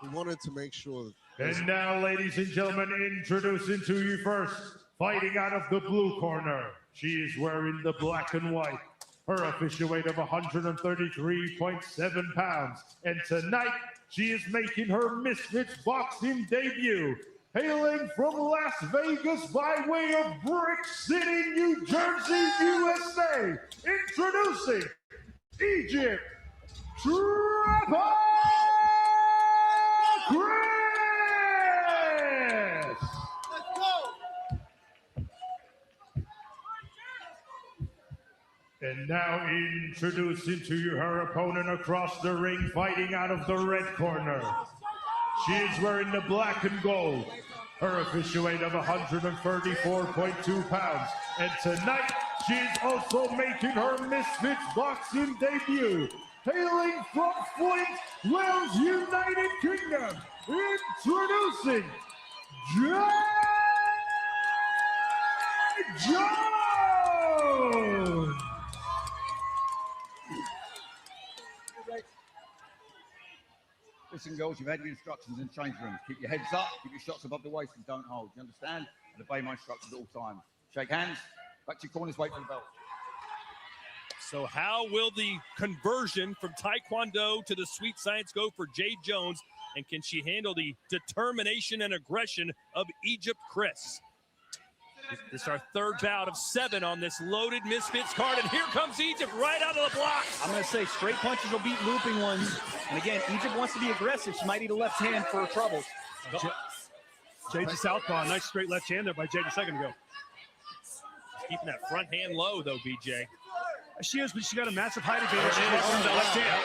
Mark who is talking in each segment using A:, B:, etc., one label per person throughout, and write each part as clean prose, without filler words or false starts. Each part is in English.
A: We wanted to make sure.
B: And now, ladies and gentlemen, introducing to you first, fighting out of the blue corner. She is wearing the black and white. Her official weight of 133.7 pounds. And tonight, she is making her Misfits boxing debut. Hailing from Las Vegas by way of Brick City, New Jersey, USA. Introducing Egypt, Trapper Chris!
C: Let's go!
B: And now introducing to you her opponent across the ring, fighting out of the red corner. She is wearing the black and gold. Her official weight of 134.2 pounds. And tonight, she is also making her Misfits boxing debut. Hailing from Flint, Wales, United Kingdom, introducing Jay Jones!
D: Listen, girls, you've had your instructions in change rooms. Keep your heads up, keep your shots above the waist, and don't hold. You understand? And obey my instructions at all times. Shake hands. Back to your corners, wait for the bell.
E: So how will the conversion from Taekwondo to the sweet science go for Jade Jones? And can she handle the determination and aggression of Egypt Chris? This is our third bout of 7 on this loaded Misfits card. And here comes Egypt right out of the block.
F: I'm going to say straight punches will beat looping ones. And again, Egypt wants to be aggressive. She might need a left hand for trouble.
G: Jade's a southpaw. Nice straight left hand there by Jade a second ago.
E: Keeping that front hand low, though, BJ.
G: She is, but she got a massive height advantage. She from that left hand.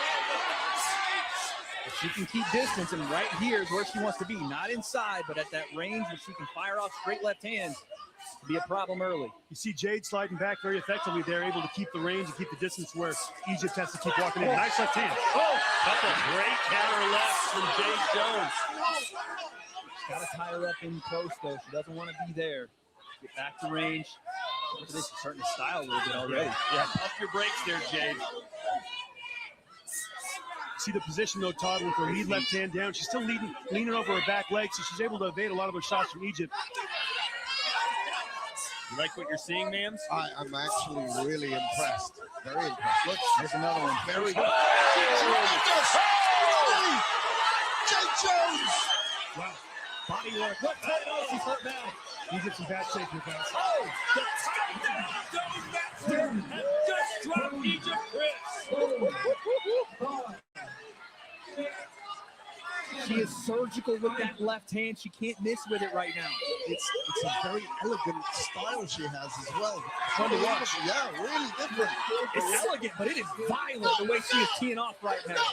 F: If she can keep distance, and right here is where she wants to be. Not inside, but at that range where she can fire off straight left hands. Be a problem early.
G: You see Jade sliding back very effectively. They're able to keep the range and keep the distance where Egypt has to keep walking in. Nice left hand.
E: Oh, couple great counter lefts from Jade Jones.
F: She's got to tie her up in close, though. She doesn't want to be there. Get back to range. Look at this. She's starting to style a little bit already.
E: Yeah, up your brakes there, Jade.
G: See the position, though, Todd, with her lead left hand down. She's still leaning over her back leg, so she's able to evade a lot of those shots from Egypt.
E: You like what you're seeing, Mams?
A: I'm actually really impressed. Very impressed. Look,
F: there's another one.
A: Very good.
C: Jade Jones!
G: Wow. Body work. Look, she's hurt now. Egypt's in bad shape here, guys.
E: Oh, the takedown goes back there and just dropped Egypt Chris.
F: She is surgical with that left hand. She can't miss with it right now.
A: It's a very elegant style she has as well.
F: Fun to watch.
A: Yeah, really different.
F: It's elegant, but it is violent the way she is teeing off right now.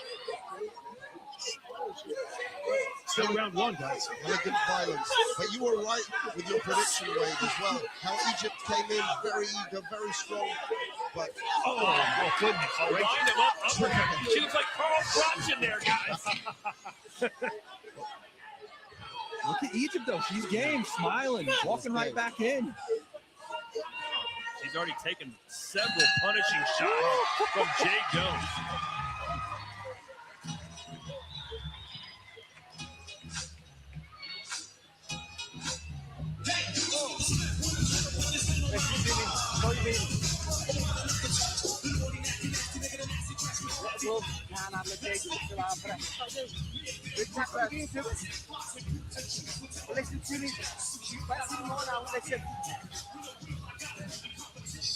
G: Still round 1, guys.
A: Elegant violence. But you were right with your prediction, Wade, as well. How Egypt came in very eager, very strong. But
E: oh goodness! Wind him up. She looks like Carl Froch in there, guys.
F: Look at Egypt, though. She's game, smiling, walking right back in.
E: She's already taken several punishing shots from Jade Jones.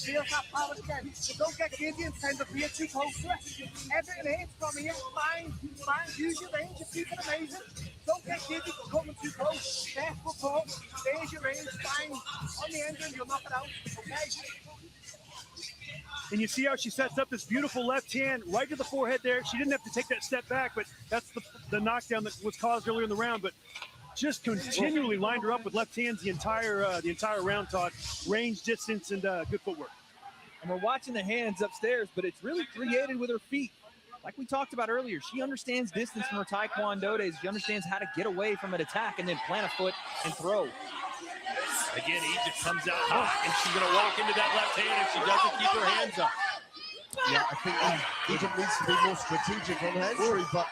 C: Feel that power again. So don't get giddy and tend to be too close to it. Everything hits from here. Fine. Use your range. You're keeping amazing. Don't get giddy for coming too close. Careful talk. There's your range. Fine. On the engine, you'll knock it out. Okay?
G: And you see how she sets up this beautiful left hand right to the forehead there. She didn't have to take that step back, but that's the knockdown that was caused earlier in the round. But just continually lined her up with left hands the entire round, Todd. Range, distance, and good footwork.
F: And we're watching the hands upstairs, but it's really created with her feet. Like we talked about earlier, she understands distance from her Taekwondo days. She understands how to get away from an attack and then plant a foot and throw.
E: Again, Egypt comes out hot, and she's going to walk into that left hand if she doesn't keep her hands up.
A: Yeah, I think Egypt needs to be more strategic on her entry, but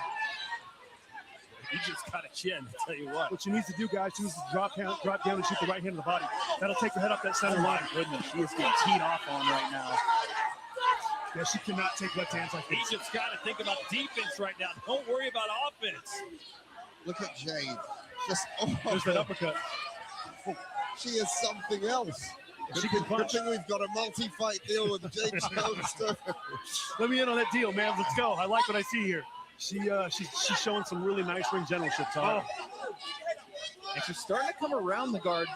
E: Egypt's got a chin, I'll tell you what.
G: What she needs to do, guys, she needs to drop down and shoot the right hand of the body. That'll take her head up that center
F: Oh,
G: line.
F: my goodness. She is getting teed off on right now.
G: Yeah, she cannot take left hands like this.
E: Egypt's got to think about defense right now. Don't worry about offense.
A: Look at Jade. Just
G: There's that uppercut.
A: she is something else.
G: She can
A: Good
G: punch.
A: thing we've got a multi-fight deal with Jade Jones.
G: Let me in on that deal, man. Let's go. I like what I see here. She's showing some really nice ring generalship, Todd.
F: And she's starting to come around the guard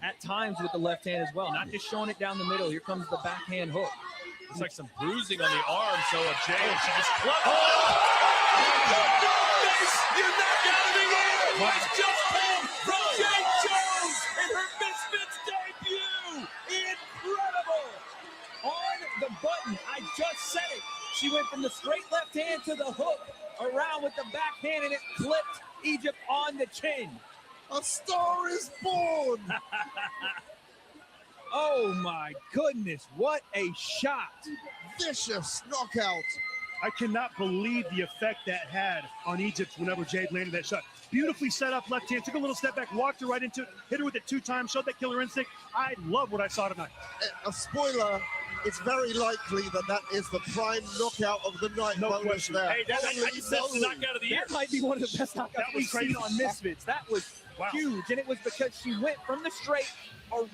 F: at times with the left hand as well, not just showing it down the middle. Here comes the backhand hook.
E: Looks like some bruising on the arm, so Jade, she just clubbed. You knocked out of the air! Watch just came from Jade Jones in her Misfits debut! Incredible!
F: On the button, I just said it. She went from the straight left hand to the hook, around with the backhand, and it clipped Egypt on the chin.
A: A star is born!
F: Oh my goodness, what a shot.
A: Vicious knockout.
G: I cannot believe the effect that had on Egypt whenever Jade landed that shot. Beautifully set up left hand, took a little step back, walked her right into it, hit her with it 2 times, showed that killer instinct. I love what I saw tonight.
A: A spoiler, it's very likely that is the prime knockout of the night.
G: No
A: bonus
G: question.
A: there.
E: Hey, I just said the knockout of the year.
F: That might be one of the best knockouts
G: That was
F: we've seen
G: crazy.
F: on Misfits. That was huge, and it was because she went from the straight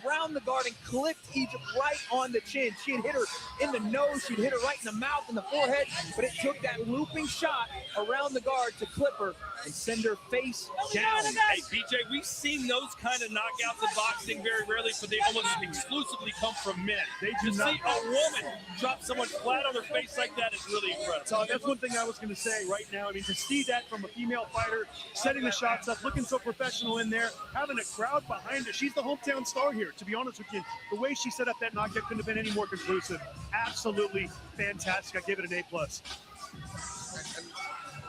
F: around the guard and clipped Egypt right on the chin. She had hit her in the nose, she'd hit her right in the mouth and the forehead, but it took that looping shot around the guard to clip her and send her face down.
E: Hey, BJ, we've seen those kind of knockouts in boxing very rarely, but they almost exclusively come from men.
G: They do
E: to
G: not.
E: see a woman drop someone flat on their face like that is really incredible.
G: Todd, that's one thing I was going to say right now. I mean, to see that from a female fighter, setting the shots up, looking so professional in there, having a crowd behind her. She's the hometown star here, to be honest with you. The way she set up that knockout couldn't have been any more conclusive. Absolutely fantastic. I give it an A+.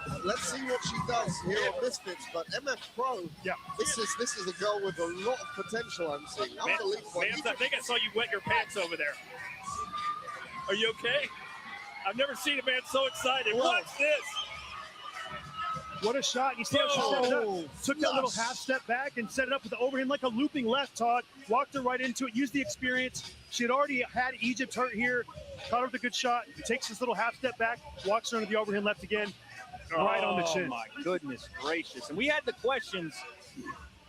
A: And let's see what she does here on Misfits. But MF Pro, this is a girl with a lot of potential. I'm seeing. Unbelievable.
E: Man, I think I saw you wet your pants over there. Are you okay? I've never seen a man so excited.
A: Whoa.
E: Watch this.
G: What a shot. You see how she set it up. Took that little half step back and set it up with the overhand like a looping left, Todd. Walked her right into it, used the experience. She had already had Egypt hurt here. Caught her with a good shot. Takes this little half step back, walks her into the overhand left again. Right on the chin.
F: Oh, my goodness gracious. And we had the questions.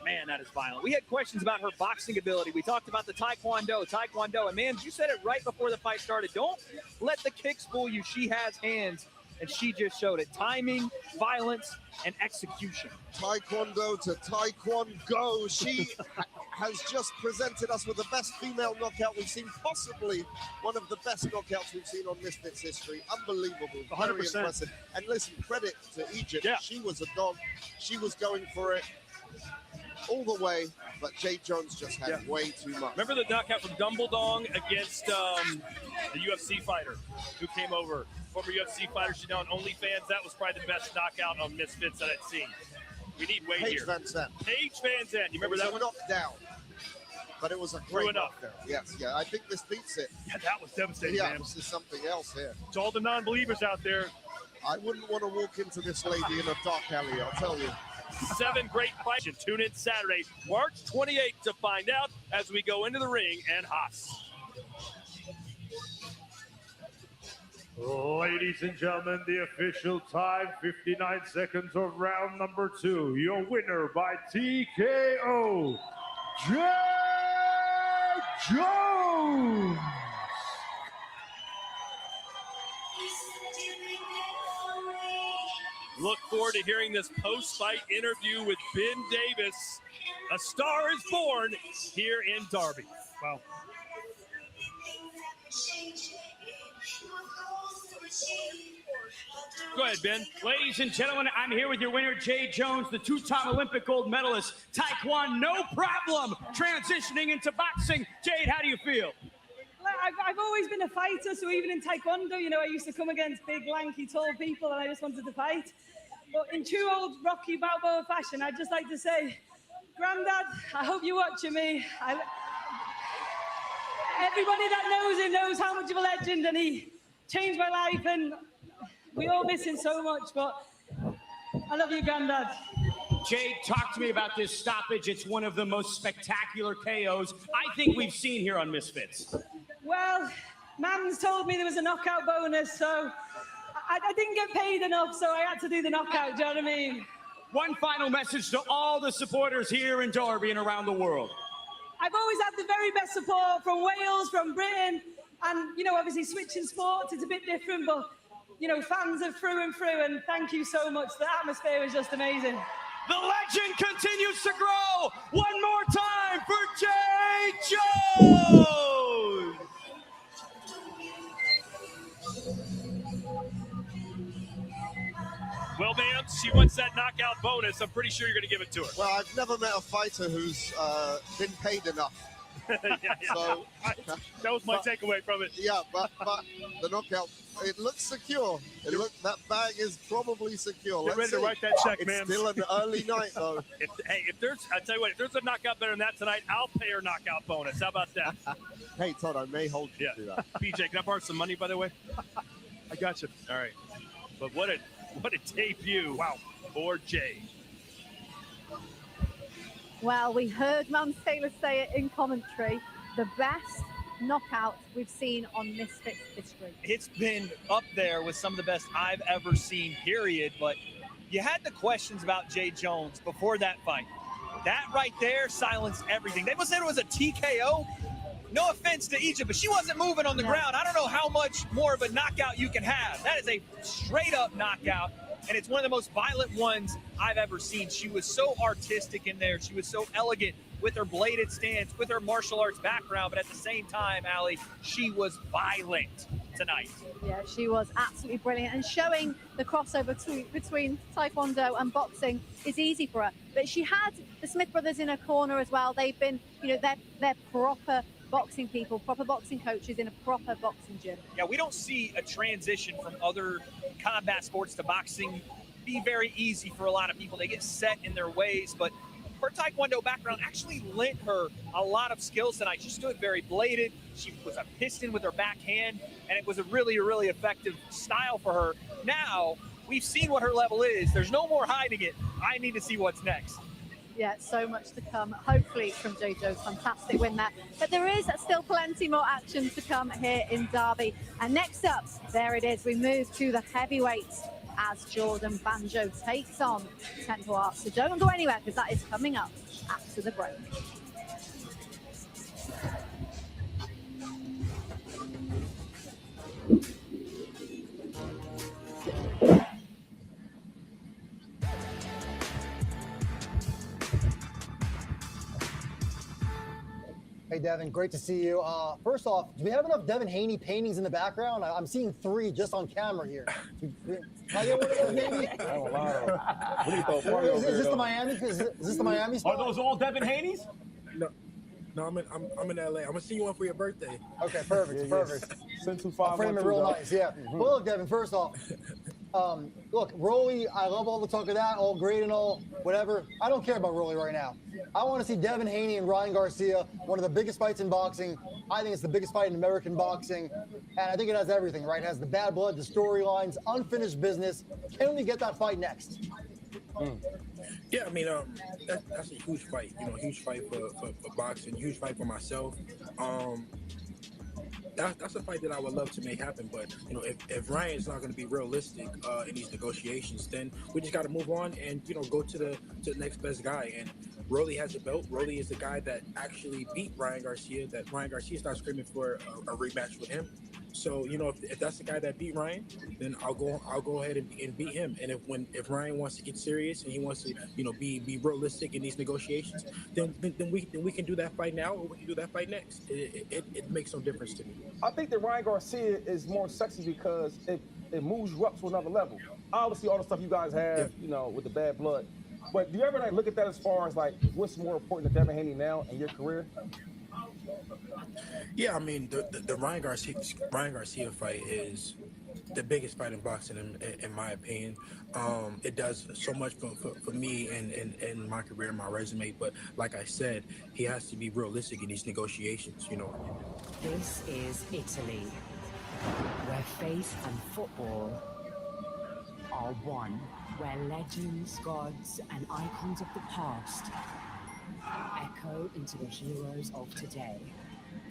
F: Man, that is violent. We had questions about her boxing ability. We talked about the Taekwondo. And, man, you said it right before the fight started. Don't let the kicks fool you. She has hands, and she just showed it. Timing, violence, and execution.
A: Taekwondo to Taekwondo. She has just presented us with the best female knockout we've seen, possibly one of the best knockouts we've seen on Misfits history. Unbelievable.
G: 100%.
A: Very impressive. And listen, credit to Egypt.
G: Yeah.
A: She was a dog. She was going for it all the way, but Jade Jones just had way too much.
E: Remember the knockout from Dumbledong against the UFC fighter who came over? Former UFC fighter, she's now on OnlyFans. That was probably the best knockout on Misfits that I'd seen. We need weight
A: Paige
E: here.
A: Van Zandt.
E: Paige Van Zandt. You remember that one?
A: Knockdown. But it was a
E: Threw
A: great
E: it up.
A: knockdown. Yes, I think this beats it.
G: Yeah, that was devastating,
A: Yeah,
G: man.
A: this is something else here.
G: To all the non-believers out there,
A: I wouldn't want to walk into this lady in a dark alley, I'll tell you.
E: 7 great fights. Tune in Saturday, March 28th to find out as we go into the ring and Haas.
B: Ladies and gentlemen, the official time, 59 seconds of round number 2. Your winner by TKO, Jade Jones.
E: Look forward to hearing this post-fight interview with Ben Davis. A star is born here in Darby.
G: wow.
E: Go ahead, Ben.
H: Ladies and gentlemen, I'm here with your winner, Jade Jones, the 2-time Olympic gold medalist. Taekwondo, no problem. Transitioning into boxing. Jade, how do you feel?
I: I've always been a fighter, so even in Taekwondo, you know, I used to come against big, lanky, tall people, and I just wanted to fight. But in true old Rocky Balboa fashion, I'd just like to say, Grandad, I hope you're watching me. Everybody that knows him knows how much of a legend, and he changed my life, and we all miss him so much. But I love you, Granddad.
H: Jade, talk to me about this stoppage. It's one of the most spectacular KOs I think we've seen here on Misfits.
I: Well, Mams told me there was a knockout bonus, so I didn't get paid enough, so I had to do the knockout, do you know what I mean?
H: One final message to all the supporters here in Derby and around the world.
I: I've always had the very best support from Wales, from Britain, and, you know, obviously switching sports, it's a bit different, but, you know, fans are through and through, and thank you so much. The atmosphere was just amazing.
H: The legend continues to grow. One more time for Jay Jones.
E: Well, ma'am, she wants that knockout bonus. I'm pretty sure you're going to give it to her.
A: Well, I've never met a fighter who's been paid enough. So
G: That was my takeaway from it.
A: yeah, but the knockout, it looks secure. That bag is probably secure.
G: Get ready
A: Let's
G: to
A: see.
G: write that check,
A: It's
G: man.
A: still an early night though.
E: I tell you what, if there's a knockout better than that tonight, I'll pay her knockout bonus. How about that?
A: Hey Todd, I may hold you to that.
E: PJ, can I borrow some money, by the way?
G: I got you.
E: All right. But what a debut. Wow. For Jay.
J: Well, we heard Mams Taylor say it in commentary. The best knockout we've seen on Misfits history.
F: It's been up there with some of the best I've ever seen, period. But you had the questions about Jay Jones before that fight. That right there silenced everything. They said it was a TKO. No offense to Egypt, but she wasn't moving on the ground. I don't know how much more of a knockout you can have. That is a straight-up knockout, and it's one of the most violent ones I've ever seen. She was so artistic in there. She was so elegant with her bladed stance, with her martial arts background, but at the same time, Allie, she was violent tonight.
J: Yeah, she was absolutely brilliant, and showing the crossover between Taekwondo and boxing is easy for her. But she had the Smith brothers in her corner as well. They've been, you know, they're proper boxing people, proper boxing coaches in a proper boxing gym.
F: Yeah, we don't see a transition from other combat sports to boxing be very easy for a lot of people. They get set in their ways, but her Taekwondo background actually lent her a lot of skills tonight. She stood very bladed. She was a piston with her backhand, and it was a really, really effective style for her. Now, we've seen what her level is. There's no more hiding it. I need to see what's next.
J: Yeah, so much to come, hopefully, from Jay Jones. Fantastic win there. But there is still plenty more action to come here in Derby. And next up, there it is. We move to the heavyweights as Jordan Banjo takes on Temple Art. So don't go anywhere, because that is coming up after the break.
K: Hey, Devin, great to see you. First off, do we have enough Devin Haney paintings in the background? I'm seeing 3 just on camera here. Can I get one of those, maybe?
L: Oh, wow.
K: Is this the Miami? Is this the Miami spot?
H: Are those all Devin Haney's?
L: No, I'm in LA. I'm gonna see you one for your birthday.
K: Okay, perfect, perfect.
L: Send
K: I'll frame it real nice, yeah. Well, look, Devin, first off, look, Rolly, I love all the talk of that, all great and all, whatever. I don't care about Rolly right now. I want to see Devin Haney and Ryan Garcia, one of the biggest fights in boxing. I think it's the biggest fight in American boxing, and I think it has everything, right? It has the bad blood, the storylines, unfinished business. Can we get that fight next?
L: Yeah, I mean, that's a huge fight. You know, a huge fight for boxing, huge fight for myself. That's a fight that I would love to make happen. But you know, if Ryan's not going to be realistic in these negotiations, then we just got to move on and go to the next best guy. And Rolly has a belt. Rolly is the guy that actually beat Ryan Garcia. That Ryan Garcia's not screaming for a rematch with him. So if that's the guy that beat Ryan, then I'll go ahead and beat him. And if Ryan wants to get serious and he wants to be realistic in these negotiations, then we can do that fight now or we can do that fight next. It makes no difference to me.
M: I think that Ryan Garcia is more sexy because it moves you up to another level. Obviously, all the stuff you guys have, with the bad blood. But do you ever look at that as far as what's more important to Devin Haney now in your career?
L: Yeah, I mean the Ryan Garcia fight is the biggest fight in boxing in my opinion. It does so much for me and my career and my resume. But like I said, he has to be realistic in these negotiations.
N: This is Italy, where faith and football are one, where legends, gods, and icons of the past echo into the heroes of today.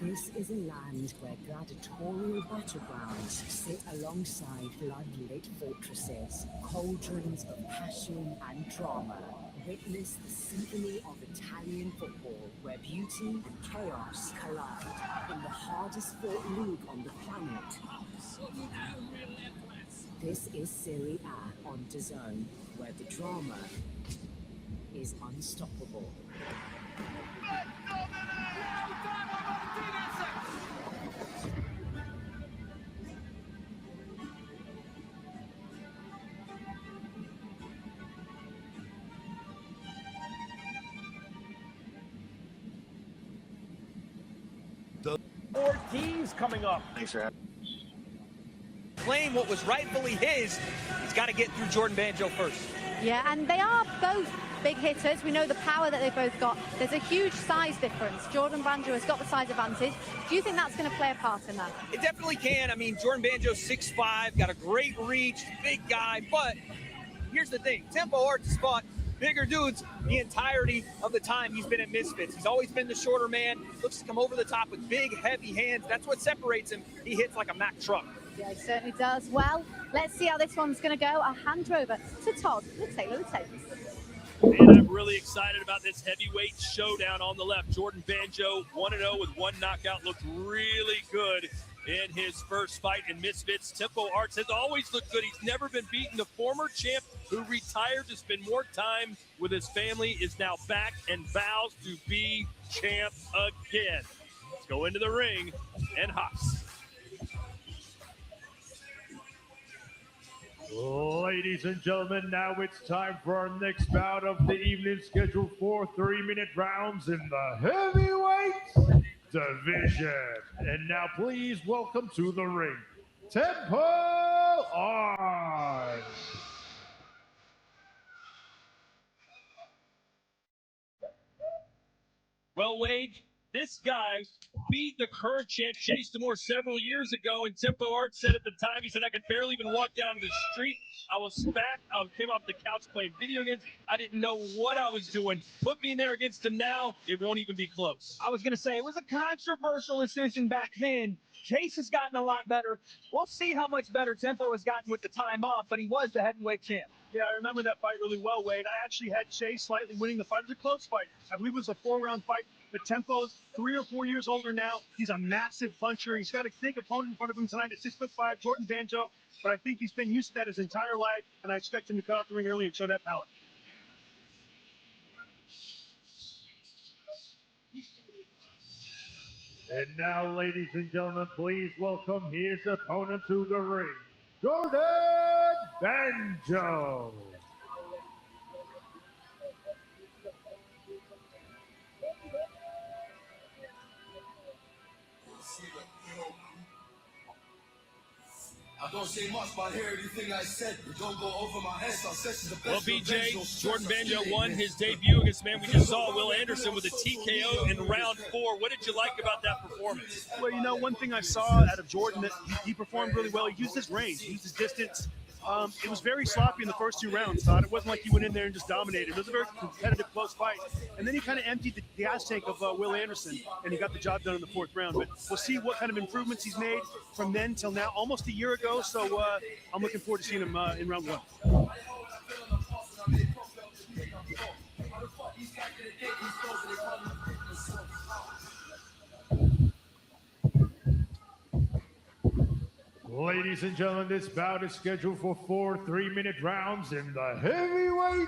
N: This is a land where gladiatorial battlegrounds sit alongside blood-lit fortresses, cauldrons of passion and drama. Witness the symphony of Italian football, where beauty and chaos collide in the hardest fought league on the planet. This is Serie A on DAZN, where the drama is unstoppable.
F: Four teams coming up.
O: Thanks for having
F: Claim what was rightfully his. He's got to get through Jordan Banjo first.
J: Yeah, and they are both big hitters. We know the power that they've both got. There's a huge size difference. Jordan Banjo has got the size advantage. Do you think that's going to play a part in that?
F: It definitely can. I mean, Jordan Banjo's 6'5", got a great reach, big guy, but here's the thing. Tempo Arts fought bigger dudes the entirety of the time he's been at Misfits. He's always been the shorter man, looks to come over the top with big, heavy hands. That's what separates him. He hits like a Mack truck.
J: Yeah, he certainly does. Well, let's see how this one's going to go. I'll hand you over to Todd Taylor.
E: And I'm really excited about this heavyweight showdown on the left. Jordan Banjo, 1-0 with one knockout, looked really good in his first fight in Misfits. Tempo Arts has always looked good. He's never been beaten. The former champ who retired to spend more time with his family is now back and vows to be champ again. Let's go into the ring and Haas.
B: Ladies and gentlemen, now it's time for our next bout of the evening, scheduled for 3-minute rounds in the heavyweight division. And now please welcome to the ring, Tempo Arts.
E: Well, Wade, this guy beat the current champ, Chase Demore, several years ago, and Tempo Arts said at the time, he said, I could barely even walk down the street. I was fat. I came off the couch playing video games. I didn't know what I was doing. Put me in there against him now, it won't even be close.
F: I was going to say, it was a controversial decision back then. Chase has gotten a lot better. We'll see how much better Tempo has gotten with the time off, but he was the heavyweight champ.
G: Yeah, I remember that fight really well, Wade. I actually had Chase slightly winning the fight. It was a close fight. I believe it was a 4-round fight. But Tempo's 3 or 4 years older now. He's a massive puncher. He's got a thick opponent in front of him tonight at 6'5", Jordan Banjo. But I think he's been used to that his entire life, and I expect him to come out the ring early and show that power.
B: And now, ladies and gentlemen, please welcome his opponent to the ring, Jordan Banjo.
P: I don't say much, but I hear everything I said. We don't go over my head, so sessions the
E: Well,
P: best.
E: BJ, Jordan Banjo won his debut against the man we just saw, Will Anderson, with a TKO in round 4. What did you like about that performance?
G: Well, you know, one thing I saw out of Jordan, that he performed really well. He used his range, he used his distance. It was very sloppy in the first 2 rounds, Todd. It wasn't like he went in there and just dominated. It was a very competitive, close fight. And then he kind of emptied the gas tank of Will Anderson, and he got the job done in the 4th round. But we'll see what kind of improvements he's made from then till now, almost a year ago. So I'm looking forward to seeing him in round 1.
B: Ladies and gentlemen, this bout is scheduled for 4 3-minute rounds in the heavyweight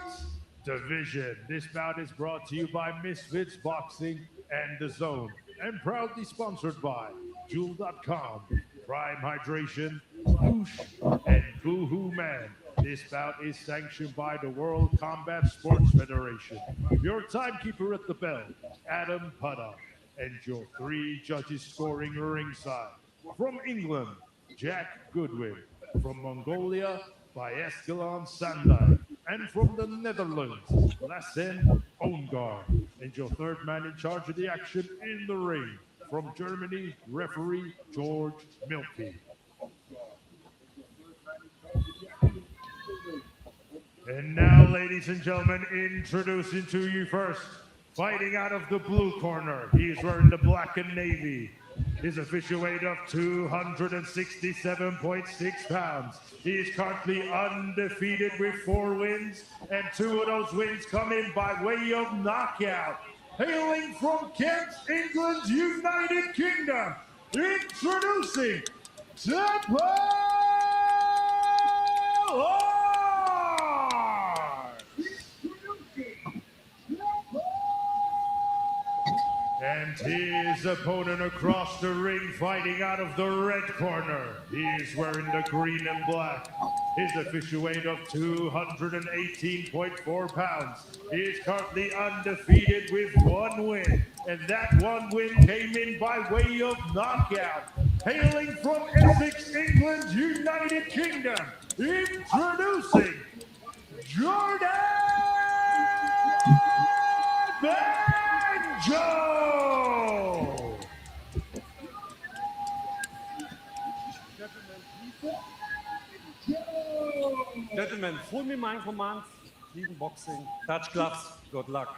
B: division. This bout is brought to you by Misfits Boxing and DAZN, and proudly sponsored by Jewel.com, Prime Hydration, Whoosh, and Boohoo Man. This bout is sanctioned by the World Combat Sports Federation. Your timekeeper at the bell, Adam Putta, and your 3 judges scoring ringside. From England, Jack Goodwin. From Mongolia, by Escalon Sandai. And from the Netherlands, Lassen Ongar. And your 3rd man in charge of the action in the ring, from Germany, referee George Milky. And now, ladies and gentlemen, introducing to you first, fighting out of the blue corner. He's wearing the black and navy. His official weight of 267.6 pounds. He's currently undefeated with 4 wins, and 2 of those wins come in by way of knockout. Hailing from Kent, England's United Kingdom, introducing Temple and his opponent across the ring, fighting out of the red corner. He is wearing the green and black. His official weight of 218.4 pounds. He is currently undefeated with 1 win, and that 1 win came in by way of knockout. Hailing from Essex, England's United Kingdom, introducing Jordan Banjo!
O: Gentlemen, full me mind commands, clean boxing, touch gloves, good luck.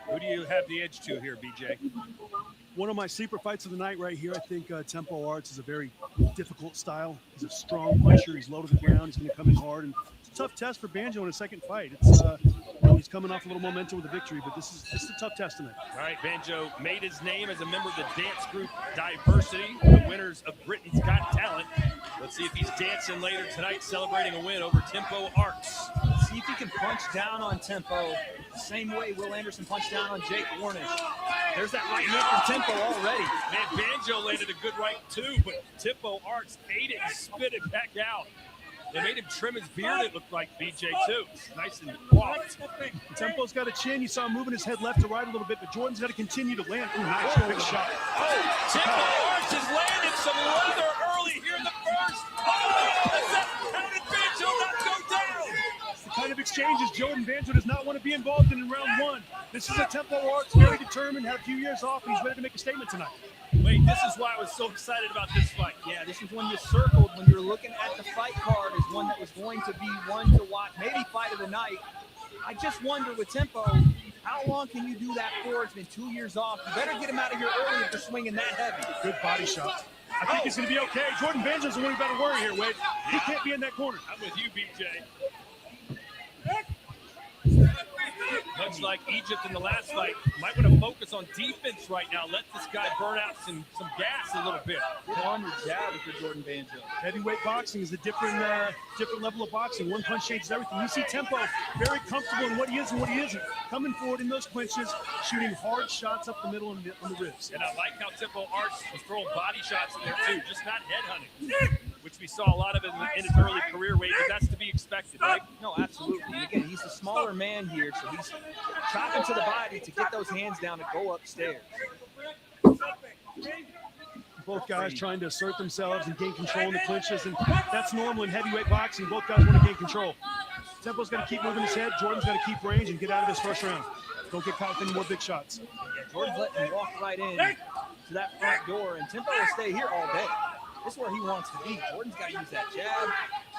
E: Who do you have the edge to here, BJ?
G: One of my sleeper fights of the night right here. I think Tempo Arts is a very difficult style. He's a strong puncher. He's low to the ground. He's going to come in hard. And it's a tough test for Banjo in his second fight. It's he's coming off a little momentum with a victory, but this is a tough test tonight.
E: All right, Banjo made his name as a member of the dance group Diversity, the winners of Britain's Got Talent. Let's see if he's dancing later tonight, celebrating a win over Tempo Arts.
F: See if he can punch down on Tempo the same way Will Anderson punched down on Jake Warnish. There's that right hook from Tempo already.
E: Man, Banjo landed a good right too, but Tempo Arts ate it and spit it back out. They made him trim his beard, it looked like, BJ, too. Nice and walked.
G: Tempo's got a chin. You saw him moving his head left to right a little bit, but Jordan's got to continue to land. Ooh, nice big shot.
E: Oh, Tempo Arts has landed some leather early here in the first. How did Banjo not go down?
G: It's the kind of exchanges Jordan Banjo does not want to be involved in round 1. This is a Tempo Arts, very determined, had a few years off, and he's ready to make a statement tonight.
E: Wait, this is why I was so excited about this fight.
F: Yeah, this is one you circled when you were looking at the fight card as one that was going to be one to watch, maybe fight of the night. I just wonder with Tempo, how long can you do that for? It's been 2 years off. You better get him out of here early if you're swinging that heavy.
G: Good body shot. I think he's going to be okay. Jordan Banjo's the one you got to worry here, Wade. He can't be in that corner.
E: I'm with you, BJ. Much like Egypt in the last fight, might want to focus on defense right now. Let this guy burn out some gas a little bit.
F: Get on your jab if you're Jordan Banjo.
G: Heavyweight boxing is a different level of boxing. One punch changes everything. You see Tempo very comfortable in what he is and what he isn't. Coming forward in those clinches, shooting hard shots up the middle and on the ribs.
E: And I like how Tempo Arts was throwing body shots in there too, just not head hunting, which we saw a lot of in his early career, Wade, but that's to be expected, right?
F: No, absolutely. And again, he's a smaller man here, so he's chopping to the body to get those hands down and go upstairs.
G: Both guys trying to assert themselves and gain control in the clinches, and that's normal in heavyweight boxing. Both guys want to gain control. Tempo's got to keep moving his head. Jordan's got to keep range and get out of this first round. Don't get caught with any more big shots.
F: Yeah, Jordan's letting him walk right in to that front door, and Tempo will stay here all day. This is where he wants to be. Jordan's got to use that jab,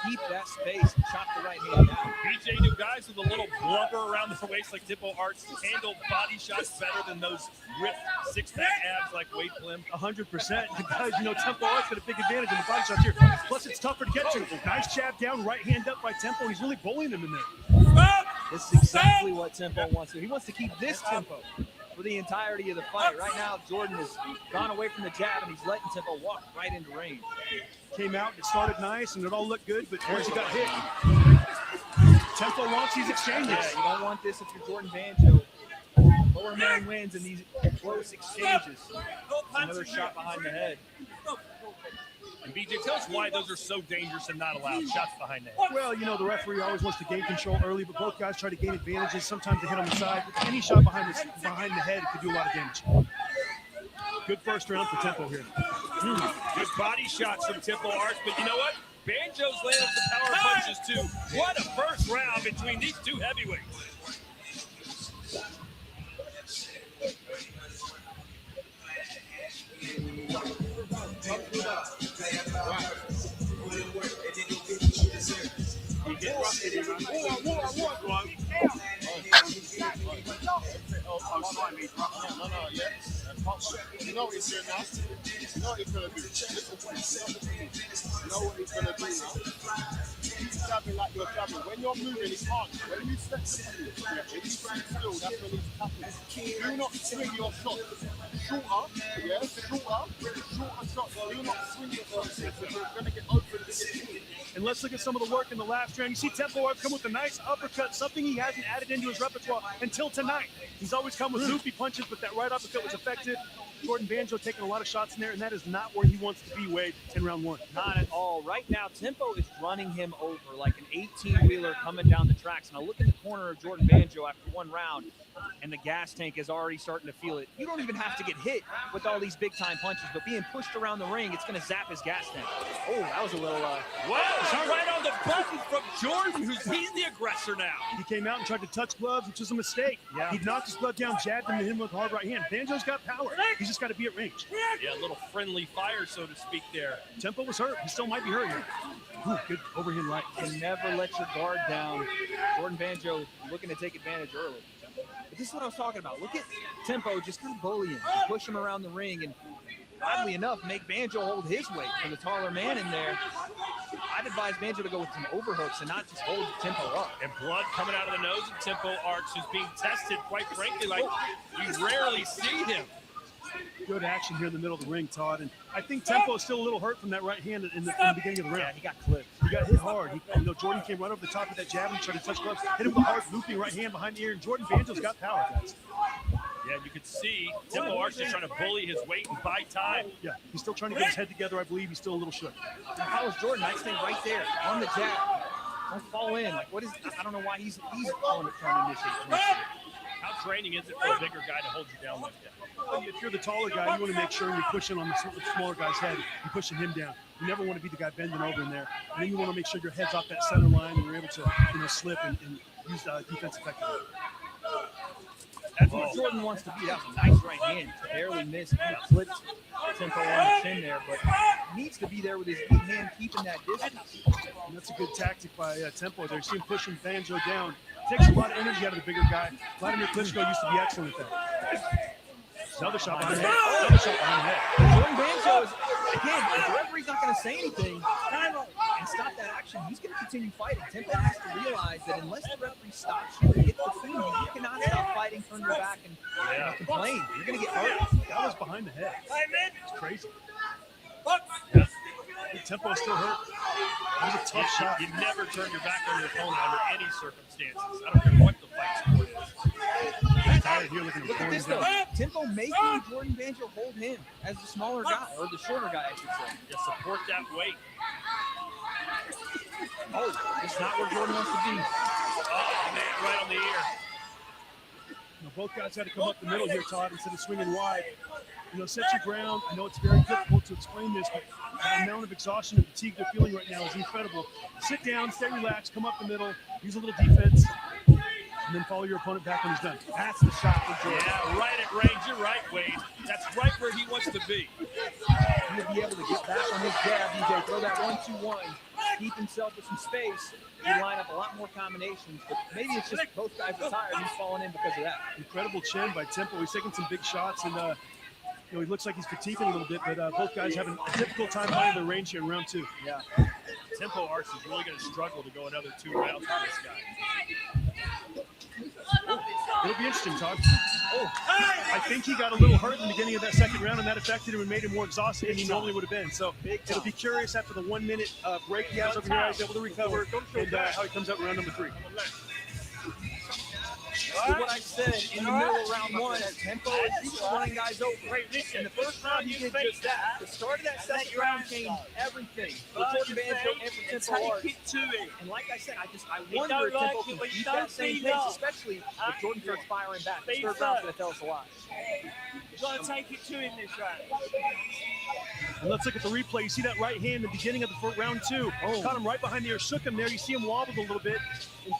F: keep that space, and chop the right hand down.
E: BJ, do guys with a little blubber around their waist like Tempo Arts handle body shots better than those ripped six-pack abs like Wade Plim?
G: 100%. Guys, Tempo Arts got a big advantage in the body shots here. Plus, it's tougher to get to. Nice jab down, right hand up by Tempo. He's really bullying him in there.
F: This is exactly what Tempo wants to do. He wants to keep this tempo for the entirety of the fight. Right now, Jordan has gone away from the jab, and he's letting Tempo walk right into range.
G: Came out, it started nice, and it all looked good, but once he got hit, Tempo wants these exchanges.
F: Yeah, you don't want this if you're Jordan Banjo. Lower man wins in these close exchanges. Another shot behind the head.
E: And BJ, tell us why those are so dangerous and not allowed, shots behind the head.
G: Well, the referee always wants to gain control early, but both guys try to gain advantages. Sometimes they hit on the side. Any shot behind the head could do a lot of damage. Good first round for Tempo here.
E: Good body shots from Tempo Arts, but you know what? Banjo's landed some power punches too. What a first round between these two heavyweights.
G: get rusted in, man.
Q: You know what he's doing now? You know what he's going to do? You know what he's going to do now? He's jabbing like you're jabbing. When you're moving, he's hard. When you step to move, when you stand still, that's when he's tapping. Do not swing your shots. Shorter, shorter shots. Do not swing your shots. Because you're going to get open to the
G: And let's look at some of the work in the last round. You see Tempo Arts come with a nice uppercut, something he hasn't added into his repertoire until tonight. He's always come with loopy punches, but that right uppercut was effective. Jordan Banjo taking a lot of shots in there, and that is not where he wants to be, Wade, in round one.
F: Not at all. Right now, Tempo is running him over like an 18-wheeler coming down the tracks. And I look in the corner of Jordan Banjo after one round, and the gas tank is already starting to feel it. You don't even have to get hit with all these big-time punches, but being pushed around the ring, it's going to zap his gas tank. Oh, that was a little...
E: Wow, right on the button from Jordan, he's the aggressor now.
G: He came out and tried to touch gloves, which was a mistake.
E: Yeah.
G: He knocked his glove down, jabbed into him with a hard right hand. Banjo's got power. He's just got to be at range.
E: Yeah, a little friendly fire, so to speak, there.
G: Tempo was hurt. He still might be hurt here. Ooh, good overhand right.
F: And never let your guard down. Jordan Banjo looking to take advantage early. But this is what I was talking about. Look at Tempo just kind of bullying, push him around the ring, and oddly enough, make Banjo hold his weight for the taller man in there. I'd advise Banjo to go with some overhooks and not just hold Tempo up.
E: And blood coming out of the nose of Tempo Arts, who's being tested, quite frankly, like we rarely see him.
G: Good action here in the middle of the ring, Todd. And I think Tempo is still a little hurt from that right hand in the beginning of the round.
F: Yeah, he got clipped.
G: He got hit hard. Jordan came right over the top of that jab and tried to touch gloves. Hit him with a hard looping right hand behind the ear. And Jordan Banjo's got power, guys.
E: Yeah, you could see Tempo Arts just trying to bully his weight and buy time.
G: Yeah, he's still trying to get his head together. I believe he's still a little shook.
F: How is Jordan? Nice thing right there on the jab. Don't fall in. Like, what is? I don't know why he's on it trying to initiate.
E: How draining is it for a bigger guy to hold you down like that?
G: Well, if you're the taller guy, you want to make sure you're pushing on the smaller guy's head. You're pushing him down. You never want to be the guy bending over in there. And then you want to make sure your head's off that center line and you're able to, slip and use defense effectively.
F: That's what Jordan wants to be. That was a nice right hand. Barely missed. He clipped Tempo on the chin there, but needs to be there with his good hand, keeping that distance.
G: And that's a good tactic by Tempo there. You see him pushing Banjo down. Takes a lot of energy out of the bigger guy. Vladimir Klitschko used to be excellent at that. Another shot behind the head. Another shot behind the head.
F: Jordan Banjo is, again, if the referee's not going to say anything and stop that action, he's going to continue fighting. Tempo has to realize that unless the referee stops you and gets the food, you cannot stop fighting, turn your back, and complain. You're going to get hurt.
G: That was behind the head. It's crazy. Tempo still hurt. That was a tough shot.
E: You never turn your back on your opponent under any circumstances. I don't care what the fight sport is.
G: Tired here looking
F: Look at this though. Tempo making Jordan Banjo hold him as the smaller guy, or the shorter guy, I should say.
E: Yeah, support that weight.
F: Oh, it's not where Jordan wants to be.
E: Oh, man, right on the ear.
G: Both guys had to come up the middle here, Todd, instead of swinging wide. Set your ground. I know it's very difficult to explain this, but the amount of exhaustion and fatigue they're feeling right now is incredible. Sit down, stay relaxed, come up the middle, use a little defense, and then follow your opponent back when he's done.
F: That's the shot for Jordan.
E: Yeah, right at range. You're right, Wade. That's right where he wants to be.
F: He'll be able to get back on his jab, DJ, throw that 1-2-1, keep himself with some space. He line up a lot more combinations, but maybe it's just both guys are tired and he's falling in because of that.
G: Incredible chin by Tempo. He's taking some big shots, and he looks like he's fatiguing a little bit, but both guys having a difficult time finding their range here in round two.
F: Yeah.
E: Tempo Arts is really going to struggle to go another 2 rounds with this guy.
G: It'll be interesting, Todd. I think he got a little hurt in the beginning of that second round, and that affected him and made him more exhausted than he normally would have been. So it'll be curious after the 1 minute break he has over here, he's able to recover, and how he comes out in round number 3.
F: What I said in the middle of round 1, Tempo is running guys over. In the first round, he did just that. The start of that second round changed everything for Jordan Banjo and for Tempo Arts. And like I said, I wonder if Tempo can keep that same pace, especially if Jordan starts firing back. The third round's going to tell us a lot.
C: You've got to take it to him this round.
G: And let's look at the replay. You see that right hand in the beginning of the round 2. Caught him right behind the ear, shook him there. You see him wobbled a little bit. And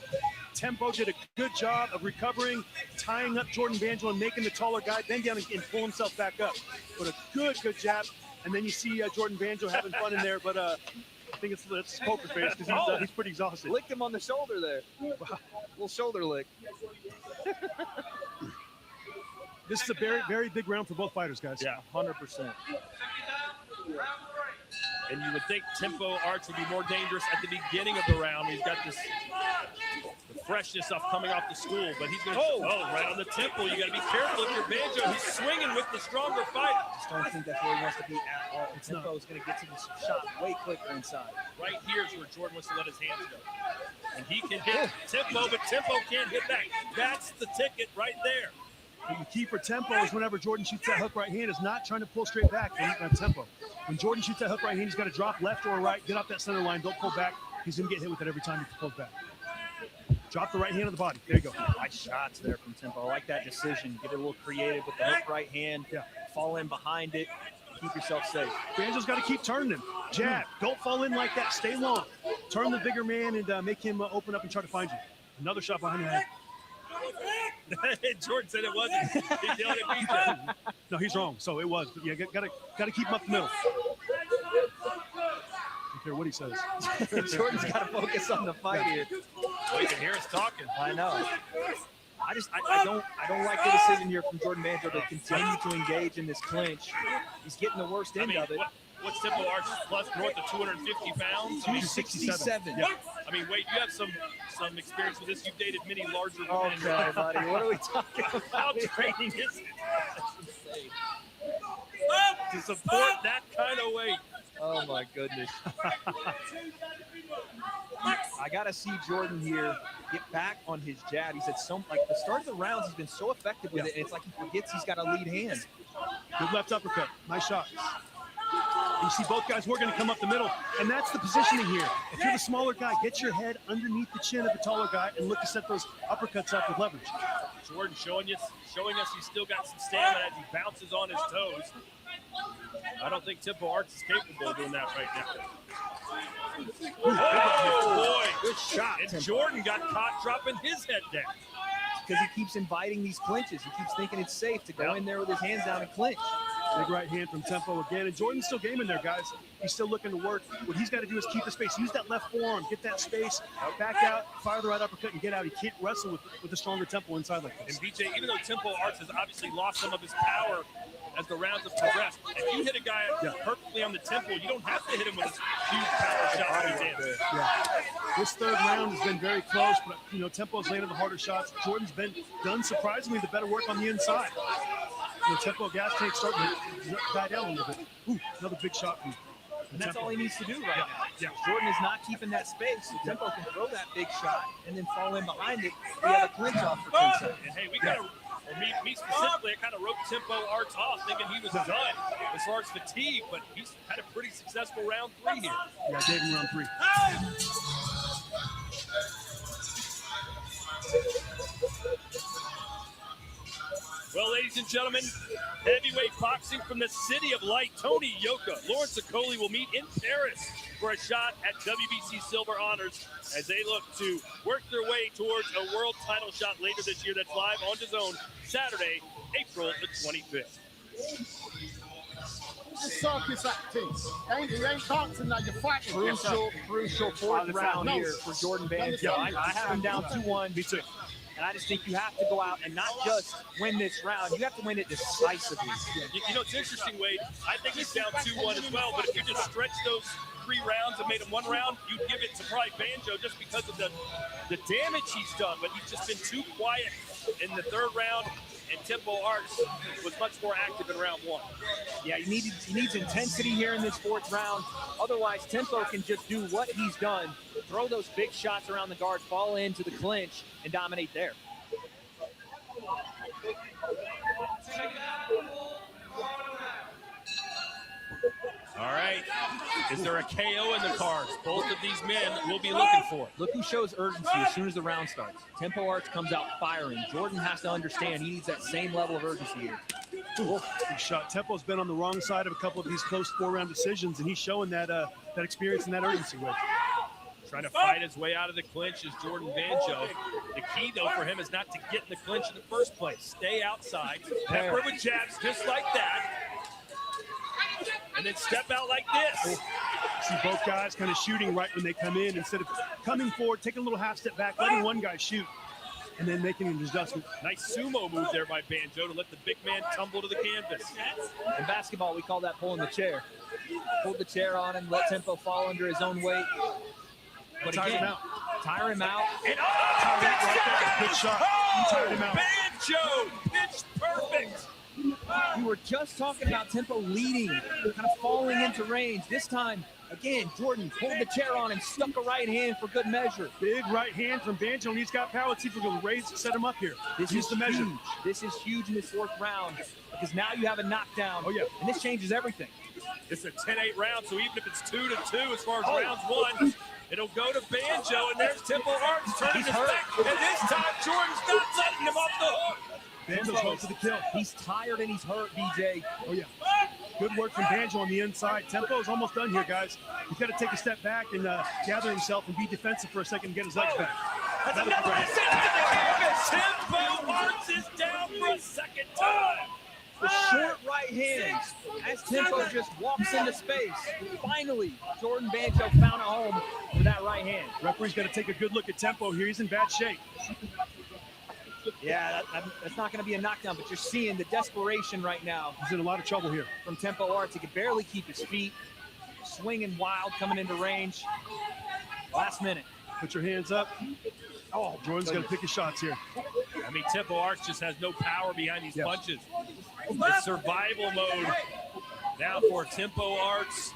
G: Tempo did a good job of recovering, tying up Jordan Banjo and making the taller guy bend down and pull himself back up. But a good jab. And then you see Jordan Banjo having fun in there. But I think it's poker face because he's pretty exhausted.
F: Licked him on the shoulder there.
G: Wow.
F: Little shoulder lick.
G: This is a very, very big round for both fighters, guys.
F: Yeah, 100%.
E: And you would think Tempo Arts would be more dangerous at the beginning of the round. He's got the freshness off coming off the stool, but he's going to right on the temple. You got to be careful if you're Banjo. He's swinging with the stronger fighter.
F: I just don't think that's where he wants to be at all. Tempo is going to get to the shot way quicker inside.
E: Right here is where Jordan wants to let his hands go. And he can hit Tempo, but Tempo can't hit back. That's the ticket right there.
G: And the key for Tempo is whenever Jordan shoots that hook right hand is not trying to pull straight back from Tempo. When Jordan shoots that hook right hand, he's got to drop left or right, get off that center line, don't pull back. He's going to get hit with it every time he pulls back. Drop the right hand on the body. There you go.
F: Nice shots there from Tempo. I like that decision. Get it a little creative with the hook right hand.
G: Yeah.
F: Fall in behind it. Keep yourself safe.
G: Banjo's got to keep turning him. Jab. Don't fall in like that. Stay long. Turn the bigger man and make him open up and try to find you. Another shot behind your head.
E: Jordan said it wasn't. He yelled at BJ.
G: No, he's wrong. So it was. But yeah, got to keep him up the middle. I don't care what he says.
F: Jordan's got to focus on the fight here.
E: Well, you can hear us talking.
F: I know. I don't like the decision here from Jordan Banjo to continue to engage in this clinch. He's getting the worst end of it.
E: What's Tempo Arts plus north of 250 pounds?
F: 267.
E: Yeah. I mean, wait, you have some experience with this. You've dated many larger men.
F: Okay, buddy. What are we talking about?
E: How training is insane. To support that kind of weight.
F: Oh, my goodness. I got to see Jordan here get back on his jab. He's at the start of the rounds, he's been so effective with it. And it's like he forgets he's got a lead hand.
G: Good left uppercut. Nice shot. You see both guys working to come up the middle, and that's the positioning here. If you're the smaller guy, get your head underneath the chin of the taller guy and look to set those uppercuts up with leverage.
E: Jordan showing us he's still got some stamina as he bounces on his toes. I don't think Tempo Arts is capable of doing that right now. Oh, boy.
F: Good shot.
E: And
F: Tempo.
E: Jordan got caught dropping his head down.
F: Because he keeps inviting these clinches. He keeps thinking it's safe to go in there with his hands down and clinch.
G: Big right hand from Tempo again. And Jordan's still gaming there, guys. He's still looking to work. What he's got to do is keep the space. Use that left forearm. Get that space. Back out. Fire the right uppercut and get out. He can't wrestle with a stronger Tempo inside like this.
E: And BJ, even though Tempo Arts has obviously lost some of his power as the rounds have progressed, if you hit a guy perfectly on the temple, you don't have to hit him with a huge power shot on his hands.
G: Yeah. This third round has been very close, but Tempo's landed the harder shots. Jordan's done surprisingly the better work on the inside. Tempo gas tank starting to die down a little bit. Ooh, another big shot from
F: And that's all he needs to do right now.
G: Yeah.
F: Jordan is not keeping that space. So Tempo can throw that big shot and then fall in behind it. We have a clinch off for 10 seconds.
E: And hey, we got to, or me specifically, I kind of wrote Tempo Arts off thinking he was done as far as fatigue, but he's had a pretty successful round 3 here.
G: Yeah, I gave him round 3.
E: Well, ladies and gentlemen, heavyweight boxing from the City of Light, Tony Yoka, Lawrence Okoli will meet in Paris for a shot at WBC Silver Honors as they look to work their way towards a world title shot later this year. That's live on DAZN Saturday, April the 25th.
Q: It's circus acting. You ain't dancing now, you're fighting.
F: Crucial fourth round here for Jordan Banjo. I have him down 2-1.
G: Me too.
F: And I just think you have to go out and not just win this round, you have to win it decisively.
E: You know, it's interesting, Wade. I think he's down 2-1 as well, but if you just stretch those 3 rounds and made him 1 round, you'd give it to probably Banjo just because of the damage he's done. But he's just been too quiet in the 3rd round, and Tempo Arts was much more active in round 1.
F: Yeah, he needs intensity here in this 4th round. Otherwise, Tempo can just do what he's done, throw those big shots around the guard, fall into the clinch, and dominate there.
E: All right. Is there a KO in the cards? Both of these men will be looking for it.
F: Look who shows urgency as soon as the round starts. Tempo Arts comes out firing. Jordan has to understand he needs that same level of urgency here.
G: Ooh, big shot. Tempo's been on the wrong side of a couple of these close 4-round decisions, and he's showing that experience and that urgency with.
E: Trying to fight his way out of the clinch is Jordan Banjo. The key, though, for him is not to get in the clinch in the first place. Stay outside, pepper with jabs just like that, and then step out like this.
G: See both guys kind of shooting right when they come in instead of coming forward, taking a little half step back, letting one guy shoot, and then making an adjustment.
E: Nice sumo move there by Banjo to let the big man tumble to the canvas.
F: In basketball, we call that pulling the chair. Pulled the chair on him, let Tempo fall under his own weight. But
G: Tire
F: again,
G: him out.
F: Tire him out.
E: And
G: Good shot. Tired him out.
E: Banjo, pitch perfect.
F: We were just talking about Tempo leading, kind of falling into range. This time, again, Jordan pulled the chair on and stuck a right hand for good measure.
G: Big right hand from Banjo, and he's got power. Let's see if we can raise, set him up here.
F: This is huge. This is huge in this fourth round because now you have a knockdown.
G: Oh, yeah.
F: And this changes everything.
E: It's a 10-8 round, so even if it's 2-2 as far as rounds one, it'll go to Banjo, and there's Tempo Arts turning his back. And this time, Jordan's not letting him off the hook.
G: Banjo goes to the kill.
F: He's tired and he's hurt, BJ.
G: Oh, yeah. Good work from Banjo on the inside. Tempo's almost done here, guys. He's got to take a step back and gather himself and be defensive for a second and get his legs back.
E: That's another assist. Tempo Arts is down for a second time.
F: The short right hands as Tempo just walks into space. Finally, Jordan Banjo found a home with that right hand.
G: Referee's got to take a good look at Tempo here. He's in bad shape.
F: Yeah, that's not going to be a knockdown, but you're seeing the desperation right now.
G: He's in a lot of trouble here.
F: From Tempo Arts, he can barely keep his feet. Swinging wild, coming into range. Last minute.
G: Put your hands up. Oh, Jordan's got to pick his shots here.
E: I mean, Tempo Arts just has no power behind these punches. It's survival mode now for Tempo Arts.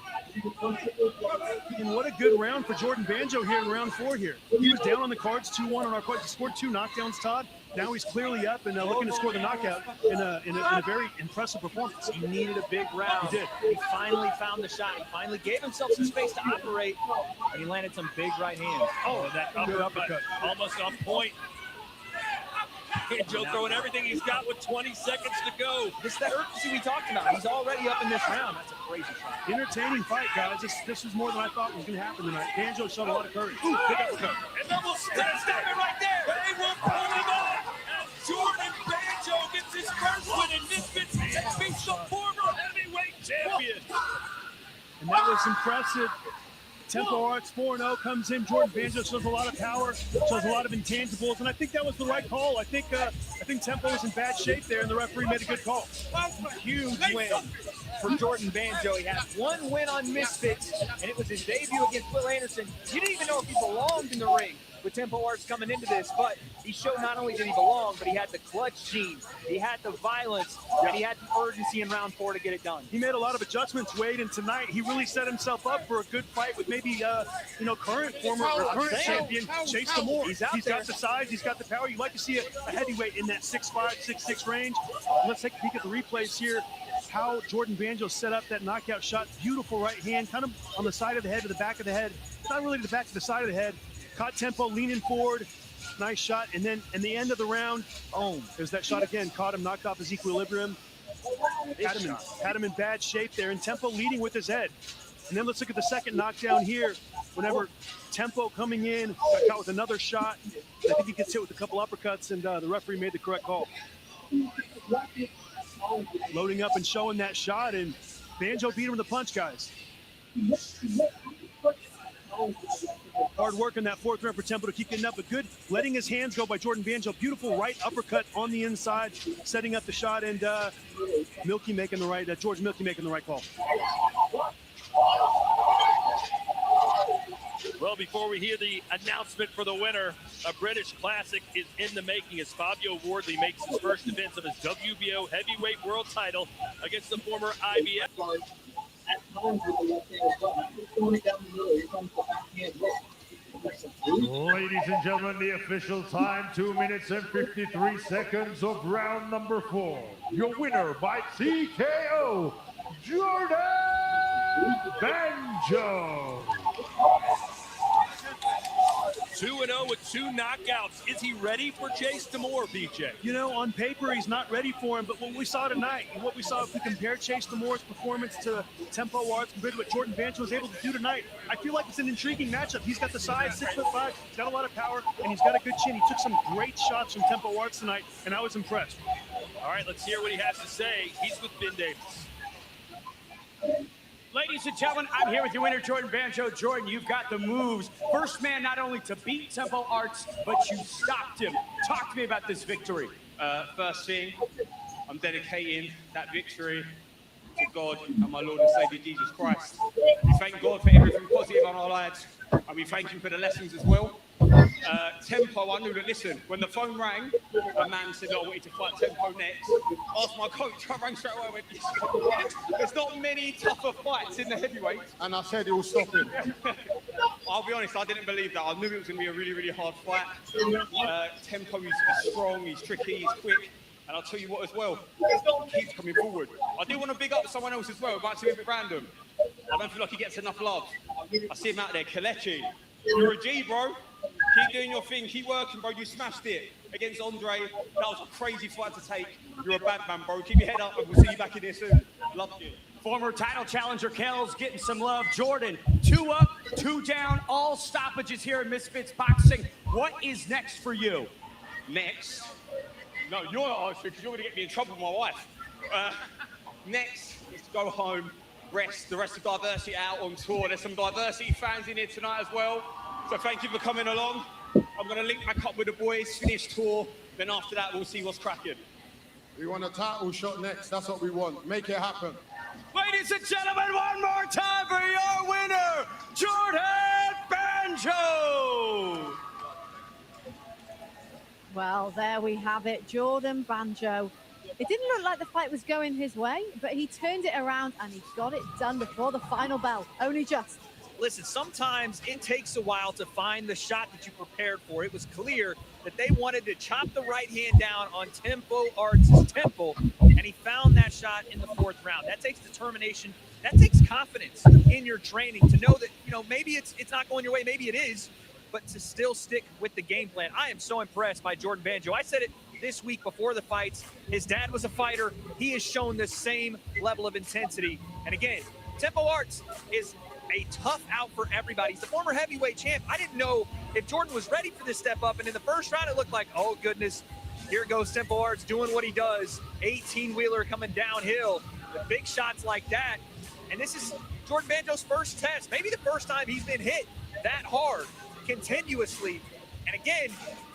G: And what a good round for Jordan Banjo here in round 4 here. He was down on the cards, 2-1 on our cards. He scored 2 knockdowns, Todd. Now he's clearly up and looking to score the knockout in a very impressive performance.
F: He needed a big round.
G: He did.
F: He finally found the shot. He finally gave himself some space to operate, and he landed some big right hands.
E: Oh, that uppercut almost on point. Banjo throwing everything he's got with 20 seconds to go.
F: This is the urgency we talked about. He's already up in this round. That's a crazy shot.
G: Entertaining fight, guys. This was more than I thought was going to happen tonight. Banjo showed a lot of courage.
E: Ooh, big uppercut. And then we'll stop it right there. They will pull him off as Jordan Banjo gets his first win in Misfits and beats the former heavyweight champion.
G: And that was impressive. Tempo Arts 4-0 comes in. Jordan Banjo shows a lot of power, shows a lot of intangibles, and I think that was the right call. I think Tempo was in bad shape there, and the referee made a good call.
F: Huge win for Jordan Banjo. He had 1 win on Misfits, and it was his debut against Will Anderson. He didn't even know if he belonged in the ring with Tempo Arts coming into this, but he showed not only did he belong, but he had the clutch gene, he had the violence, and he had the urgency in round 4 to get it done.
G: He made a lot of adjustments, Wade, and tonight he really set himself up for a good fight with maybe current champion Chase Demore. He's got the size, he's got the power. You like to see a heavyweight in that 6'5", 6'6" range. Let's take a peek at the replays here. How Jordan Banjo set up that knockout shot. Beautiful right hand, kind of on the side of the head to the back of the head. Not really to the back, to the side of the head. Caught Tempo leaning forward. Nice shot. And then in the end of the round, boom. There's that shot again. Caught him, knocked off his equilibrium. Had him in bad shape there. And Tempo leading with his head. And then let's look at the second knockdown here. Whenever Tempo coming in, got caught with another shot. I think he gets hit with a couple uppercuts, and the referee made the correct call. Loading up and showing that shot, and Banjo beat him with the punch, guys. Hard work in that 4th round for Tempo to keep getting up, but good letting his hands go by Jordan Banjo. Beautiful right uppercut on the inside, setting up the shot, and George Milky making the right call.
E: Well, before we hear the announcement for the winner, a British classic is in the making as Fabio Wardley makes his first defense of his WBO heavyweight world title against the former IBF.
B: Ladies and gentlemen, the official time, 2 minutes and 53 seconds of round number 4. Your winner by TKO, Jordan Banjo.
E: 2-0 with 2 knockouts. Is he ready for Chase Demore, BJ?
G: You know, on paper, he's not ready for him, but what we saw tonight, and what we saw if we compare Chase Demore's performance to Tempo Arts compared to what Jordan Banjo was able to do tonight, I feel like it's an intriguing matchup. He's got the size, 6'5", he's got a lot of power, and he's got a good chin. He took some great shots from Tempo Arts tonight, and I was impressed.
E: All right, let's hear what he has to say. He's with Ben Davis.
H: Ladies and gentlemen, I'm here with your winner, Jordan Banjo. Jordan, you've got the moves. First man not only to beat Tempo Arts, but you stopped him. Talk to me about this victory.
R: First thing, I'm dedicating that victory to God and my Lord and Savior Jesus Christ. We thank God for everything positive on our lives, and we thank Him for the lessons as well. Tempo, I knew that, listen, when the phone rang, a man said, I want you to fight Tempo next. Asked my coach, I rang straight away, I went, there's not many tougher fights in the heavyweights.
Q: And I said he'll stop him.
R: I'll be honest, I didn't believe that. I knew it was going to be a really, really hard fight. Tempo is strong, he's tricky, he's quick. And I'll tell you what as well, he keeps coming forward. I do want to big up someone else as well. It might seem a bit random. I don't feel like he gets enough love. I see him out there, Kelechi. You're a G, bro. Keep doing your thing, keep working, bro. You smashed it against Andre. That was a crazy fight to take. You're a bad man, bro. Keep your head up and we'll see you back in here soon. Loved you.
H: Former title challenger Kells getting some love. Jordan, 2 up, 2 down, all stoppages here in Misfits Boxing. What is next for you?
R: Next? No, you're not answering because you're going to get me in trouble with my wife. Next is to go home, rest the rest of Diversity out on tour. There's some Diversity fans in here tonight as well. So thank you for coming along. I'm going to link back up with the boys, finish tour. Then after that, we'll see what's cracking.
Q: We want a title shot next. That's what we want. Make it happen.
H: Ladies and gentlemen, one more time for your winner, Jordan Banjo.
J: Well, there we have it, Jordan Banjo. It didn't look like the fight was going his way, but he turned it around and he got it done before the final bell. Only just.
F: Listen, sometimes it takes a while to find the shot that you prepared for. It was clear that they wanted to chop the right hand down on Tempo Arts' temple, and he found that shot in the 4th round. That takes determination. That takes confidence in your training to know that, maybe it's not going your way, maybe it is, but to still stick with the game plan. I am so impressed by Jordan Banjo. I said it this week before the fights. His dad was a fighter. He has shown the same level of intensity. And again, Tempo Arts is a tough out for everybody. He's the former heavyweight champ. I didn't know if Jordan was ready for this step up. And in the first round, it looked like, oh goodness, here goes Tempo Arts doing what he does. 18-wheeler coming downhill with big shots like that. And this is Jordan Banjo's first test, maybe the first time he's been hit that hard continuously. And again,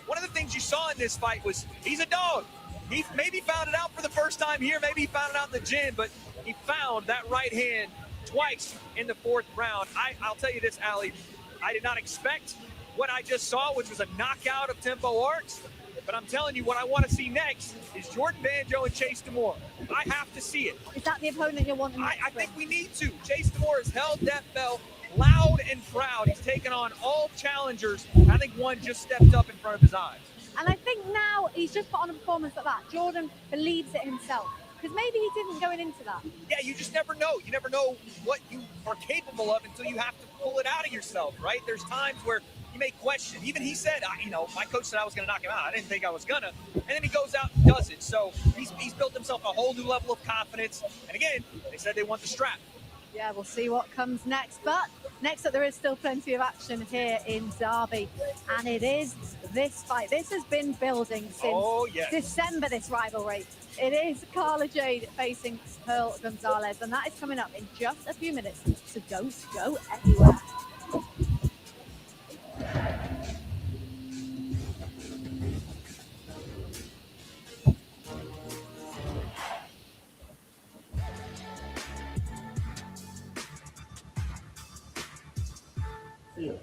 F: one of the things you saw in this fight was he's a dog. He maybe found it out for the first time here, maybe he found it out in the gym, but he found that right hand twice in the 4th round. I'll tell you this, Ali, I did not expect what I just saw, which was a knockout of Tempo Arts, but I'm telling you, what I want to see next is Jordan Banjo and Chase Demore. I have to see it.
J: Is that the opponent you're wanting?
F: I think we need to. Chase Demore has held that belt loud and proud. He's taken on all challengers. I think one just stepped up in front of his eyes.
J: And I think now he's just put on a performance like that. Jordan believes it himself. Because maybe he didn't going into that.
F: Yeah, you just never know. You never know what you are capable of until you have to pull it out of yourself, right? There's times where you may question. Even he said, my coach said I was going to knock him out. I didn't think I was going to. And then he goes out and does it. So he's built himself a whole new level of confidence. And again, they said they want the strap.
J: Yeah, we'll see what comes next. But next up, there is still plenty of action here in Derby. And it is this fight. This has been building since December, this rivalry. It is Carla Jade facing Pearl Gonzalez. And that is coming up in just a few minutes. So don't go anywhere.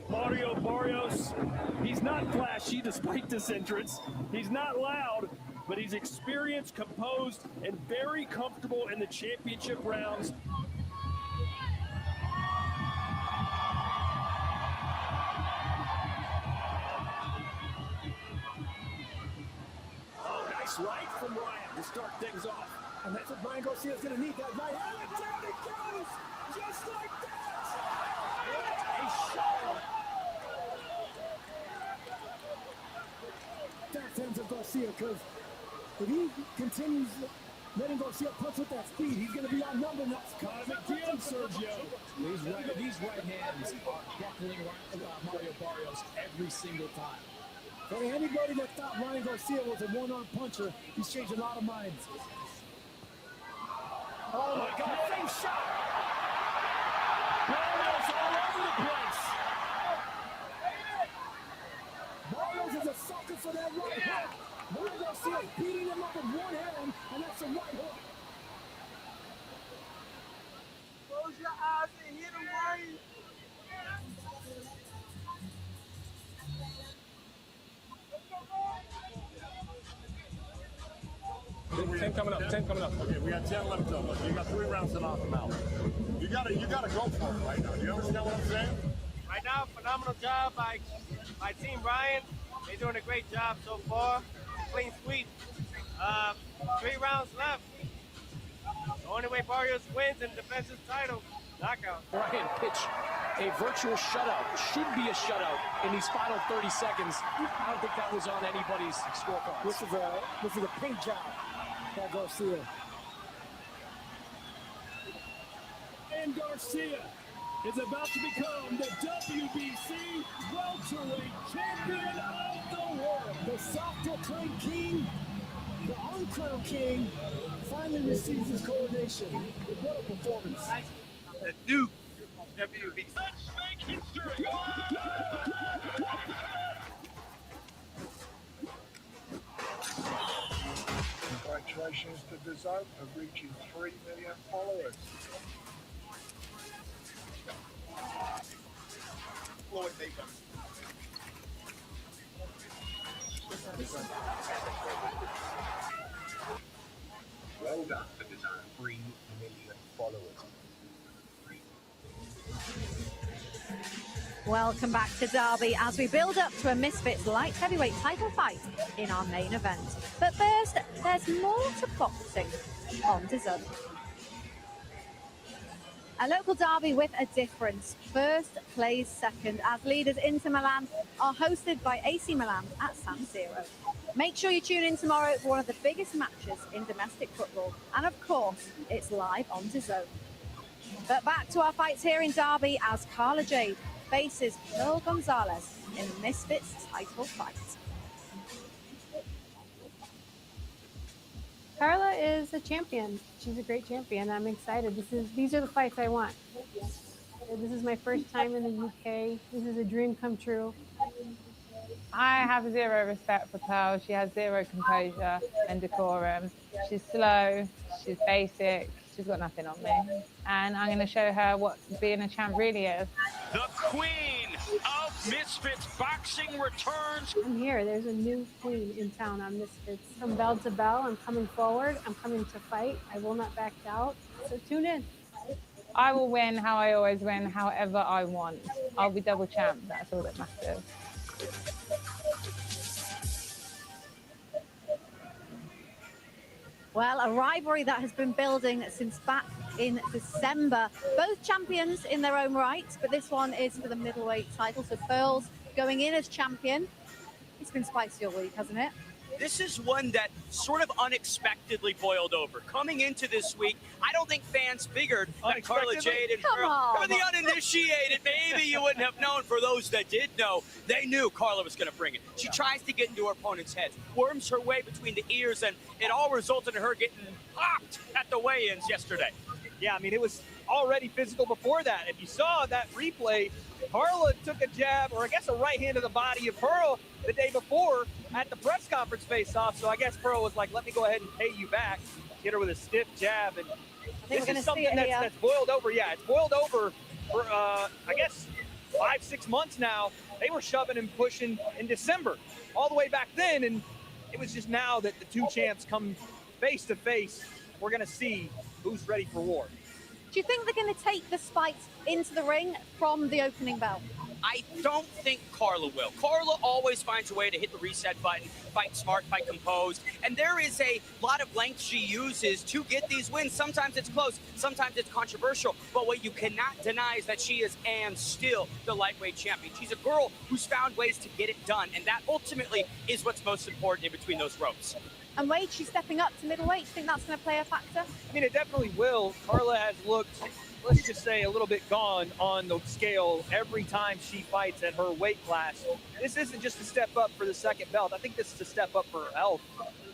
E: Mario Barrios, he's not flashy despite this entrance. He's not loud, but he's experienced, composed, and very comfortable in the championship rounds. Oh, nice right from Ryan to start things off.
L: And that's what Ryan Garcia's going to need, that right hand. And down it goes, just like that. What a shot. That's hands of Garcia, because if he continues letting Garcia punch with that speed, he's going to be outnumbered.
E: Caught him again, Sergio.
L: These right hands are buckling Mario Barrios every single time. For anybody that thought Ryan Garcia was a one-arm puncher, he's changed a lot of minds.
E: Oh my God, face shot!
S: over the place. Barrios is a sucker for that right hook. Ryan Garcia beating him up with one hand, and that's a right hook.
C: Close your eyes and hit him, Ryan.
Q: 10 coming up, 10 coming up. Okay, we got 10 left to look. You got 3 rounds to knock them out. You gotta go for it right now. Do you understand what I'm saying?
T: Right now, phenomenal job by Team Ryan. They're doing a great job so far. Clean sweep. 3 rounds left. The only way Barrios wins and defends his title, knockout.
S: Ryan pitch a virtual shutout. Should be a shutout in these final 30 seconds. I don't think that was on anybody's scorecard. This is a pink job by Garcia. And Garcia is about to become the WBC welterweight champion of the world. The self-proclaimed king, the uncrowned king, finally receives his coronation. What a performance.
T: The new WBC.
C: Let's make history.
Q: Congratulations to Rosado for reaching 3 million followers.
T: Floyd Baker.
Q: Well done for Rosado. 3 million followers.
J: Welcome back to Derby as we build up to a Misfits light heavyweight title fight in our main event. But first, there's more to boxing on DAZN. A local derby with a difference. First plays second as leaders Inter Milan are hosted by AC Milan at San Siro. Make sure you tune in tomorrow for one of the biggest matches in domestic football. And of course, it's live on DAZN. But back to our fights here in Derby as Carla Jade faces Pearl Gonzalez in the Misfits title fight.
U: Carla is a champion. She's a great champion. I'm excited. These are the fights I want. This is my first time in the UK. This is a dream come true.
V: I have zero respect for Pearl. She has zero composure and decorum. She's slow, she's basic, she's got nothing on me. And I'm going to show her what being a champ really is.
W: The queen of Misfits boxing returns.
U: I'm here. There's a new queen in town on Misfits. From bell to bell, I'm coming forward. I'm coming to fight. I will not back out. So tune in.
V: I will win how I always win, however I want. I'll be double champ. That's all that matters.
J: Well, a rivalry that has been building since back in December. Both champions in their own right, but this one is for the middleweight title. So Pearl's going in as champion. It's been spicy all week, hasn't it?
F: This is one that sort of unexpectedly boiled over. Coming into this week, I don't think fans figured that Carla Jade and Pearl, for the uninitiated, maybe you wouldn't have known. For those that did know, they knew Carla was going to bring it. She tries to get into her opponent's heads, worms her way between the ears, and it all resulted in her getting popped at the weigh-ins yesterday.
X: Yeah, I mean, it was already physical before that. If you saw that replay, Carla took a jab, or I guess a right hand to the body of Pearl the day before at the press conference face-off. So I guess Pearl was like, let me go ahead and pay you back. Hit her with a stiff jab. And this is something that's boiled over. Yeah, it's boiled over for, I guess, 5-6 months now. They were shoving and pushing in December, all the way back then. And it was just now that the two champs come face to face. We're going to see who's ready for war.
J: Do you think they're going to take the spikes into the ring from the opening bell?
F: I don't think Carla will. Carla always finds a way to hit the reset button, fight smart, fight composed, and there is a lot of length she uses to get these wins. Sometimes it's close, sometimes it's controversial, but what you cannot deny is that she is and still the lightweight champion. She's a girl who's found ways to get it done, and that ultimately is what's most important in between those ropes.
J: And Wade, she's stepping up to middleweight. Do you think that's going to play a factor?
X: I mean, it definitely will. Carla has looked, let's just say, a little bit gone on the scale every time she fights at her weight class. This isn't just a step up for the second belt. I think this is a step up for her health.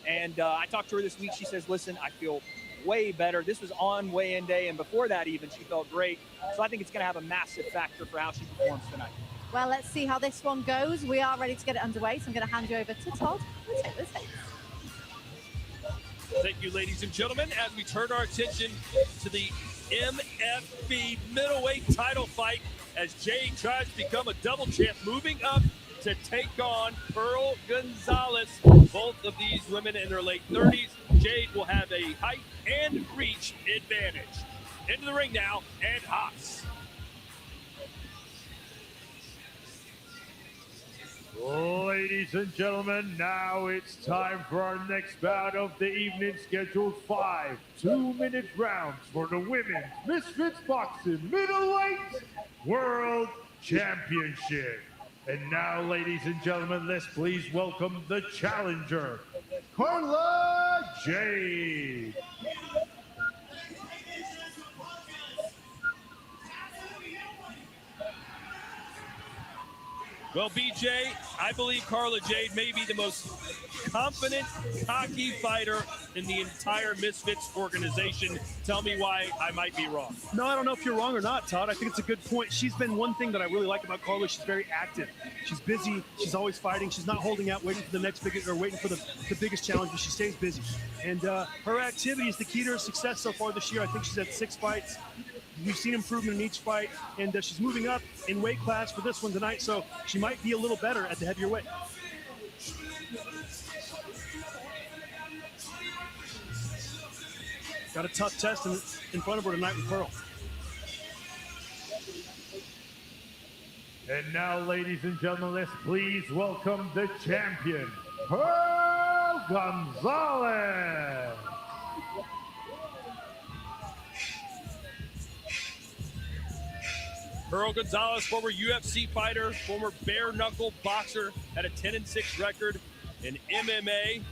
X: And I talked to her this week. She says, listen, I feel
F: way better. This was on weigh-in day, and before that even, she felt great. So I think it's going to have a massive factor for how she performs tonight.
J: Well, let's see how this one goes. We are ready to get it underway, so I'm going to hand you over to Todd. We'll take this hit.
E: Thank you, ladies and gentlemen, as we turn our attention to the MFB middleweight title fight as Jade tries to become a double champ, moving up to take on Pearl Gonzalez. Both of these women in their late 30s. Jade will have a height and reach advantage. Into the ring now, and Haas.
B: Ladies and gentlemen, now it's time for our next bout of the evening, scheduled 5 2-minute rounds for the Women's Misfits Boxing Middleweight World Championship. And now, ladies and gentlemen, let's please welcome the challenger, Carla Jade.
E: Well, BJ, I believe Carla Jade may be the most confident, cocky fighter in the entire Misfits organization. Tell me why I might be wrong.
G: No, I don't know if you're wrong or not, Todd. I think it's a good point. She's been one thing that I really like about Carla. She's very active. She's busy. She's always fighting. She's not holding out, waiting for the next biggest or waiting for the biggest challenge, but she stays busy. And her activity is the key to her success so far this year. I think she's had 6 fights. We've seen improvement in each fight, and she's moving up in weight class for this one tonight, so she might be a little better at the heavier weight. Got a tough test in front of her tonight with Pearl.
B: And now, ladies and gentlemen, let's please welcome the champion, Pearl Gonzalez.
E: Pearl Gonzalez, former UFC fighter, former bare-knuckle boxer, had a 10-6 record in MMA.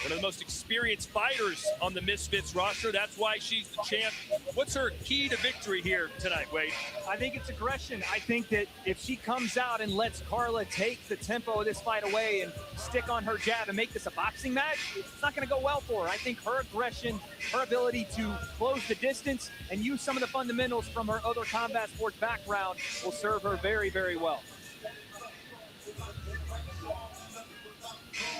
E: One of the most experienced fighters on the Misfits roster. That's why she's the champ. What's her key to victory here tonight, Wade?
F: I think it's aggression. I think that if she comes out and lets Carla take the tempo of this fight away and stick on her jab and make this a boxing match, it's not going to go well for her. I think her aggression, her ability to close the distance and use some of the fundamentals from her other combat sports background will serve her very, very well.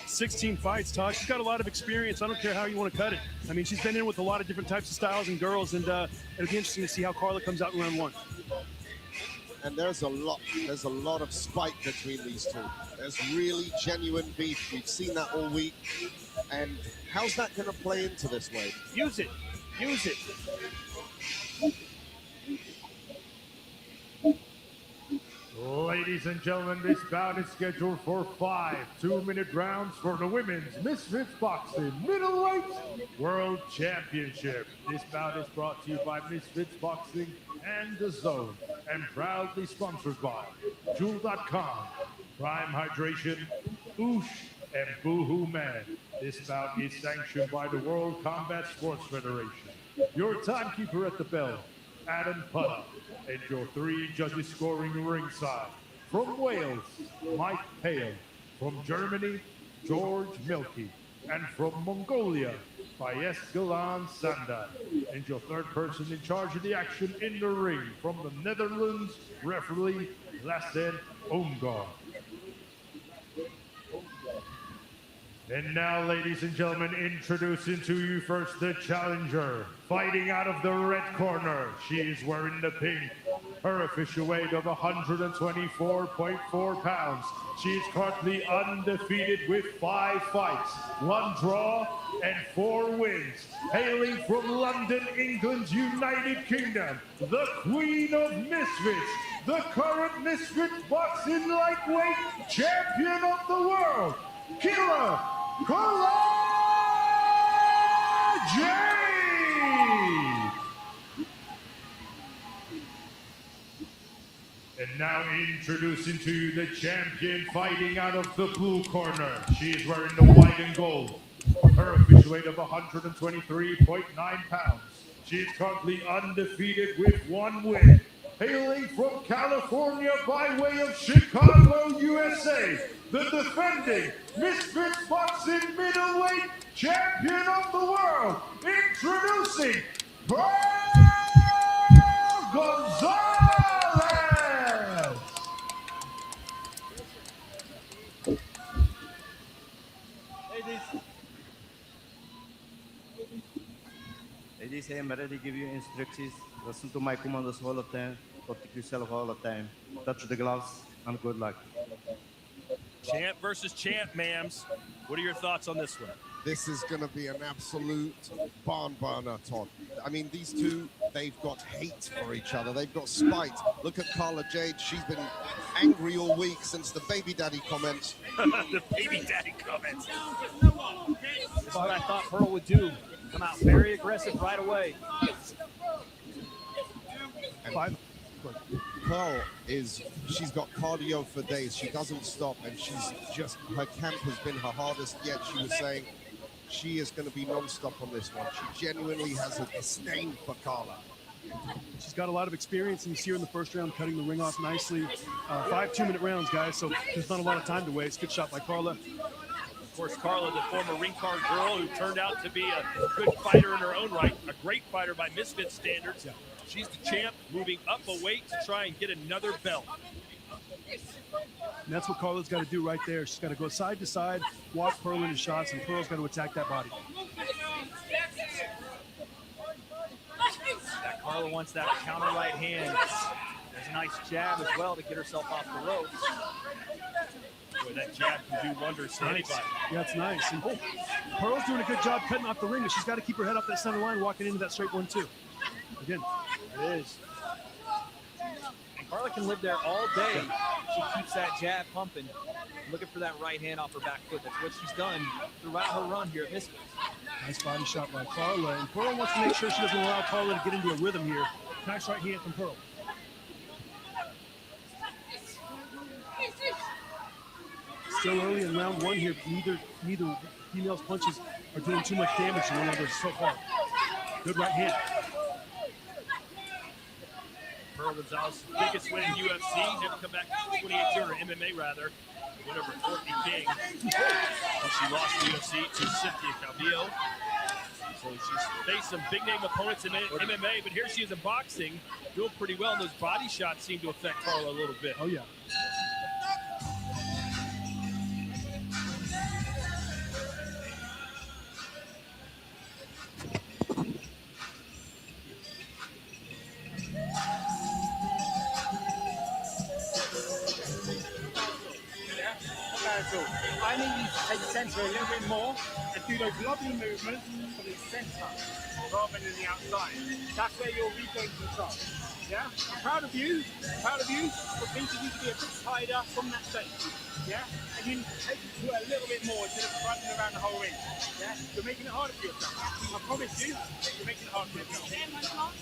G: 16 fights, Todd. She's got a lot of experience. I don't care how you want to cut it. I mean, she's been in with a lot of different types of styles and girls, and it'll be interesting to see how Carla comes out in round 1.
Q: And there's a lot of spite between these two. There's really genuine beef. We've seen that all week. And how's that going to play into this way?
F: Use it. Use it.
B: Ladies and gentlemen, this bout is scheduled for 5 2-minute rounds for the Women's Misfits Boxing Middleweight World Championship. This bout is brought to you by Misfits Boxing and The Zone, and proudly sponsored by Jewel.com, Prime Hydration, Oosh, and Boohoo Man. This bout is sanctioned by the World Combat Sports Federation. Your timekeeper at the bell, Adam Putter, and your 3 judges scoring ringside. From Wales, Mike Hale. From Germany, George Milky. And from Mongolia, Bayeskalan Sanda. And your 3rd person in charge of the action in the ring. From the Netherlands, referee Lassen Omgar. And now, ladies and gentlemen, introducing to you first the challenger. Fighting out of the red corner, she is wearing the pink. Her official weight of 124.4 pounds. She is currently undefeated with 5 fights, 1 draw, and 4 wins. Hailing from London, England's United Kingdom, the Queen of Misfits, the current Misfits Boxing Lightweight Champion of the World, Killer Carla Jade! And now introducing to you the champion fighting out of the blue corner. She is wearing the white and gold. Her official weight of 123.9 pounds. She is currently undefeated with 1 win. Hailing from California by way of Chicago, USA, the defending Misfits Boxing Middleweight Champion of the World, introducing Pearl Gonzalez!
A: Ladies, I am ready to give you instructions. Listen to my commands all the time. Protect yourself all the time. Touch the gloves and good luck.
E: Champ versus champ, Mams. What are your thoughts on this one?
D: This is going to be an absolute barn burner, Todd. I mean, these two, they've got hate for each other. They've got spite. Look at Carla Jade. She's been angry all week since the baby daddy comments.
E: The baby daddy comments.
F: This is what I thought Pearl would do. Come out very aggressive right away.
D: And Pearl she's got cardio for days. She doesn't stop, and her camp has been her hardest yet. She was saying she is going to be non-stop on this one. She genuinely has a disdain for Carla.
G: She's got a lot of experience, and you see her in the first round cutting the ring off nicely. 5 2-minute rounds, guys, so there's not a lot of time to waste. Good shot by Carla.
E: Of course, Carla, the former ring card girl who turned out to be a good fighter in her own right, a great fighter by Misfit standards. She's the champ, moving up a weight to try and get another belt.
G: And that's what Carla's got to do right there. She's got to go side to side, walk Pearl into shots, and Pearl's got to attack that body.
F: Carla wants that counter right hand. There's a nice jab as well to get herself off the ropes.
E: Boy, that jab can do wonders to anybody.
G: Yeah, it's nice. And Pearl's doing a good job cutting off the ring, but she's got to keep her head up that center line, walking into that straight 1-2. Again,
F: it is. And Carla can live there all day. She keeps that jab pumping, looking for that right hand off her back foot. That's what she's done throughout her run here at Misfits.
G: Nice body shot by Carla. And Pearl wants to make sure she doesn't allow Carla to get into a rhythm here. Nice right hand from Pearl. Still early in round 1 here. Neither female's punches are doing too much damage to one another so far. Good right hand.
E: Pearl Gonzalez's biggest win in UFC. Never come back to 2018, or MMA rather. Win over Courtney King. And she lost the UFC to Cynthia Calvillo. So she's faced some big name opponents in MMA, but here she is in boxing, doing pretty well. And those body shots seem to affect Carla a little bit.
G: Oh, yeah.
H: I need you to take center a little bit more and do those lovely movements from the center rather than the outside. That's where you'll regain control. Yeah? I'm proud of you, but thinking you to be a bit tighter from that stage. Yeah? And you need to take it to a little bit more instead of running around the whole ring. Yeah? You're making it harder for yourself. I promise you, you're making it harder for yourself.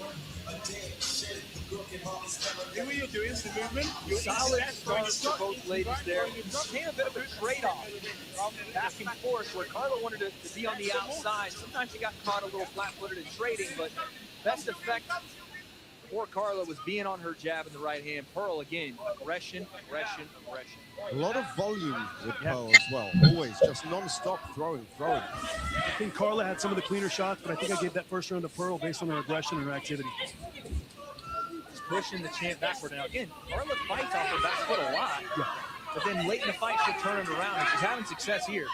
H: See what you're doing, the movement.
F: Solid starts for both ladies there. Became a bit of a trade-off back and forth where Carla wanted to be on the outside. Sometimes she got caught a little flat-footed in trading, but best effect for Carla was being on her jab in the right hand. Pearl, again, aggression.
D: A lot of volume with Pearl as well. Always just non-stop throwing.
G: I think Carla had some of the cleaner shots, but I think I gave that first round to Pearl based on her aggression and her activity.
F: Just pushing the champ backward. Now, again, Carla fights off her back foot a lot, but then late in the fight, she'll turn it around, and she's having success here.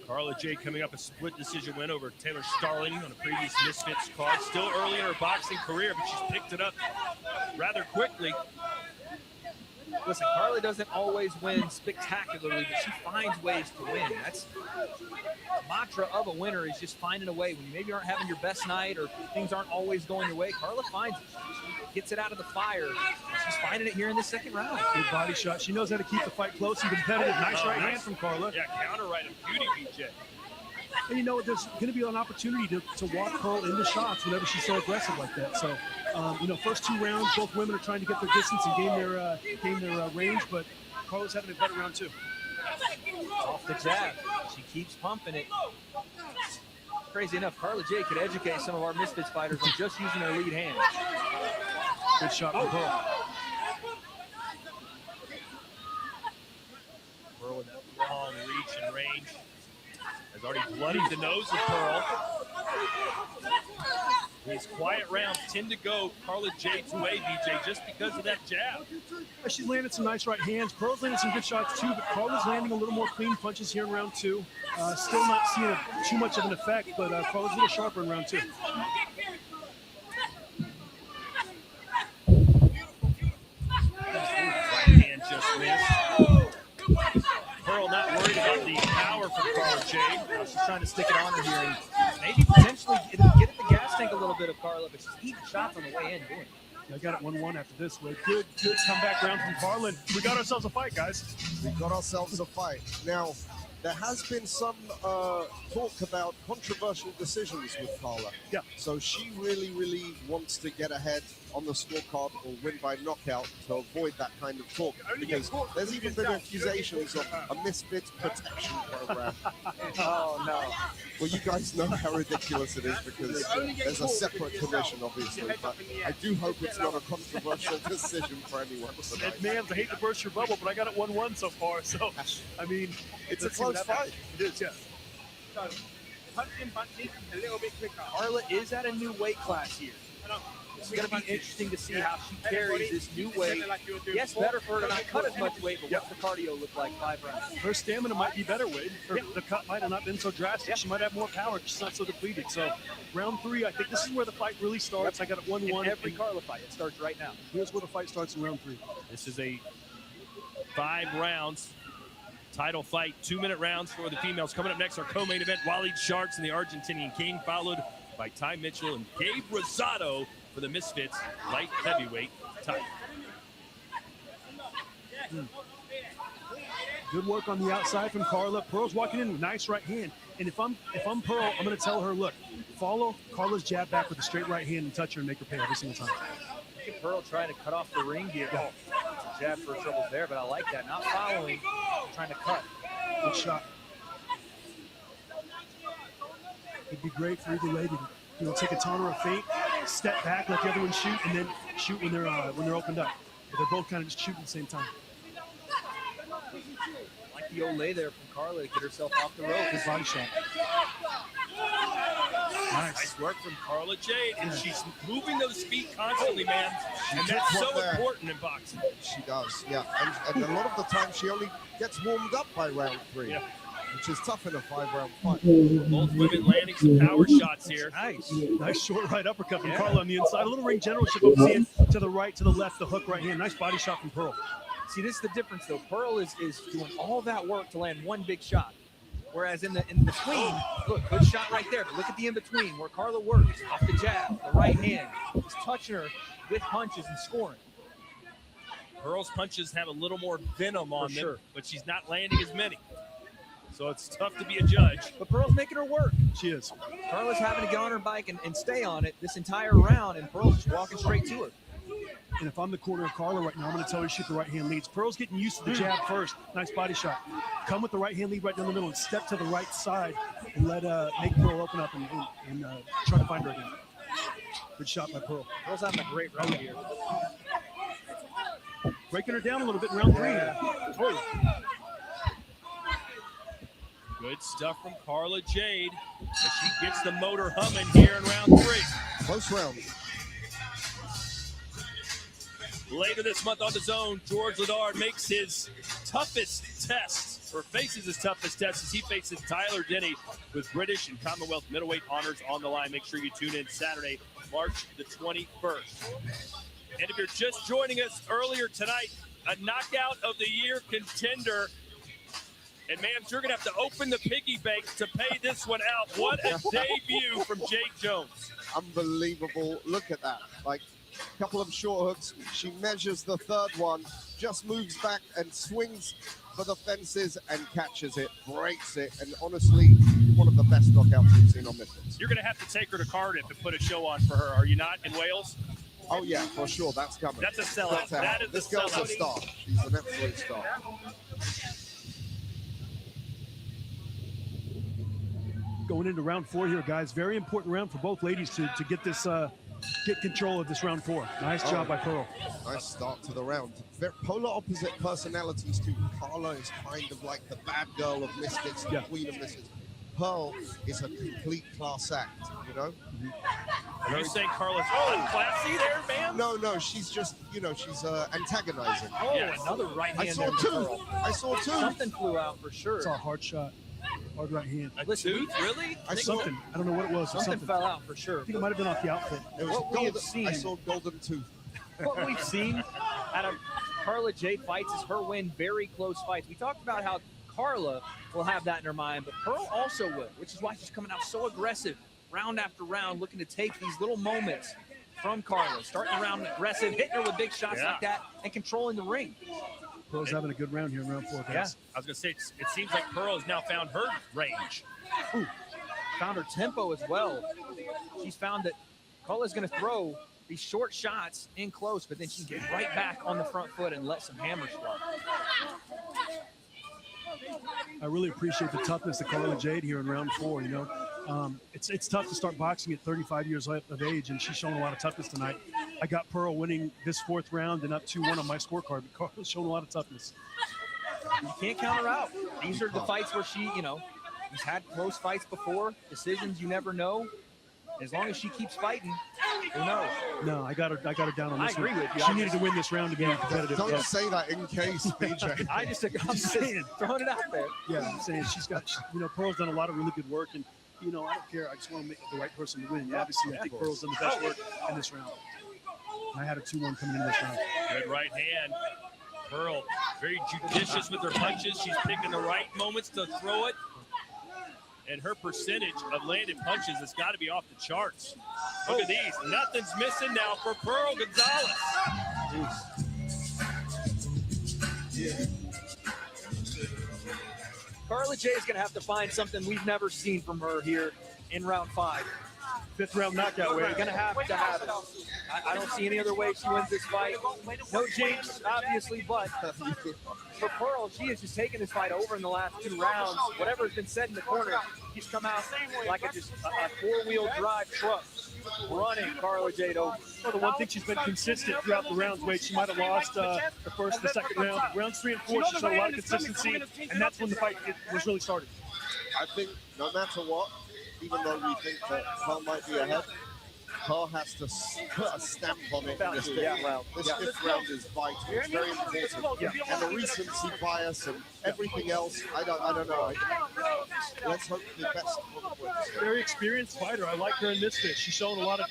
E: Carla Jade coming up a split decision win over Taylor Starling on a previous Misfits card. Still early in her boxing career, but she's picked it up rather quickly.
F: Listen, Carla doesn't always win spectacularly, but she finds ways to win. That's the mantra of a winner, is just finding a way. When you maybe aren't having your best night or things aren't always going your way, Carla finds it. She gets it out of the fire. She's finding it here in the second round.
G: Good body shot. She knows how to keep the fight close and competitive. Nice right hand from Carla.
E: Yeah, counter right, a beauty BJ.
G: And you know, there's going to be an opportunity to walk Pearl into shots whenever she's so aggressive like that. So, first 2 rounds, both women are trying to get their distance and gain their range, but Carla's having a better round too.
F: Off the jab. She keeps pumping it. Crazy enough, Carla Jade could educate some of our Misfits fighters on just using her lead hand.
G: Good shot from Pearl.
E: Pearl with that long reach and range has already bloodied the nose of Pearl. These quiet rounds tend to go Carla Jade's way, BJ, just because of that jab.
G: She landed some nice right hands. Pearl's landed some good shots too, but Carla's landing a little more clean punches here in round 2. Still not seeing too much of an effect, but Carla's a little sharper in round 2.
E: Right hand just missed. Pearl not worried about the power from Carla Jade.
F: She's trying to stick it on her here and maybe potentially get at the gas tank a little bit of Carla, but she's eating shots on the way in doing it.
G: I got it 1-1 after this. Good comeback round from Carla. We got ourselves a fight, guys.
D: We got ourselves a fight. Now, there has been some talk about controversial decisions with Carla.
G: Yeah.
D: So she really wants to get ahead on the scorecard or win by knockout to avoid that kind of talk. Because there's even been accusations of a Misfits protection program.
F: Oh, no.
D: Well, you guys know how ridiculous it is because there's a separate commission, obviously. But I do hope it's not a controversial decision for anyone tonight.
G: Man, I hate to burst your bubble, but I got it 1-1 so far. So, I mean,
D: it's a close fight.
G: It is, yeah.
H: Punching, a little bit quicker.
F: Carla is at a new weight class here. It's going to be interesting to see how she carries this new weight. Yes, better for her to not cut as much weight, but what's the cardio look like 5 rounds?
G: Her stamina might be better, Wade. The cut might have not been so drastic. She might have more power. She's not so depleted. So round 3, I think this is where the fight really starts. I got it 1-1.
F: In every Carla fight, it starts right now.
G: Here's where the fight starts in round 3.
E: This is a 5 rounds title fight, 2-minute rounds for the females. Coming up next, our co-main event, Waleed Sharks and the Argentinian King, followed by Ty Mitchell and Gabe Rosado for the Misfits light heavyweight title.
G: Good work on the outside from Carla. Pearl's walking in with a nice right hand. And if I'm Pearl, I'm going to tell her, look, follow Carla's jab back with a straight right hand and touch her and make her pay every single time.
F: Look at Pearl trying to cut off the ring gear. Oh, jab for trouble there, but I like that. Not following, trying to cut.
G: Good shot. It'd be great for either lady to take a taunt or a feint, step back, let the other one shoot, and then shoot when they're opened up. But they're both kind of just shooting at the same time.
F: Like the Olay there from Carla to get herself off the rope.
G: Good body shot.
E: Nice work from Carla Jade, and she's moving those feet constantly, man. And that's so important in boxing.
D: She does, yeah. And a lot of the time, she only gets warmed up by round 3, which is tough in a 5-round fight.
E: Both women landing some power shots here.
G: Nice short right uppercut from Carla on the inside. A little ring generalship over seeing to the right, to the left, the hook right hand. Nice body shot from Pearl.
F: See, this is the difference, though. Pearl is doing all that work to land one big shot. Whereas in between, look, good shot right there. But look at the in-between where Carla works off the jab, the right hand, just touching her with punches and scoring.
E: Pearl's punches have a little more venom on them, but she's not landing as many. So it's tough to be a judge.
F: But Pearl's making her work.
G: She is.
F: Carla's having to get on her bike and stay on it this entire round, and Pearl's just walking straight to her.
G: And if I'm the corner of Carla right now, I'm going to tell her to shoot the right hand leads. Pearl's getting used to the jab first. Nice body shot. Come with the right hand lead right down the middle and step to the right side and let make Pearl open up and try to find her again. Good shot by Pearl.
F: Pearl's having a great round here.
G: Breaking her down a little bit in round 3.
E: Good stuff from Carla Jade as she gets the motor humming here in round 3.
D: Close round.
E: Later this month on the Zone, George Ladard makes his toughest test, or faces his toughest test as he faces Tyler Denny with British and Commonwealth middleweight honors on the line. Make sure you tune in Saturday, March the 21st. And if you're just joining us earlier tonight, a knockout of the year contender. And, man, you're going to have to open the piggy bank to pay this one out. What a debut from Jade Jones.
D: Unbelievable. Look at that. Like, a couple of short hooks. She measures the third one, just moves back and swings for the fences and catches it, breaks it. And honestly, one of the best knockouts we've seen on Misfits.
E: You're going to have to take her to Cardiff and put a show on for her. Are you not, in Wales?
D: Oh, yeah, for sure. That's coming.
E: That's a sellout. That is
D: this
E: a
D: girl's
E: sellout.
D: a star. She's an absolute star.
G: Going into round 4 here, guys. Very important round for both ladies to get this get control of this round 4. Nice job by Pearl.
D: Nice start to the round. Very polar opposite personalities too. Carla is kind of like the bad girl of Misfits, the queen of Misfits. Pearl is a complete class act, you know?
E: Are you saying Carla's unclassy there, man?
D: No, she's just, she's antagonizing.
F: Oh, another right hand.
D: I saw two.
F: Something flew out for sure.
G: It's a hard shot. Hard right hand.
F: Listen,
E: really?
G: Something. I don't know what it was.
F: Something fell out for sure.
G: I think it might have been off the outfit.
D: It was
F: What we have seen.
D: I saw golden tooth.
F: What we've seen out of Carla Jade fights is her win very close fights. We talked about how Carla will have that in her mind, but Pearl also will, which is why she's coming out so aggressive round after round, looking to take these little moments from Carla, starting the round aggressive, hitting her with big shots like that, and controlling the ring.
G: Pearl's having a good round here in round 4, guys.
E: I was going to say, it seems like Pearl has now found her range.
F: Ooh, found her tempo as well. She's found that Carla's going to throw these short shots in close, but then she can get right back on the front foot and let some hammers fly.
G: I really appreciate the toughness of Carla Jade here in round 4. It's tough to start boxing at 35 years of age, and she's shown a lot of toughness tonight. I got Pearl winning this 4th round and up 2-1 on my scorecard, but Carla's shown a lot of toughness.
F: You can't count her out. These are the fights where she's had close fights before, decisions you never know. As long as she keeps fighting, who knows?
G: No, I got her down on this one.
F: I agree with you.
G: She needed to win this round to be competitive.
D: Don't say that in case, BJ.
F: I'm just saying, throwing it out there.
G: Yeah, I'm saying Pearl's done a lot of really good work, and I don't care. I just want to make the right person to win. And obviously, I think Pearl's done the best work in this round. And I had a 2-1 coming into this round.
E: Good right hand. Pearl, very judicious with her punches. She's picking the right moments to throw it. And her percentage of landed punches has got to be off the charts. Look at these. Nothing's missing now for Pearl Gonzalez.
F: Carla Jade is going to have to find something we've never seen from her here in round 5.
G: 5th round knockout.
F: We're going to have it. I don't see any other way she wins this fight. No jinx, obviously, but for Pearl, she has just taken this fight over in the last 2 rounds. Whatever has been said in the corner, she's come out like a 4-wheel drive truck, running Carla Jade over.
G: Well, the one thing she's been consistent throughout the rounds, Wade, she might have lost the first and the second round. Rounds 3 and 4, she showed a lot of consistency, and that's when the fight was really started.
D: I think no matter what, even though we think that Pearl might be ahead, Pearl has to put a stamp on it in this 5th round. This 5th round is vital. It's very important. And the recency bias and everything else, I don't know. Let's hope the best.
G: Very experienced fighter. I like her in Misfits. She's shown a lot of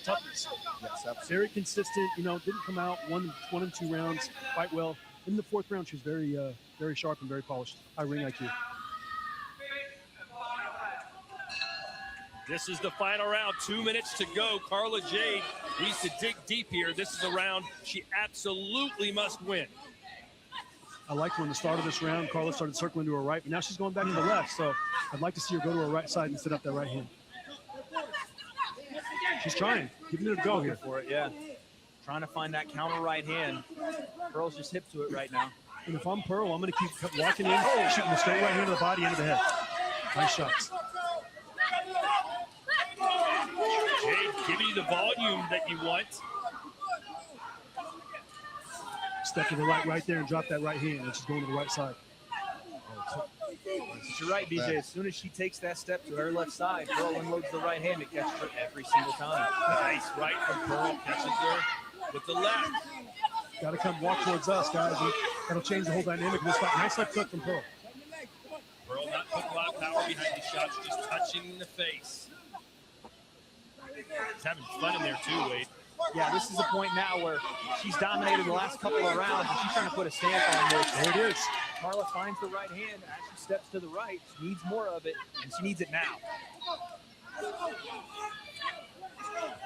G: toughness.
D: Yes, absolutely.
G: Very consistent. Didn't come out one and 2 rounds. Fight well. In the 4th round, she was very sharp and very polished. High ring IQ.
E: This is the final round. 2 minutes to go. Carla Jade needs to dig deep here. This is a round she absolutely must win.
G: I liked when the start of this round, Carla started circling to her right, but now she's going back to the left. So I'd like to see her go to her right side and set up that right hand. She's trying, giving it a go here.
F: For it, yeah. Trying to find that counter right hand. Pearl's just hip to it right now.
G: And if I'm Pearl, I'm going to keep walking in, shooting the straight right hand to the body, into the head. Nice shots.
E: Jade giving you the volume that you want.
G: Step to the right there and drop that right hand, and she's going to the right side.
F: You're right, BJ. As soon as she takes that step to her left side, Pearl unloads the right hand. It catches her every single time.
E: Nice right from Pearl. Catches her with the left.
G: Got to come walk towards us, guys. That'll change the whole dynamic of this fight. Nice left hook from Pearl.
E: Pearl not putting a lot of power behind these shots, just touching in the face. He's having fun in there too, Wade.
F: Yeah, this is a point now where she's dominated the last couple of rounds, and she's trying to put a stamp on this.
G: There it is.
F: Carla finds the right hand as she steps to the right. She needs more of it, and she needs it now.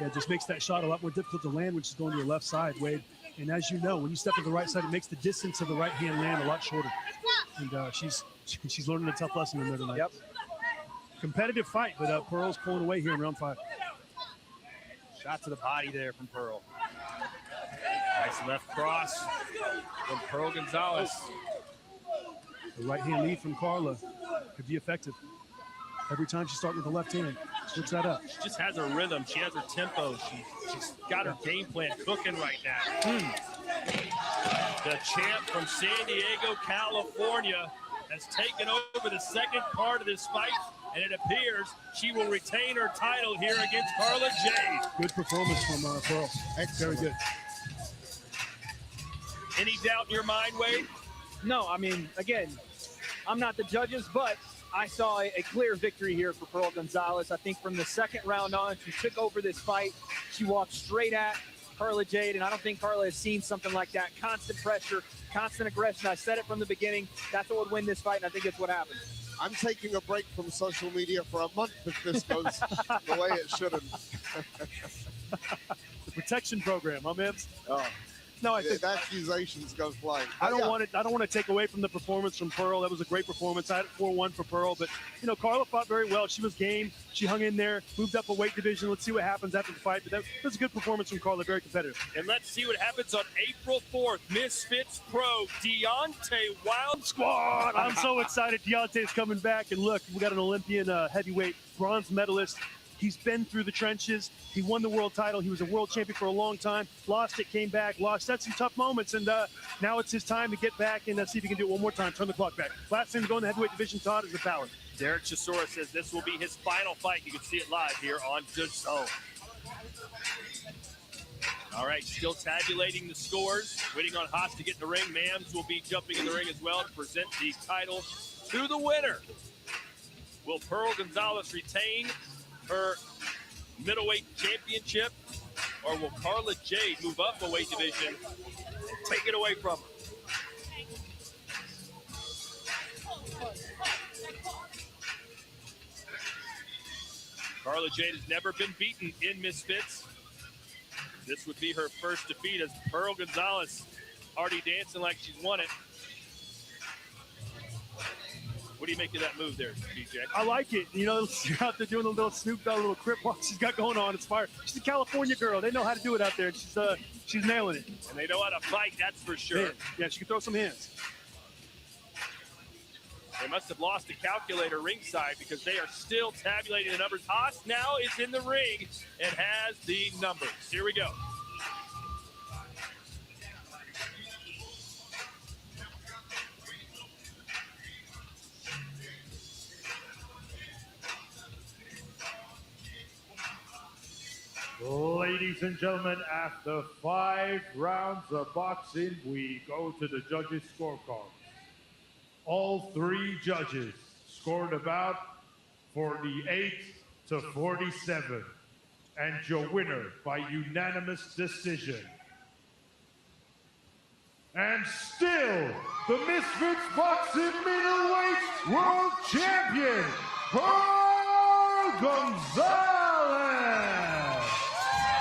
G: Yeah, it just makes that shot a lot more difficult to land when she's going to your left side, Wade. And as you know, when you step to the right side, it makes the distance of the right hand land a lot shorter. And she's learning a tough lesson in there tonight.
F: Yep.
G: Competitive fight, but Pearl's pulling away here in round 5.
F: Shot to the body there from Pearl.
E: Nice left cross from Pearl Gonzalez.
G: The right hand lead from Carla could be effective. Every time she's starting with the left hand, Switch that up.
E: She just has her rhythm. She has her tempo. She's got her game plan cooking right now. The champ from San Diego, California, has taken over the second part of this fight, and it appears she will retain her title here against Carla Jade.
G: Good performance from Pearl. Very good.
E: Any doubt in your mind, Wade?
F: No, I mean, again, I'm not the judges, but I saw a clear victory here for Pearl Gonzalez. I think from the second round on, she took over this fight. She walked straight at Carla Jade, and I don't think Carla has seen something like that. Constant pressure, constant aggression. I said it from the beginning. That's what would win this fight, and I think it's what happened.
D: I'm taking a break from social media for a month if this goes the way it shouldn't.
G: The protection program, huh, man?
D: Oh.
G: No, I think
D: the accusations go flying.
G: I don't want to take away from the performance from Pearl. That was a great performance. I had it 4-1 for Pearl, but Carla fought very well. She was game. She hung in there, moved up a weight division. Let's see what happens after the fight. But that was a good performance from Carla. Very competitive.
E: And let's see what happens on April 4th. Misfits Pro Deontay Wild
G: Squad. I'm so excited. Deontay's coming back, and look, we got an Olympian heavyweight bronze medalist. He's been through the trenches. He won the world title. He was a world champion for a long time. Lost it, came back, lost. That's some tough moments. And now it's his time to get back and see if he can do it one more time. Turn the clock back. Last time to go in the heavyweight division, Todd, is the Ballard.
E: Derek Chisora says this will be his final fight. You can see it live here on DAZN. All right, still tabulating the scores. Waiting on Haas to get in the ring. Mams will be jumping in the ring as well to present the title to the winner. Will Pearl Gonzalez retain her middleweight championship, or will Carla Jade move up a weight division and take it away from her? Carla Jade has never been beaten in Misfits. This would be her first defeat, as Pearl Gonzalez already dancing like she's won it. What do you make of that move there, DJ?
G: I like it. You're out there doing a little Snoop Dogg, a little crip walk she's got going on. It's fire. She's a California girl. They know how to do it out there. She's nailing it.
E: And they know how to fight, that's for sure.
G: Yeah, she can throw some hands.
E: They must have lost the calculator ringside because they are still tabulating the numbers. Haas now is in the ring and has the numbers. Here we go.
B: Ladies and gentlemen, after 5 rounds of boxing, we go to the judges' scorecards. All 3 judges scored about 48-47. And your winner by unanimous decision. And still, the Misfits Boxing Middleweight World Champion, Pearl Gonzalez!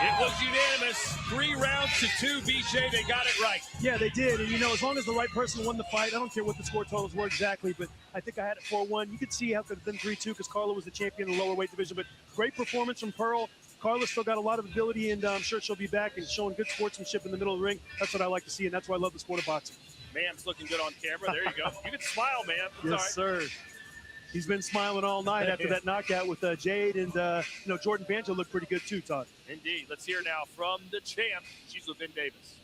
E: It was unanimous, 3 rounds to 2, BJ. They got it right.
G: Yeah, they did. And, as long as the right person won the fight, I don't care what the score totals were exactly, but I think I had it 4-1. You could see how it could have been 3-2 because Carla was the champion in the lower weight division. But great performance from Pearl. Carla's still got a lot of ability, and I'm sure she'll be back and showing good sportsmanship in the middle of the ring. That's what I like to see, and that's why I love the sport of boxing.
E: Mam's looking good on camera. There you go. You can smile, man.
G: Yes, sir. He's been smiling all night after that knockout with Jade, and Jordan Banjo looked pretty good too, Todd.
E: Indeed. Let's hear now from the champ. She's with Vin Davis.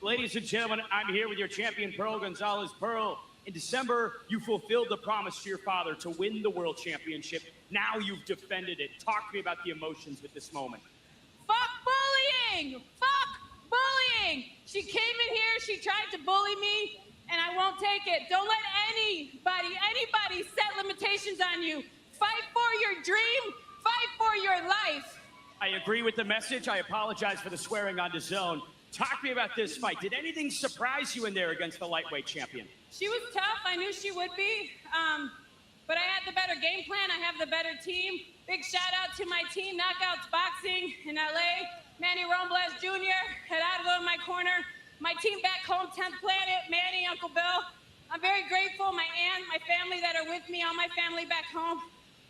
I: Ladies and gentlemen, I'm here with your champion, Pearl Gonzalez. Pearl, in December, you fulfilled the promise to your father to win the world championship. Now you've defended it. Talk to me about the emotions with this moment.
K: Fuck bullying! Fuck bullying! She came in here, she tried to bully me, and I won't take it. Don't let anybody set limitations on you. Fight for your dream, fight for your life.
I: I agree with the message. I apologize for the swearing on DAZN. Talk to me about this fight. Did anything surprise you in there against the lightweight champion?
K: She was tough. I knew she would be. But I had the better game plan. I have the better team. Big shout out to my team, Knockouts Boxing in LA. Manny Robles Jr., Gerardo in my corner. My team back home, 10th Planet, Manny, Uncle Bill. I'm very grateful. My aunt, my family that are with me, all my family back home.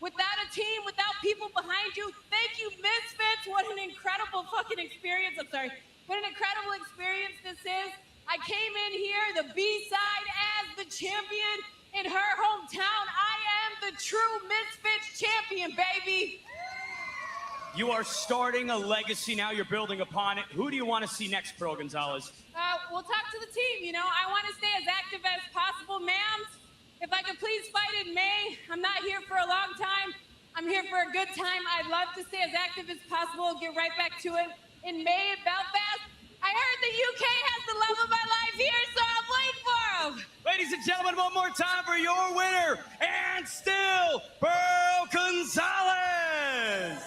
K: Without a team, without people behind you, thank you, Misfits. What an incredible fucking experience. I'm sorry. What an incredible experience this is. I came in here, the B-side, as the champion in her hometown. I am the true Misfits champion, baby.
I: You are starting a legacy now. You're building upon it. Who do you want to see next, Pearl Gonzalez?
K: We'll talk to the team, you know. I want to stay as active as possible, ma'am. If I could please fight in May. I'm not here for a long time. I'm here for a good time. I'd love to stay as active as possible and get right back to it in May at Belfast. I heard the UK has the love of my life here, so I'm waiting for them.
I: Ladies and gentlemen, one more time for your winner, and still, Pearl Gonzalez.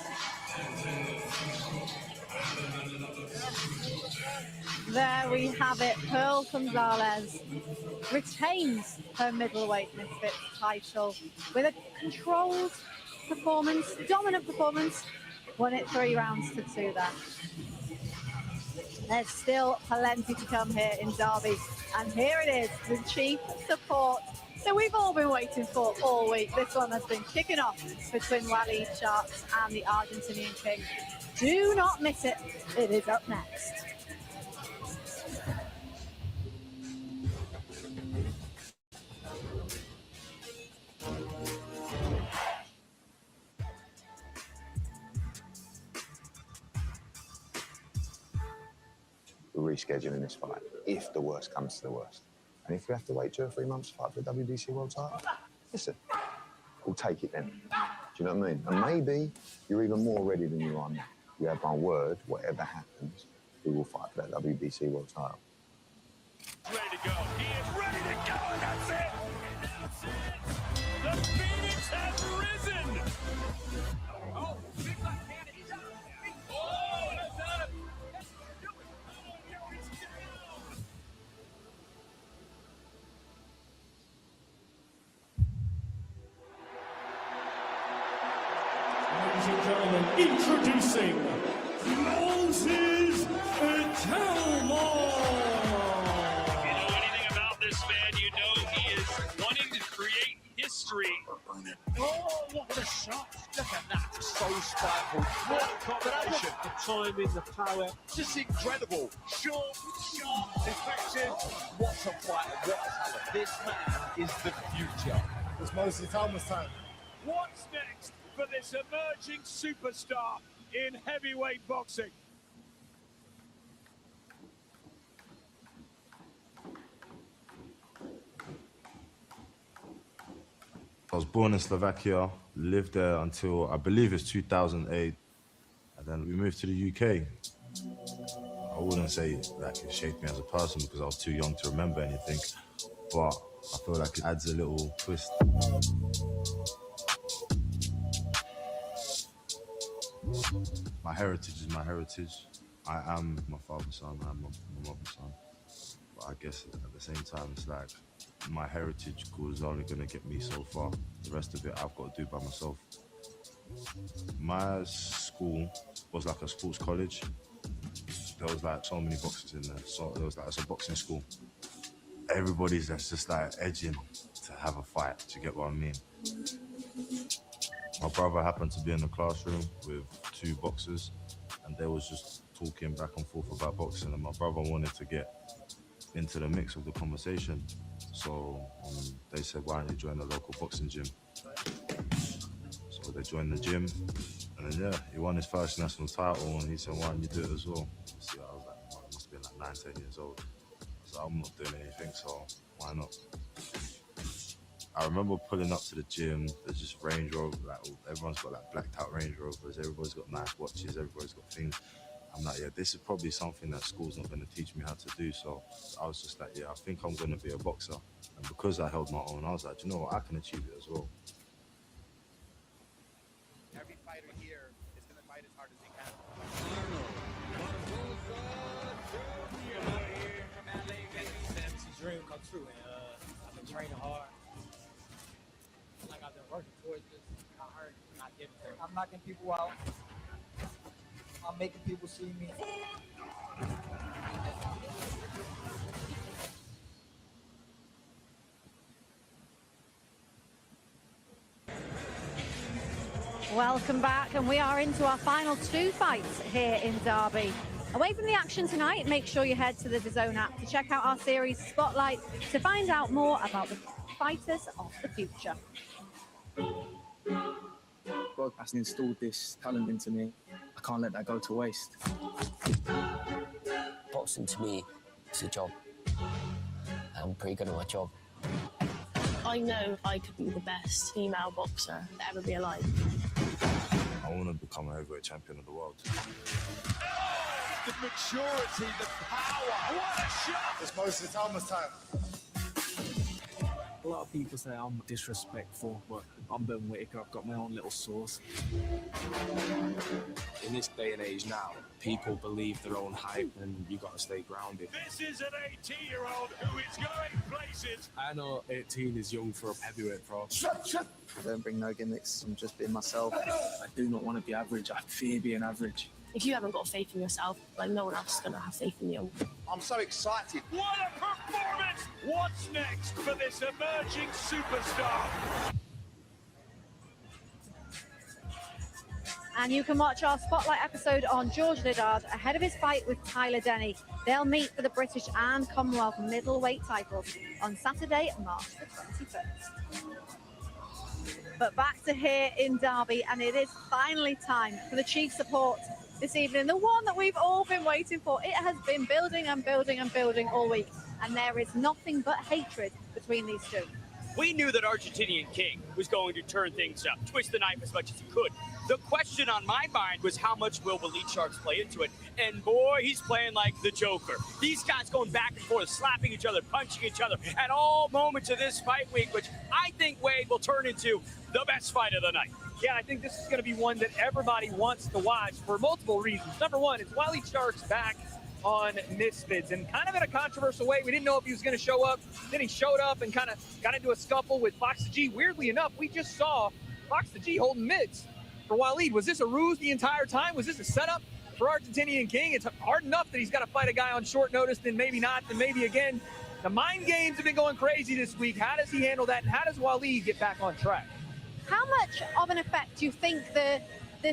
J: There we have it. Pearl Gonzalez retains her middleweight Misfits title with a controlled performance, dominant performance. Won it 3 rounds to 2 there. There's still plenty to come here in Derby. And here it is, the chief support that we've all been waiting for all week. This one has been kicking off between Waleed Sharks and the Argentinian King. Do not miss it. It is up next.
M: We're rescheduling this fight if the worst comes to the worst. And if we have to wait 2 or 3 months to fight for the WBC World title, listen, we'll take it then. Do you know what I mean? And maybe you're even more ready than you are now. You have my word, whatever happens, we will fight for that WBC World title.
W: Ready to go. He is ready to go, and that's it. That's it. The Phoenix has risen. Oh, big black man. He's up. Oh, that's out of.
S: Ladies and gentlemen, introducing Moses Talmor.
E: If you know anything about this man, you know he is wanting to create history.
C: Oh, what a shot. Look at that. So spiteful. What a combination. The timing, the power. Just incredible. Short, sharp, effective. What a fighter. What a talent. This man is the future.
N: It's mostly Talmor's time.
G: What's next for this emerging superstar in heavyweight boxing?
O: I was born in Slovakia, lived there until I believe it's 2008, and then we moved to the UK. I wouldn't say like it shaped me as a person because I was too young to remember anything, but I feel like it adds a little twist. My heritage is my heritage. I am my father's son, I am my mother's son. But I guess at the same time, it's like my heritage is only going to get me so far. The rest of it, I've got to do by myself. My school was like a sports college. There was like so many boxers in there. So there was like, it's a boxing school. Everybody's just like edging to have a fight, do you get what I mean? My brother happened to be in the classroom with 2 boxers, and they was just talking back and forth about boxing, and my brother wanted to get into the mix of the conversation. So they said, why don't you join the local boxing gym? So they joined the gym, and then he won his first national title, and he said, why don't you do it as well? See, I was like, I must have been like 9, 10 years old. So I'm not doing anything, so why not? I remember pulling up to the gym, there's just Range Rover, like everyone's got like blacked out Range Rovers, everybody's got nice watches, everybody's got things. I'm like, yeah, this is probably something that school's not going to teach me how to do. So I was just like, yeah, I think I'm going to be a boxer. And because I held my own, I was like, you know what, I can achieve it as well.
P: Every fighter here is going to fight as hard as he can.
Y: It's a dream come true, and I've been training hard. Like I've been working towards this. I heard not giving it. I'm knocking people out. I'm making people see me.
J: Welcome back, and we are into our final 2 fights here in Derby. Away from the action tonight, make sure you head to the DAZN app to check out our series Spotlight to find out more about the fighters of the future.
Y: God has installed this talent into me. I can't let that go to waste.
L: Boxing to me is a job. I'm pretty good at my job.
R: I know I could be the best female boxer to ever be alive.
O: I want to become a heavyweight champion of the world.
N: The maturity, the power. What a shot! It's Moses Thomas time.
Y: A lot of people say I'm disrespectful, but I'm Ben Whittaker. I've got my own little sauce.
T: In this day and age now, people believe their own hype and you got to stay grounded.
W: This is an 18-year-old who is going places.
T: I know 18 is young for a heavyweight pro.
Y: I don't bring no gimmicks. I'm just being myself. I do not want to be average. I fear being average.
R: If you haven't got faith in yourself, like no one else is going to have faith in you.
Q: I'm so excited.
W: What a performance! What's next for this emerging superstar?
J: And you can watch our Spotlight episode on George Liddard ahead of his fight with Tyler Denny. They'll meet for the British and Commonwealth middleweight titles on Saturday, March the 21st. But back to here in Derby, and it is finally time for the chief support this evening, the one that we've all been waiting for. It has been building and building and building all week, and there is nothing but hatred between these two.
I: We knew that Argentinian King was going to turn things up, twist the knife as much as he could. The question on my mind was how much will Waleed Sharks play into it? And boy, he's playing like the Joker. These guys going back and forth, slapping each other, punching each other at all moments of this fight week, which I think, Wade, will turn into the best fight of the night.
F: Yeah, I think this is going to be one that everybody wants to watch for multiple reasons. Number one, it's Waleed Sharks back on Misfits, and kind of in a controversial way. We didn't know if he was going to show up. Then he showed up and kind of got into a scuffle with Fox the G. Weirdly enough, we just saw Fox the G holding mids for Waleed. Was this a ruse the entire time? Was this a setup for Argentinian King? It's hard enough that he's got to fight a guy on short notice, then maybe not, then maybe again. The mind games have been going crazy this week. How does he handle that, and how does Waleed get back on track?
J: How much of an effect do you think the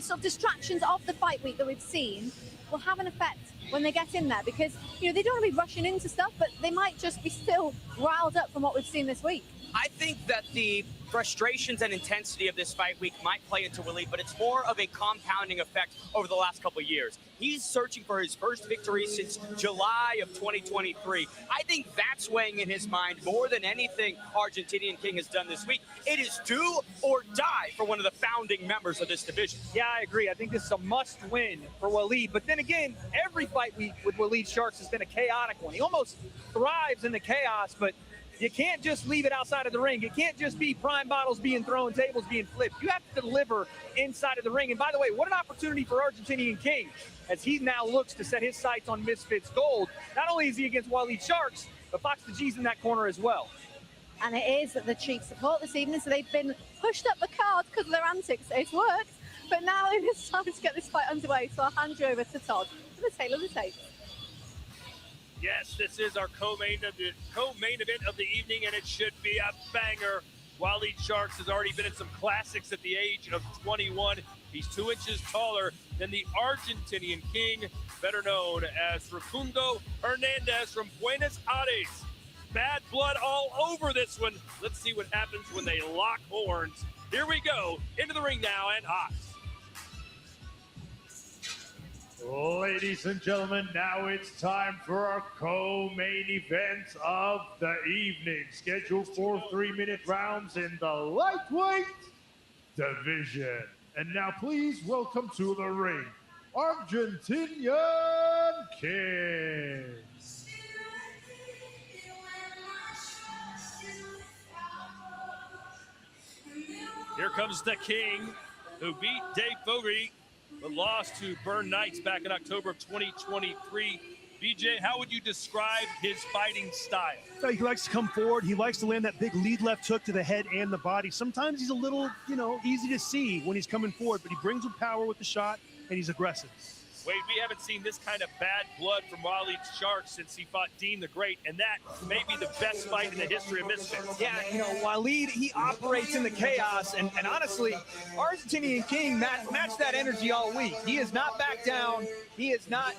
J: sort of distractions of the fight week that we've seen will have an effect when they get in there? Because, you know, they don't want to be rushing into stuff, but they might just be still riled up from what we've seen this week.
I: I think that the frustrations and intensity of this fight week might play into Waleed, but it's more of a compounding effect over the last couple of years. He's searching for his first victory since July of 2023. I think that's weighing in his mind more than anything Argentinian King has done this week. It is do or die for one of the founding members of this division.
F: Yeah, I agree. I think this is a must-win for Waleed. But then again, every fight week with Waleed Sharks has been a chaotic one. He almost thrives in the chaos, but you can't just leave it outside of the ring. It can't just be prime bottles being thrown, tables being flipped. You have to deliver inside of the ring. And by the way, what an opportunity for Argentinian King as he now looks to set his sights on Misfits Gold. Not only is he against Waleed Sharks, but Fox the G's in that corner as well.
J: And it is the chief support this evening, so they've been pushed up the card because of their antics. It's worked, but now it is time to get this fight underway. So I'll hand you over to Todd for the tale of the tape.
E: Yes, this is our co-main event of the evening, and it should be a banger. Waleed Sharks has already been in some classics at the age of 21. He's 2 inches taller than the Argentinian King, better known as Facundo Hernandez from Buenos Aires. Bad blood all over this one. Let's see what happens when they lock horns. Here we go, into the ring now, and hot.
B: Ladies and gentlemen, now it's time for our co-main event of the evening. Scheduled for 3-minute rounds in the lightweight division. And now please welcome to the ring, Argentinian King.
E: Here comes the King, who beat Dave Fogarty, but lost to Burn Knights back in October of 2023. BJ, how would you describe his fighting style?
G: He likes to come forward. He likes to land that big lead left hook to the head and the body. Sometimes he's a little, easy to see when he's coming forward, but he brings with power with the shot, and he's aggressive.
E: Wade, we haven't seen this kind of bad blood from Waleed Sharks since he fought Dean the Great, and that may be the best fight in the history of Misfits.
F: Yeah, Waleed, he operates in the chaos, and honestly, Argentinian King matched that energy all week. He has not backed down. He has not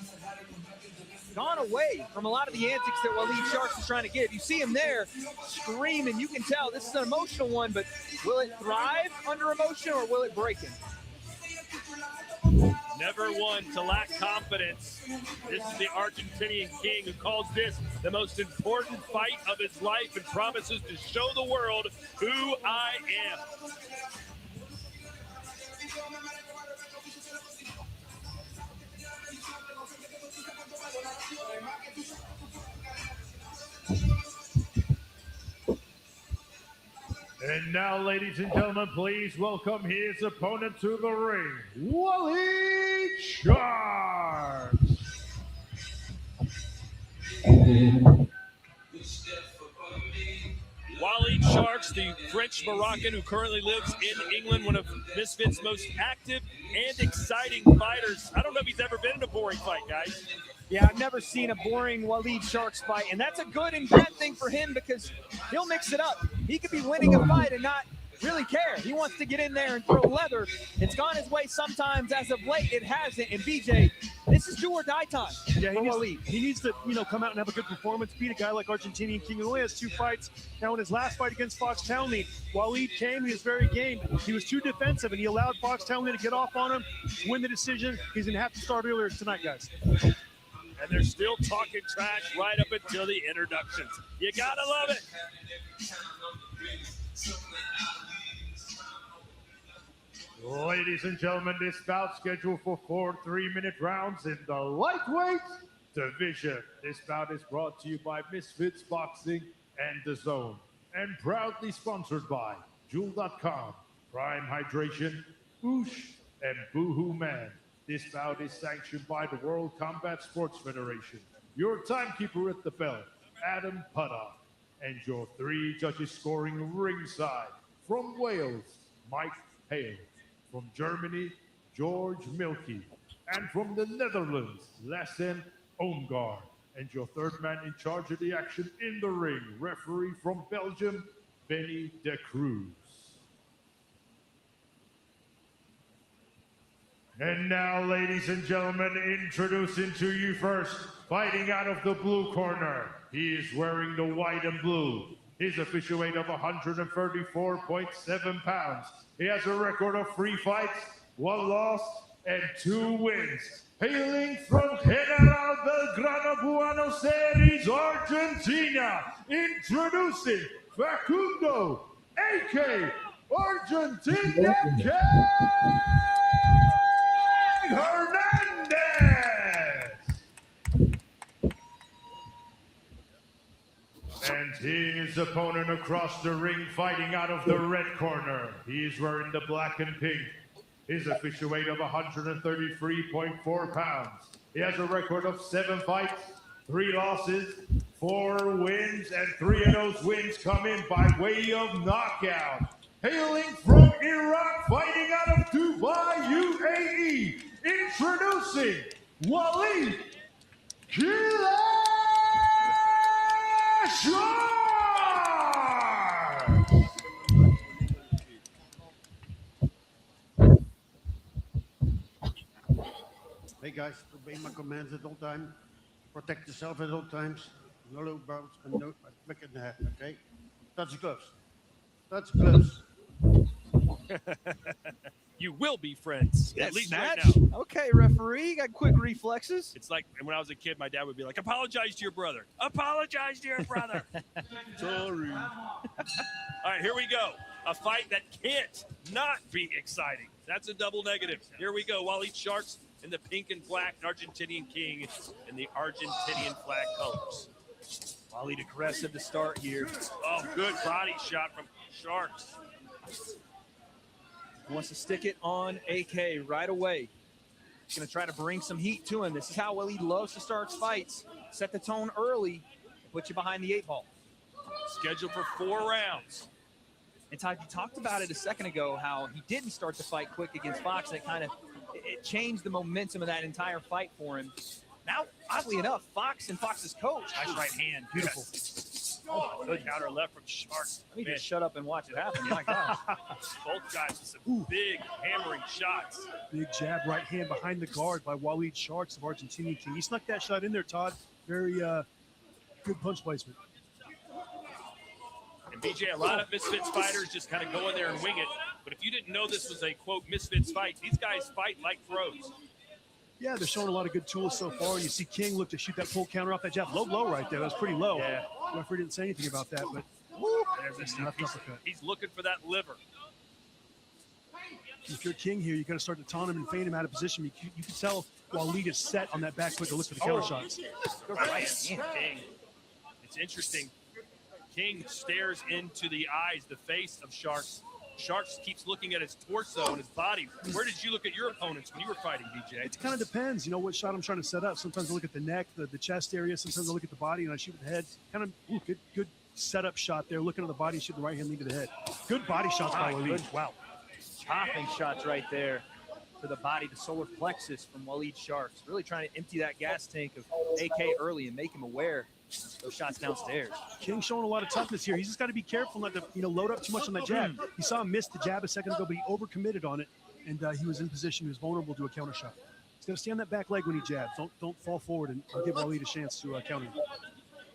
F: gone away from a lot of the antics that Waleed Sharks is trying to give. You see him there screaming. You can tell this is an emotional one, but will it thrive under emotion or will it break him?
E: Never one to lack confidence. This is the Argentinian king who calls this the most important fight of his life and promises to show the world who I am.
B: And now, ladies and gentlemen, please welcome his opponent to the ring, Waleed Sharks.
E: Waleed Sharks, the French Moroccan who currently lives in England, one of Misfits' most active and exciting fighters. I don't know if he's ever been in a boring fight, guys.
F: Yeah, I've never seen a boring Waleed Sharks fight, and that's a good and bad thing for him because he'll mix it up. He could be winning a fight and not really care. He wants to get in there and throw leather. It's gone his way sometimes. As of late, it hasn't. And BJ, this is do or die time for Waleed.
G: He needs to, come out and have a good performance, beat a guy like Argentinian King who only has 2 fights. Now, in his last fight against Fox Townley, Waleed came, he was very game. He was too defensive, and he allowed Fox Townley to get off on him, win the decision. He's going to have to start earlier tonight, guys.
E: And they're still talking trash right up until the introductions. You gotta love it.
B: Ladies and gentlemen, this bout scheduled for 4 3-minute rounds in the lightweight division. This bout is brought to you by Misfits Boxing and The Zone, and proudly sponsored by Jewel.com, Prime Hydration, Boosh, and Boohoo Man. This bout is sanctioned by the World Combat Sports Federation. Your timekeeper at the bell, Adam Puttoff, and your 3 judges scoring ringside. From Wales, Mike Hale. From Germany, George Milky. And from the Netherlands, Lassen Oomgaard. And your 3rd man in charge of the action in the ring, referee from Belgium, Benny de Cruz. And now, ladies and gentlemen, introducing to you first, fighting out of the blue corner. He is wearing the white and blue. His official weight of 134.7 pounds. He has a record of 3 fights, 1 loss, and 2 wins. Hailing from General Belgrano, Buenos Aires, Argentina, introducing Facundo, a.k. Argentina King Hernandez. And his opponent across the ring, fighting out of the red corner. He is wearing the black and pink. His official weight of 133.4 pounds. He has a record of 7 fights, 3 losses, 4 wins, and 3 of those wins come in by way of knockout. Hailing from Iraq, fighting out of Dubai, UAE, introducing Waleed Sharks.
A: Hey guys, obey my commands at all times. Protect yourself at all times. No low bounce and no quick in the head, okay? Touch gloves. Touch gloves.
E: You will be friends,
F: That
E: at least
F: snatch?
E: right now.
F: Okay, referee, got quick reflexes.
E: It's like when I was a kid, my dad would be like, apologize to your brother. Apologize to your brother. Sorry. All right, here we go. A fight that can't not be exciting. That's a double negative. Here we go. Waleed Sharks in the pink and black, Argentinian King in the Argentinian flag colors.
F: Waleed aggressive to start here.
E: Oh, good body shot from Sharks.
F: Wants to stick it on AK right away. He's going to try to bring some heat to him. This is how Waleed loves to start fights. Set the tone early, put you behind the 8 ball.
E: Scheduled for 4 rounds.
F: And Todd, you talked about it a second ago, how he didn't start the fight quick against Fox. That kind of it changed the momentum of that entire fight for him. Now, oddly enough, Fox and Fox's coach, nice right hand, beautiful.
E: Yes. Oh, good counter left from Sharks.
F: Let me just shut up and watch it happen. My God.
E: Both guys with some big hammering shots.
G: Big jab right hand behind the guard by Waleed Sharks of Argentinian King. He snuck that shot in there, Todd. Very good punch placement.
E: And BJ, a lot of Misfits fighters just kind of go in there and wing it. But if you didn't know this was a, quote, Misfits fight, these guys fight like pros.
G: Yeah, they're showing a lot of good tools so far. And you see King look to shoot that full counter off that jab. Low blow right there. That was pretty low.
E: Yeah.
G: The referee didn't say anything about that, but
E: He's looking for that liver.
G: if you're King here, you got to start to taunt him and feint him out of position. You can tell Waleed is set on that back foot to look for the counter shots.
E: King. It's interesting. King stares into the eyes, the face of Sharks. Sharks keeps looking at his torso and his body. Where did you look at your opponents when you were fighting, BJ?
G: It kind of depends, you know, what shot I'm trying to set up. Sometimes I look at the neck, the chest area. Sometimes I look at the body and I shoot with the head. Kind of good setup shot there. Looking at the body, shoot the right hand, lead to the head. Good body shots by Waleed. Wow.
F: Chopping shots right there to the body, the solar plexus from Waleed Sharks. Really trying to empty that gas tank of AK early and make him aware of those shots downstairs.
G: King showing a lot of toughness here. He's just got to be careful not to load up too much on that jab. You saw him miss the jab a second ago, but he overcommitted on it, and he was in position. He was vulnerable to a counter shot. He's got to stay on that back leg when he jabs. Don't fall forward and give Waleed a chance to counter him.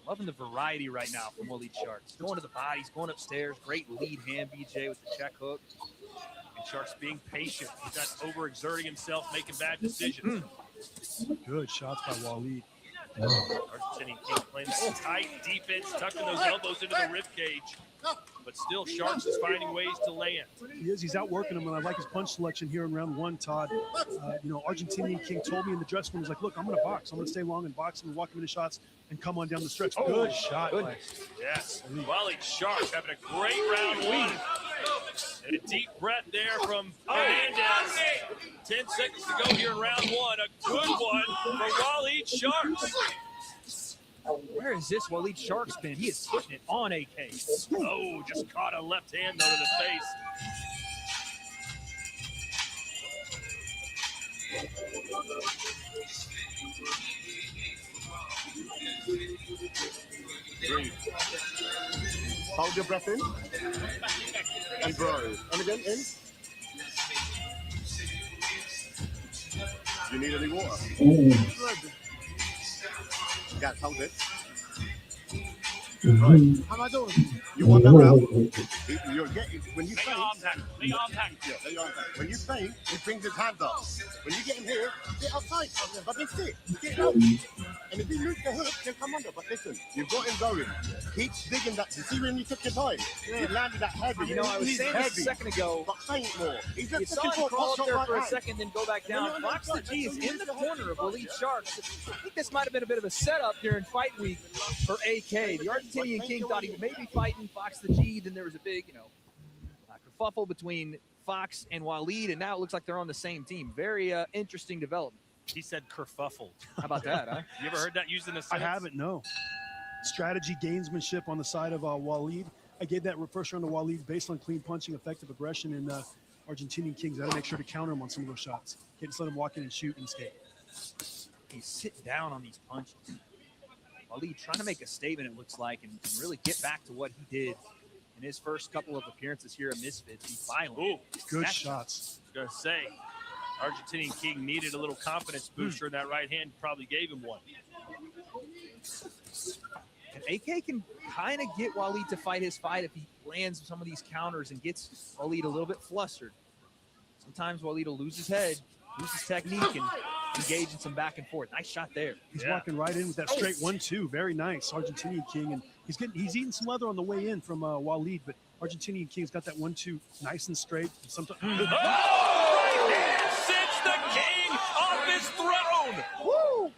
F: Loving the variety right now from Waleed Sharks. Going to the bodies, going upstairs. Great lead hand, BJ, with the check hook.
E: And Sharks being patient. He's not overexerting himself, making bad decisions.
G: Good shots by Waleed.
E: Argentinian King playing that tight defense, tucking those elbows into the rib cage. But still, Sharks is finding ways to land.
G: He is. He's outworking him, and I like his punch selection here in round one, Todd. Argentinian King told me in the dressing room, he's like, look, I'm going to box. I'm going to stay long and box and walk him into shots and come on down the stretch. Good shot.
E: Yes. Waleed Sharks having a great round one. And a deep breath there from Hernandez. 10 seconds to go here in round one. A good one for Waleed Sharks.
F: Where has this Waleed Sharks been? He is putting it on AK.
E: Oh, just caught a left hand though to the face.
Q: Breathe. Hold your breath in. And blow. And again, in. You need any water? Guys, hold it. Right. How am I doing? You want that round? You're getting, when you faint, when you faint, he brings his hands up. When you get him here, get outside, but then sit, get out. And if he moves the hook, he'll come under. But listen, you've got him going. Keep digging that. You see when you took your time? You landed that heavy.
F: I was saying this a second ago.
Q: But faint more. He's
F: You
Q: just
F: saw
Q: looking
F: him
Q: for
F: crawl
Q: a
F: up there for a
Q: right
F: second, then go back down.
Q: No,
F: Fox the G is in the corner of Waleed Sharks. I think this might have been a bit of a setup during fight week for AK. The Argentinian King thought he would maybe fight in Fox the G. Then there was a big, kerfuffle between Fox and Waleed, and now it looks like they're on the same team. Very interesting development.
E: He said kerfuffle.
F: How about that, huh?
E: You ever heard that used in a
G: I
E: sentence?
G: haven't, no. Strategy, gamesmanship on the side of Waleed. I gave that first round to Waleed based on clean punching, effective aggression, and Argentinian Kings. I had to make sure to counter him on some of those shots. Can't just let him walk in and shoot and escape.
F: He's sitting down on these punches. Waleed trying to make a statement, it looks like, and really get back to what he did in his first couple of appearances here at Misfits. He's violent.
E: Ooh,
G: good shots.
E: I was going to say, Argentinian King needed a little confidence booster, and that right hand probably gave him one.
F: And AK can kind of get Waleed to fight his fight if he lands some of these counters and gets Waleed a little bit flustered. Sometimes Waleed will lose his head, lose his technique, and engage in some back and forth. Nice shot there.
G: He's walking right in with that straight 1-2. Very nice, Argentinian King. And he's eating some leather on the way in from Waleed, but Argentinian King's got that 1-2 nice and straight. Sometimes.
E: Sits the King off his throne.
F: Woo!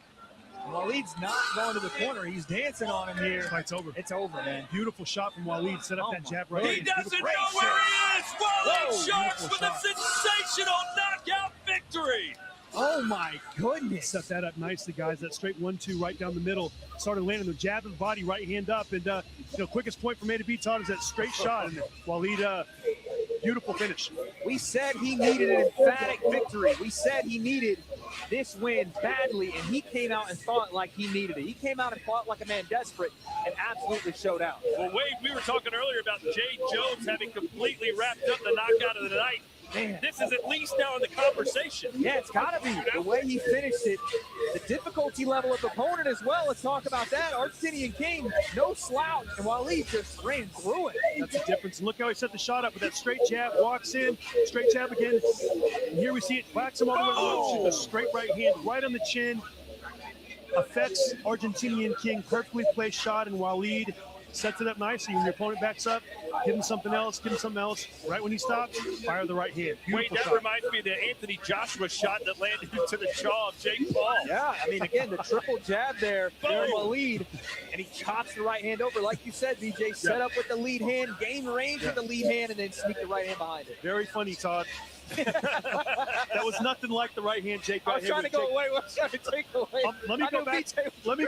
F: Waleed's not going to the corner. He's dancing on him here.
G: Fight's over.
F: It's over, man.
G: Beautiful shot from Waleed. Set up that jab right
E: He
G: in.
E: doesn't know where he is. Waleed Sharks with a sensational knockout victory.
G: Oh, my goodness. Set that up nicely, guys. That straight 1-2 right down the middle. Started landing the jab and body, right hand up. And, quickest point from A to B, Todd, is that straight shot. And Waleed, beautiful finish.
F: We said he needed an emphatic victory. We said he needed this win badly, and he came out and fought like he needed it. He came out and fought like a man desperate and absolutely showed out.
E: Well, Wade, we were talking earlier about Jay Jones having completely wrapped up the knockout of the night.
F: Man.
E: This is at least now in the conversation.
F: Yeah, it's got to be. The way he finished it, the difficulty level of the opponent as well. Let's talk about that. Argentinian King, no slouch, and Waleed just ran through it.
G: That's the difference. Look how he set the shot up with that straight jab, walks in, straight jab again. And here we see it, whacks him all the way around, shoots a straight right hand right on the chin. Affects Argentinian King, perfectly placed shot, and Waleed sets it up nicely. When your opponent backs up, give him something else, Right when he stops, fire the right hand.
E: Wait, that reminds me of the Anthony Joshua shot that landed into the jaw of Jake Paul.
F: Yeah, I mean, again, the triple jab there, Waleed, and he chops the right hand over. Like you said, BJ, set up with the lead hand, gain range with the lead hand, and then sneak the right hand behind it.
G: Very funny, Todd. That was nothing like the right hand Jake got.
F: I was trying to go away. What was trying to take away?
G: Let me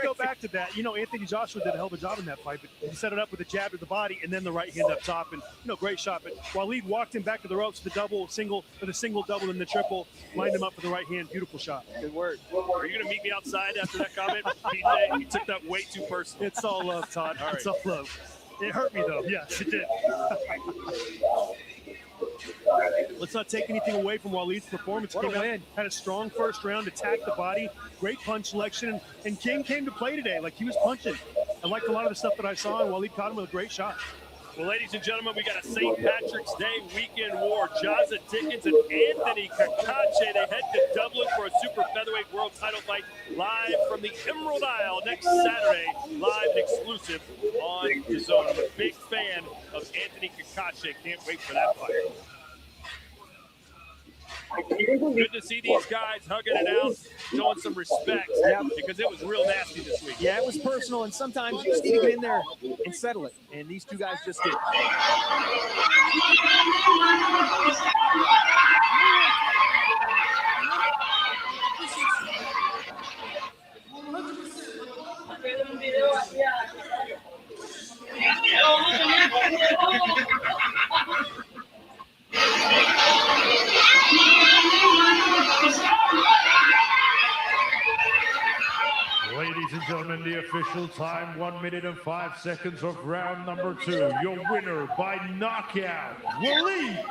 G: go back to that. You know, Anthony Joshua did a hell of a job in that fight, but he set it up with a jab to the body and then the right hand up top, and great shot. But Waleed walked him back to the ropes, the double, single, with a single, double, and the triple, lined him up for the right hand. Beautiful shot.
F: Good work.
E: Are you going to meet me outside after that comment? BJ, you took that way too personal.
G: It's all love, Todd.
E: All right.
G: It's all love. It hurt me though. Yes, it did. Let's not take anything away from Waleed's performance.
F: What a
G: Came out,
F: win.
G: had a strong first round, attacked the body, great punch selection, and King came to play today. Like, he was punching. I liked a lot of the stuff that I saw, and Waleed caught him with a great shot.
E: Well, ladies and gentlemen, we got a St. Patrick's Day weekend war. Jaza Dickens and Anthony Kakache, they head to Dublin for a super featherweight world title fight live from the Emerald Isle next Saturday, live and exclusive on DAZN. I'm a big fan of Anthony Kakache. Can't wait for that fight. Good to see these guys hugging it out, showing some respect, because it was real nasty this week.
F: Yeah, it was personal, and sometimes you just need to get in there and settle it. And these two guys just did.
B: Ladies and gentlemen, the official time, 1 minute and 5 seconds of round number 2. Your winner by knockout, Waleed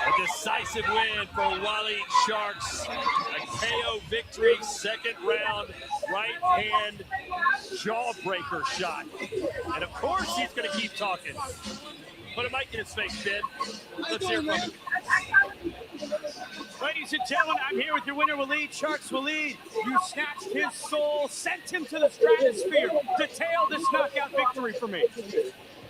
E: A decisive win for Waleed Sharks. A KO victory, second round, right hand jawbreaker shot. And of course he's going to keep talking. Put a mic in his face, Ben. Let's hear from him.
I: Ladies and gentlemen, I'm here with your winner, Waleed Sharks. Waleed, you snatched his soul, sent him to the stratosphere. Detail this knockout victory for me.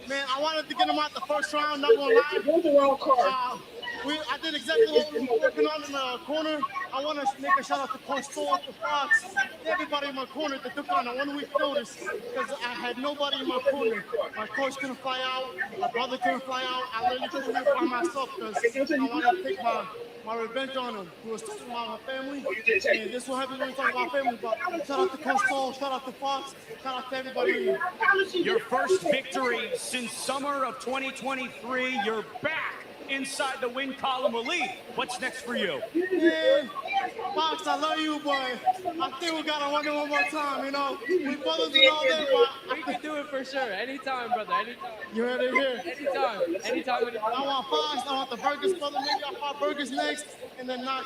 C: Man, I wanted to get him out the first round, not gonna lie. I did exactly what we were working on in the corner. I want to make a shout out to Coach Thor, to Fox, everybody in my corner that took on a 1 week notice because I had nobody in my corner. My coach couldn't fly out, my brother couldn't fly out. I literally couldn't do it by myself because I wanted to take my revenge on him. He was talking about my family, and this will happen when we talk about family. But shout out to Coach Thor, shout out to Fox, shout out to everybody.
I: Your first victory since summer of 2023. You're back inside the win column, Waleed. What's next for you?
C: Yeah, Fox, I love you, but I think we gotta run it one more time. You know, we brothers and all that, but
D: we can do it for sure. Anytime, brother. Anytime.
C: You heard it here.
D: Anytime.
C: I want Fox. I want the Burgess brother. Maybe I'll fight Burgess next, and then knock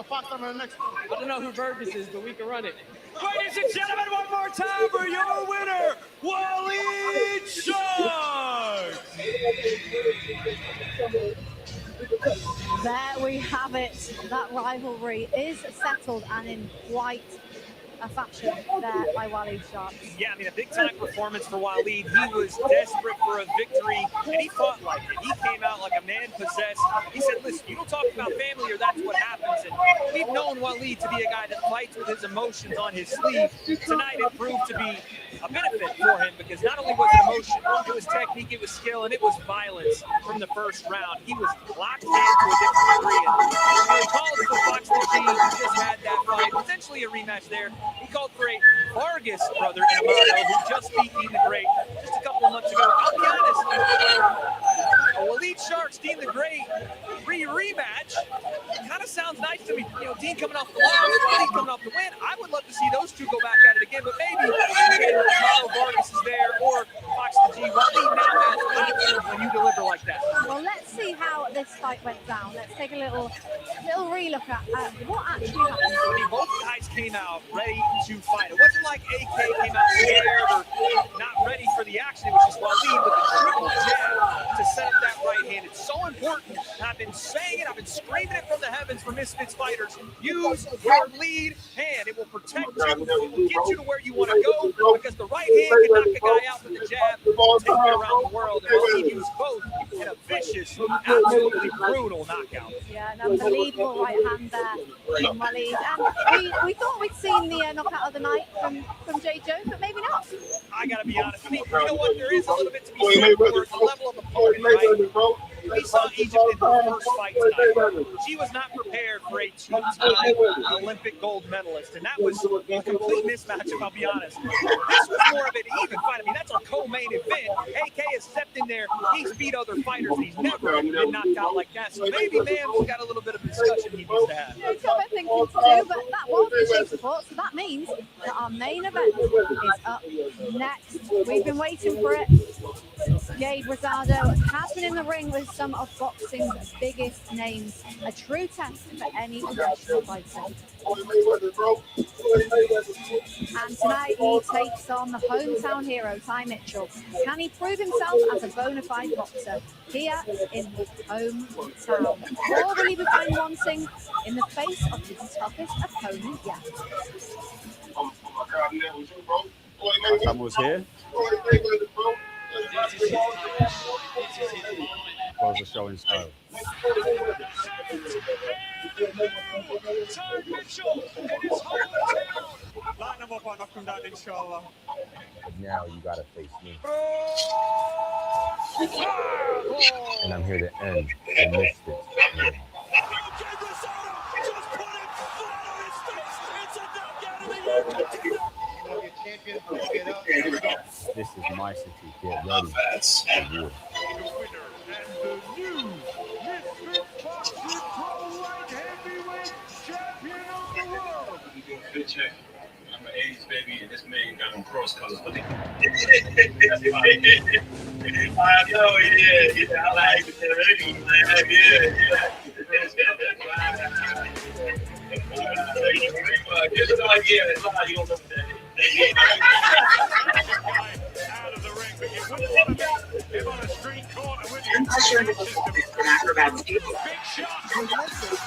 C: Fox on the next one.
D: I don't know who Burgess is, but we can run it.
I: Ladies and gentlemen, one more time for your winner, Waleed Sharks.
J: There we have it. That rivalry is settled and in quite a fashion there by Waleed Sharks.
F: Yeah, I mean, a big-time performance for Waleed. He was desperate for a victory, and he fought like it. He came out like a man possessed. He said, listen, you don't talk about family or that's what happens. And we've known Waleed to be a guy that fights with his emotions on his sleeve. Tonight, it proved to be a benefit for him because not only was it emotion, it was technique, it was skill, and it was violence from the first round. He was locked in to a different degree. And he called for Fox the G. He just had that fight, potentially a rematch there. He called for a Vargas brother in Amado, who just beat Dean the Great just a couple of months ago. I'll be honest, Elite Sharks, Dean the Great, rematch. Kind of sounds nice to me. You know, Dean coming off the loss, Waleed coming off the win. I would love to see those two go back at it again, but maybe again, Carl Vargas is there or Fox the G. Waleed now has options when you deliver like that.
J: Well, let's see how this fight went down. Let's take a little relook at what actually happened.
F: I mean, both guys came out ready to fight. It wasn't like AK came out scared or not ready for the action. It was just Waleed with a triple jab to set up that right hand. It's so important. And I've been saying it. I've been screaming it from the heavens for Misfits fighters. Use your lead hand. It will protect you. It will get you to where you want to go because the right hand can knock a guy out with the jab and take you around the world. And Waleed used both in a vicious, absolutely brutal knockout.
J: Yeah, an unbelievable right hand there from Waleed. And we thought we'd seen the knockout of the night from J. Joe, but maybe not.
F: I got to be honest. I mean, you know what? There is a little bit to be said for the level of opponent, right? We saw Egypt in her first fight tonight. She was not prepared for a two-time Olympic gold medalist, and that was a complete mismatch, if I'll be honest. This was more of an even fight. I mean, that's our co-main event. AK has stepped in there. He's beat other fighters, and he's never been knocked out like that. So maybe Man's got a little bit of discussion he needs to have.
J: Yeah, he's got a bit of thinking to do, but that was the chief support, so that means that our main event is up next. We've been waiting for it. Gabe Rosado has been in the ring with some of boxing's biggest names. A true test for any professional fighter. And tonight he takes on the hometown hero, Ty Mitchell. Can he prove himself as a bona fide boxer here in his hometown? Or will he be found wanting in the face of his toughest opponent yet?
H: Campbell's here. Was the show in style.
K: Line them up, I'll knock them down, inshallah.
H: Now you gotta face me. And I'm here to end the Misfits. This is my city. Get ready. For war.
U: I'm an 80s baby, and this man got on cross colors. I know, yeah. I like it.
K: Out of the ring, but you wouldn't want to be him on a street corner with you. Big shot from Memphis.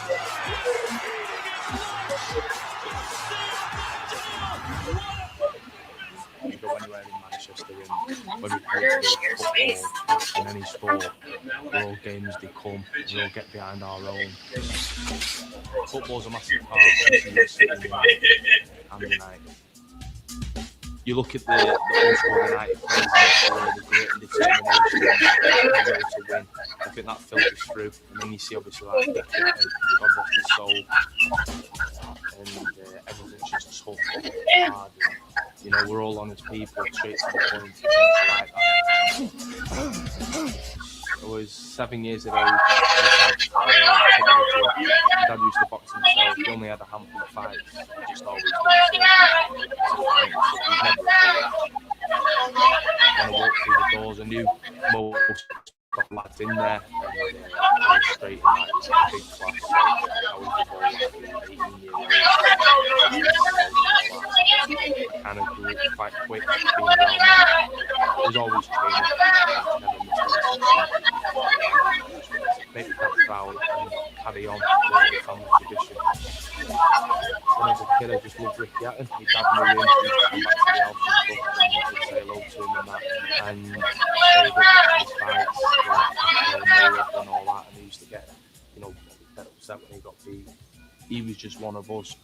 T: You go anywhere in Manchester, whether it's football, in any sport, we're all games they come, we all get behind our own. Football's a massive part of City and United. You look at the old school United players, the grit and determination, the will to win. I think that filters through, and then you see obviously like God rest his soul, and everything's just tough, hard. You know, we're all honest people, straight to the point, like that. It was 7 years ago. My dad used to box himself. He only had a handful of fights. He just always did. When I walked through the doors, I knew most got lads in there. And I was straight in that big class. So I was involved 18 years old. Kind of grew up quite quick being around there. I was always training. Never missed make that proud and carry on with the family tradition. When I was a kid, I just loved Ricky Hatton. My dad knew him, he used to come back to the house and stuff, and I'd say hello to him and that. And they would get his fights, and all that, and he used to get, get upset when he got beat. He was just one of us.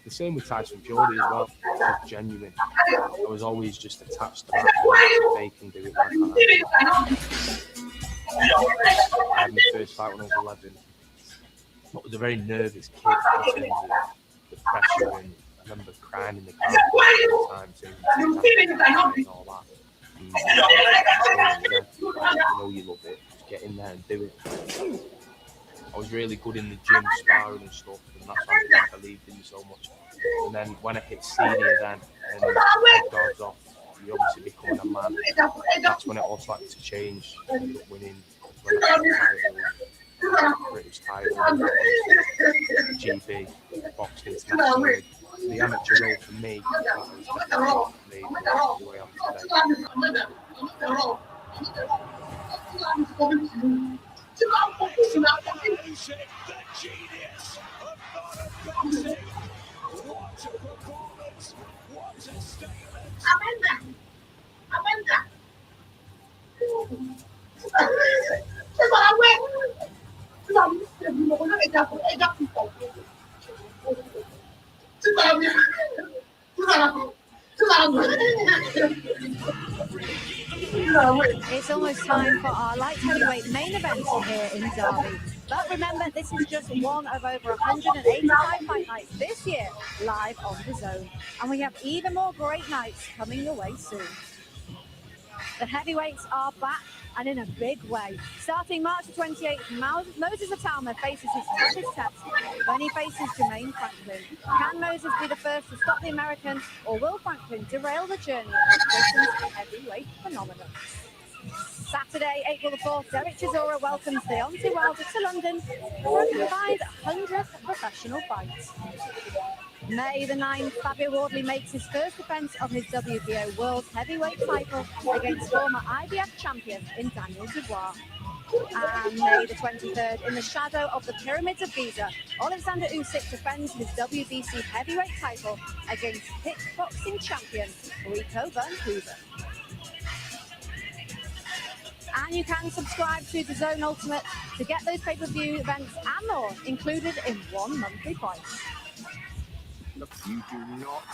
T: The same with Tyson Fury as well. He was genuine. I was always just attached to that. They can do it like that. I had my first fight when I was 11. I was a very nervous kid in terms of the pressure, and I remember crying in the car all the time, saying and all that. You know you love it. Just get in there and do it. I was really good in the gym, sparring and stuff, and that's why I believed in me so much. And then when I hit senior then, and head guards off, you obviously becoming a man. That's when it all started to change. I ended up winning the British title, GB, boxing internationally. The amateur role for me, that was definitely what made me the way I am today.
W: The genius of modern boxing. What a performance! What a statement!
J: It's almost time for our light heavyweight main event here in Derby. But remember, this is just one of over 185 fight nights this year, live on The Zone. And we have even more great nights coming your way soon. The heavyweights are back, and in a big way. Starting March the 28th, Moses Atama faces his toughest test when he faces Jermaine Franklin. Can Moses be the first to stop the American, or will Franklin derail the journey of Britain's heavyweight phenomenon? Saturday, April the 4th, Derek Chisora welcomes Deontay Wilder to London for a combined 100th professional fight. May the 9th, Fabio Wardley makes his first defence of his WBO World Heavyweight title against former IBF champion in Daniel Dubois. And May the 23rd, in the shadow of the Pyramids of Giza, Alexander Usyk defends his WBC Heavyweight title against kickboxing champion Rico Vancouver. And you can subscribe to The Zone Ultimate to get those pay-per-view events and more included in one monthly price.
M: You do not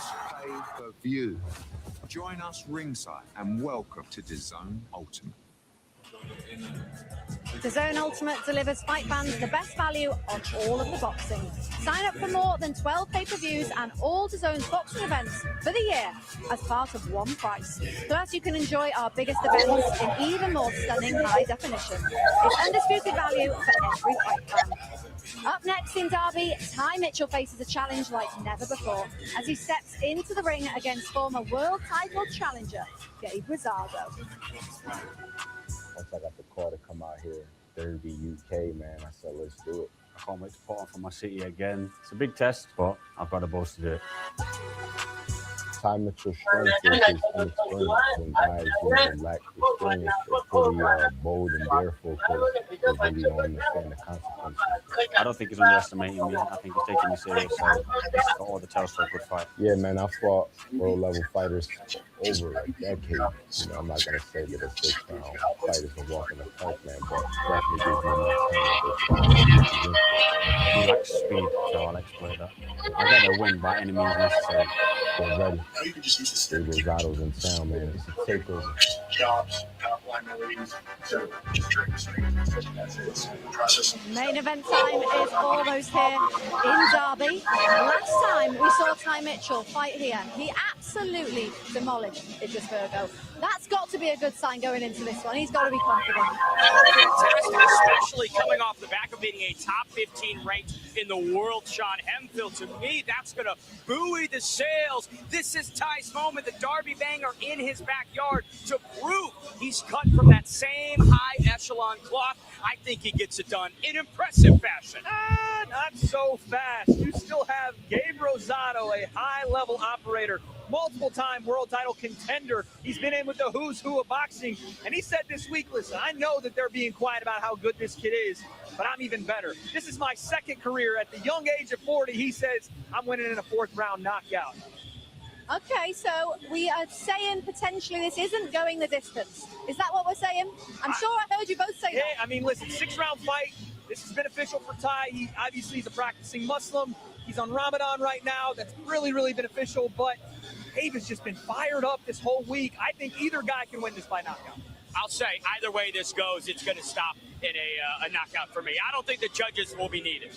M: pay per view. Join us ringside and welcome to The Zone Ultimate.
J: The Zone Ultimate delivers fight fans the best value on all of the boxing. Sign up for more than 12 pay-per-views and all The Zone's boxing events for the year as part of one price. Plus, you can enjoy our biggest events in even more stunning high definition. It's undisputed value for every fight fan. Up next in Derby, Ty Mitchell faces a challenge like never before as he steps into the ring against former world title challenger Gabe Rosado.
H: Once I got the call to come out here, Derby, UK, man, I said, let's do it. I can't wait to put on for my city again. It's a big test, but I've got the balls to do it. Ty Mitchell's strength is his inexperience. When guys lack experience, they're pretty bold and darefull because they really don't understand the consequences.
P: I don't think he's underestimating me. I think he's taking me serious. So it's got all the tells for a good fight.
H: Yeah, man, I fought world level fighters over a decade. You know, I'm not gonna say that a 6-round fight is a walk in the park, man, but definitely gives me enough time.
P: He lacks speed, so I'll exploit that. I got to win by any means necessary.
H: Get ready. Big Rosado's in town, man. It's a takeover.
K: Jobs, liabilities, so
J: Main event time is almost here in Derby. Last time we saw Ty Mitchell fight here, he absolutely demolished Idris Virgo. That's got to be a good sign going into this one. He's got to be confident.
I: Fantastic, especially coming off the back of being a top 15 ranked in the world. Sean Hemphill, to me, that's going to buoy the sails. This is Ty's moment. The Derby banger in his backyard to prove he's cut from that same high echelon cloth. I think he gets it done in impressive fashion. Not so fast. You still have Gabe Rosado, a high-level operator, multiple-time world title contender. He's been in with the who's who of boxing, and he said this week, listen, I know that they're being quiet about how good this kid is, but I'm even better. This is my second career. At the young age of 40, he says, I'm winning in a fourth-round knockout.
J: Okay, so we are saying potentially this isn't going the distance. Is that what we're saying? I'm sure I heard you both say that.
I: I mean, listen, 6-round fight. This is beneficial for Ty. He obviously is a practicing Muslim. He's on Ramadan right now. That's really, really beneficial. But Gabe has just been fired up this whole week. I think either guy can win this by knockout.
S: I'll say either way this goes, it's going to stop in a knockout for me. I don't think the judges will be needed.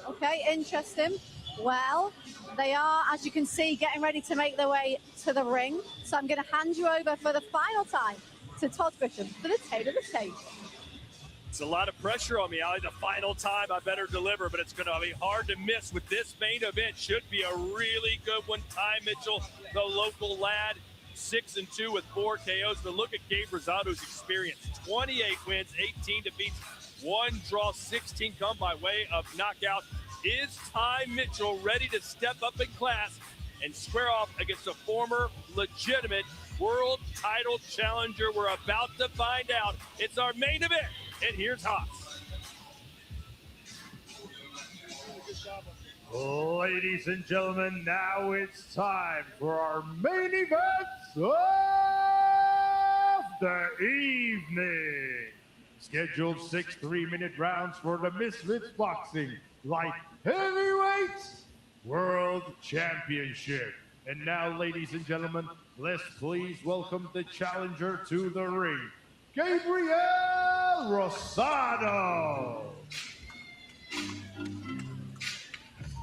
J: Okay, interesting. Well, they are, as you can see, getting ready to make their way to the ring. So I'm going to hand you over for the final time to Todd Grisham for the tail of the tape.
E: It's a lot of pressure on me, Ali. The final time I better deliver, but it's going to be hard to miss with this main event. Should be a really good one. Ty Mitchell, the local lad, 6-2 with 4 KOs. But look at Gabe Rosado's experience. 28 wins, 18 defeats, 1 draw, 16 come by way of knockout. Is Ty Mitchell ready to step up in class and square off against a former legitimate world title challenger? We're about to find out. It's our main event. And here's Haas.
B: Ladies and gentlemen, now it's time for our main event of the evening. Scheduled 6 3-minute rounds for the Misfits Boxing Light Heavyweight World Championship. And now, ladies and gentlemen, let's please welcome the challenger to the ring, Gabriel Rosado.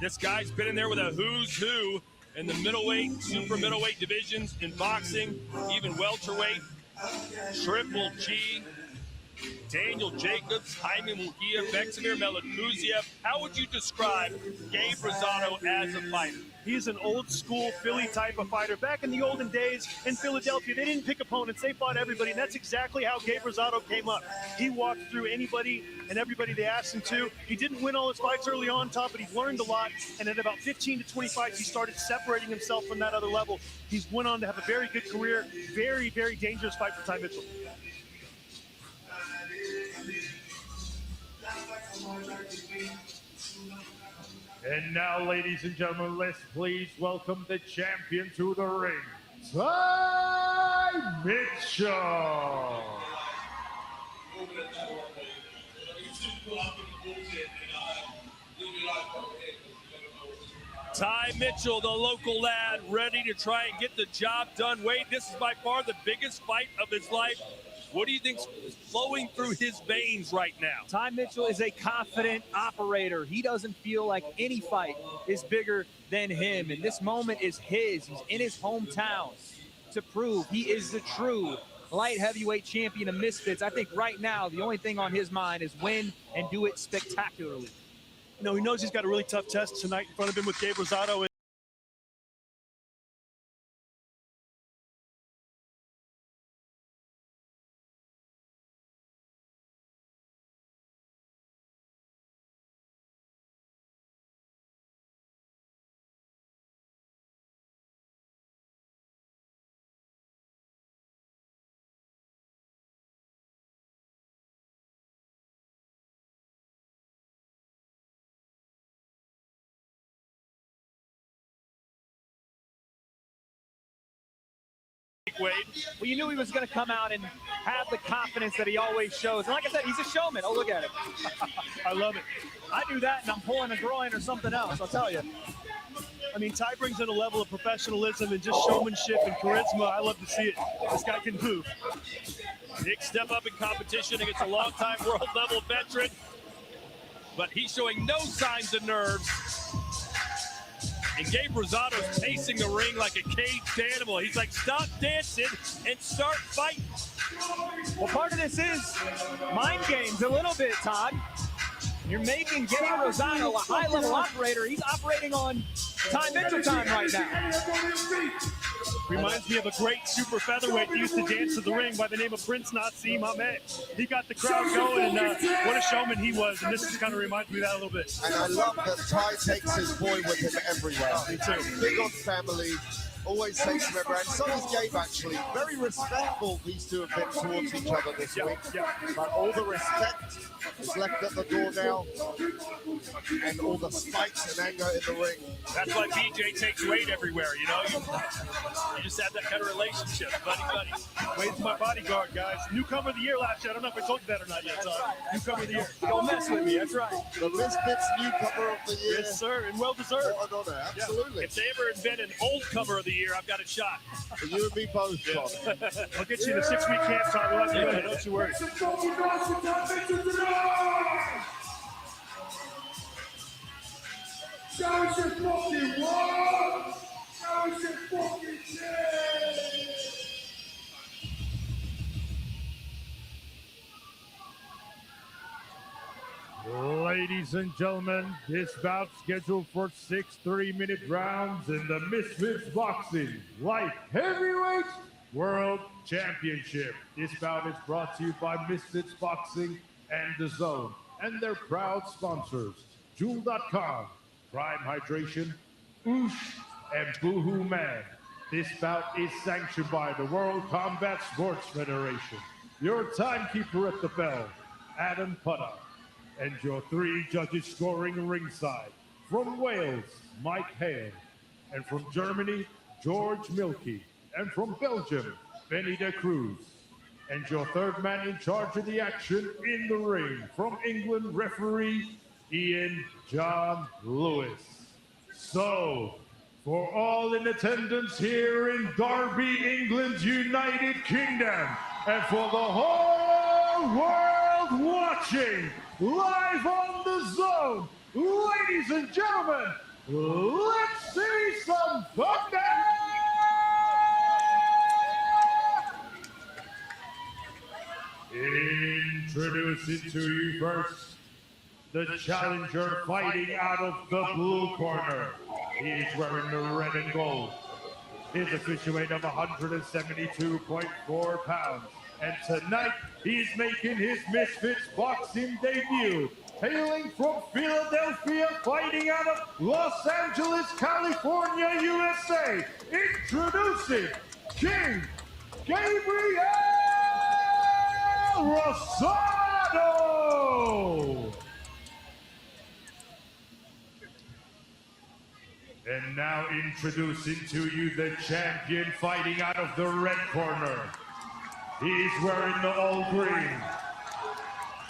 E: This guy's been in there with a who's who in the middleweight, super middleweight divisions in boxing, even welterweight, Triple G, Daniel Jacobs, Jaime Munguia, Veximir Melakuziev. How would you describe Gabe Rosado as a fighter?
G: He's an old school Philly type of fighter. Back in the olden days in Philadelphia, they didn't pick opponents, they fought everybody, and that's exactly how Gabe Rosado came up. He walked through anybody and everybody they asked him to. He didn't win all his fights early on top, but he learned a lot, and at about 15 to 20 fights, he started separating himself from that other level. He's went on to have a very good career, very, very dangerous fight for Ty Mitchell.
B: And now, ladies and gentlemen, let's please welcome the champion to the ring, Ty Mitchell.
E: Ty Mitchell, the local lad, ready to try and get the job done. Wade, this is by far the biggest fight of his life. What do you think's flowing through his veins right now?
F: Ty Mitchell is a confident operator. He doesn't feel like any fight is bigger than him, and this moment is his. He's in his hometown to prove he is the true light heavyweight champion of Misfits. I think right now the only thing on his mind is win and do it spectacularly.
G: You know, he knows he's got a really tough test tonight in front of him with Gabe Rosado.
F: Wade. Well, you knew he was going to come out and have the confidence that he always shows. And like I said, he's a showman. Oh, look at him.
G: I love it.
F: I do that and I'm pulling a groin or something else, I'll tell you.
G: I mean, Ty brings in a level of professionalism and just showmanship and charisma. I love to see it. This guy can move.
E: Big step up in competition against a longtime world-level veteran, but he's showing no signs of nerves. And Gabe Rosado's pacing the ring like a caged animal. He's like, stop dancing and start fighting.
F: Well, part of this is mind games a little bit, Todd. You're making Gabe Rosado a high-level operator. He's operating on Ty Mitchell time right now.
G: Reminds me of a great super featherweight that used to dance to the ring by the name of Prince Naseem Ahmed. He got the crowd going, and what a showman he was. And this just kind of reminds me of that a little bit.
Q: And I love that Ty takes his boy with him everywhere.
G: Me too.
Q: Big on family. Always takes him everywhere. And so is Gabe, actually. Very respectful, these two have been towards each other this week. But all the respect is left at the door now. And all the spikes and anger in the ring.
E: That's why BJ takes Wade everywhere, you know? You just have that kind of relationship, buddy.
G: Wade's my bodyguard, guys. Newcomer of the year last year. I don't know if I told you that or not yet. Newcomer of the year.
F: Don't mess with me, that's right.
Q: The Misfits newcomer of the year.
G: Yes, sir, and well-deserved.
Q: What an honor, absolutely.
E: If they ever invent an old comer of the year, I've got a shot.
Q: You and me both, Tom.
G: I'll get you in a 6-week camp, Tom. We'll have you in, don't you worry.
W: Show your fucking wall! Show your fucking shit!
B: Ladies and gentlemen, this bout scheduled for 6 3-minute rounds in the Misfits Boxing Light Heavyweight World Championship. This bout is brought to you by Misfits Boxing and The Zone and their proud sponsors, Jewel.com, Prime Hydration, Oosh, and Boohoo Man. This bout is sanctioned by the World Combat Sports Federation. Your timekeeper at the bell, Adam Putta. And your 3 judges scoring ringside. From Wales, Mike Hale. And from Germany, George Milkey. And from Belgium, Benny de Cruz. And your 3rd man in charge of the action in the ring. From England, referee Ian John Lewis. So, for all in attendance here in Derby, England's United Kingdom, and for the whole world watching live on The Zone, ladies and gentlemen, let's see some thunder! Introducing to you first, the challenger fighting out of the blue corner. He is wearing the red and gold. His official weight of 172.4 pounds. And tonight, he's making his Misfits boxing debut. Hailing from Philadelphia, fighting out of Los Angeles, California, USA. Introducing King Gabriel Rosado! And now introducing to you the champion fighting out of the red corner. He's wearing the all green.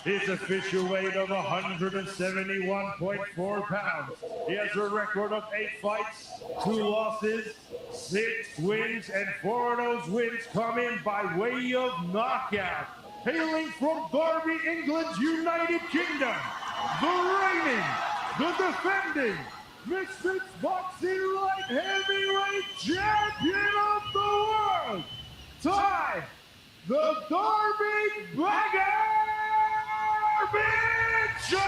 B: His official weight of 171.4 pounds. He has a record of 8 fights, 2 losses, 6 wins, and 4 of those wins come in by way of knockout. Hailing from Derby, England's United Kingdom, the reigning, the defending, Misfits Boxing Light Heavyweight Champion of the World, Ty, the Derby Bagger Mitchell!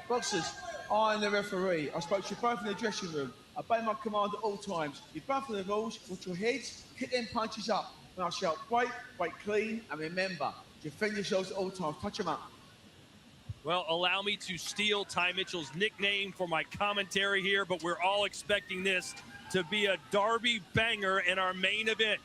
L: Boxers, I'm the referee. I spoke to you both in the dressing room. I obey my command at all times. You both know the rules. Watch your heads, kick them punches up. And I shout, break clean, and remember, defend yourselves at all times. Touch them up.
E: Well, allow me to steal Ty Mitchell's nickname for my commentary here, but we're all expecting this to be a Derby banger in our main event.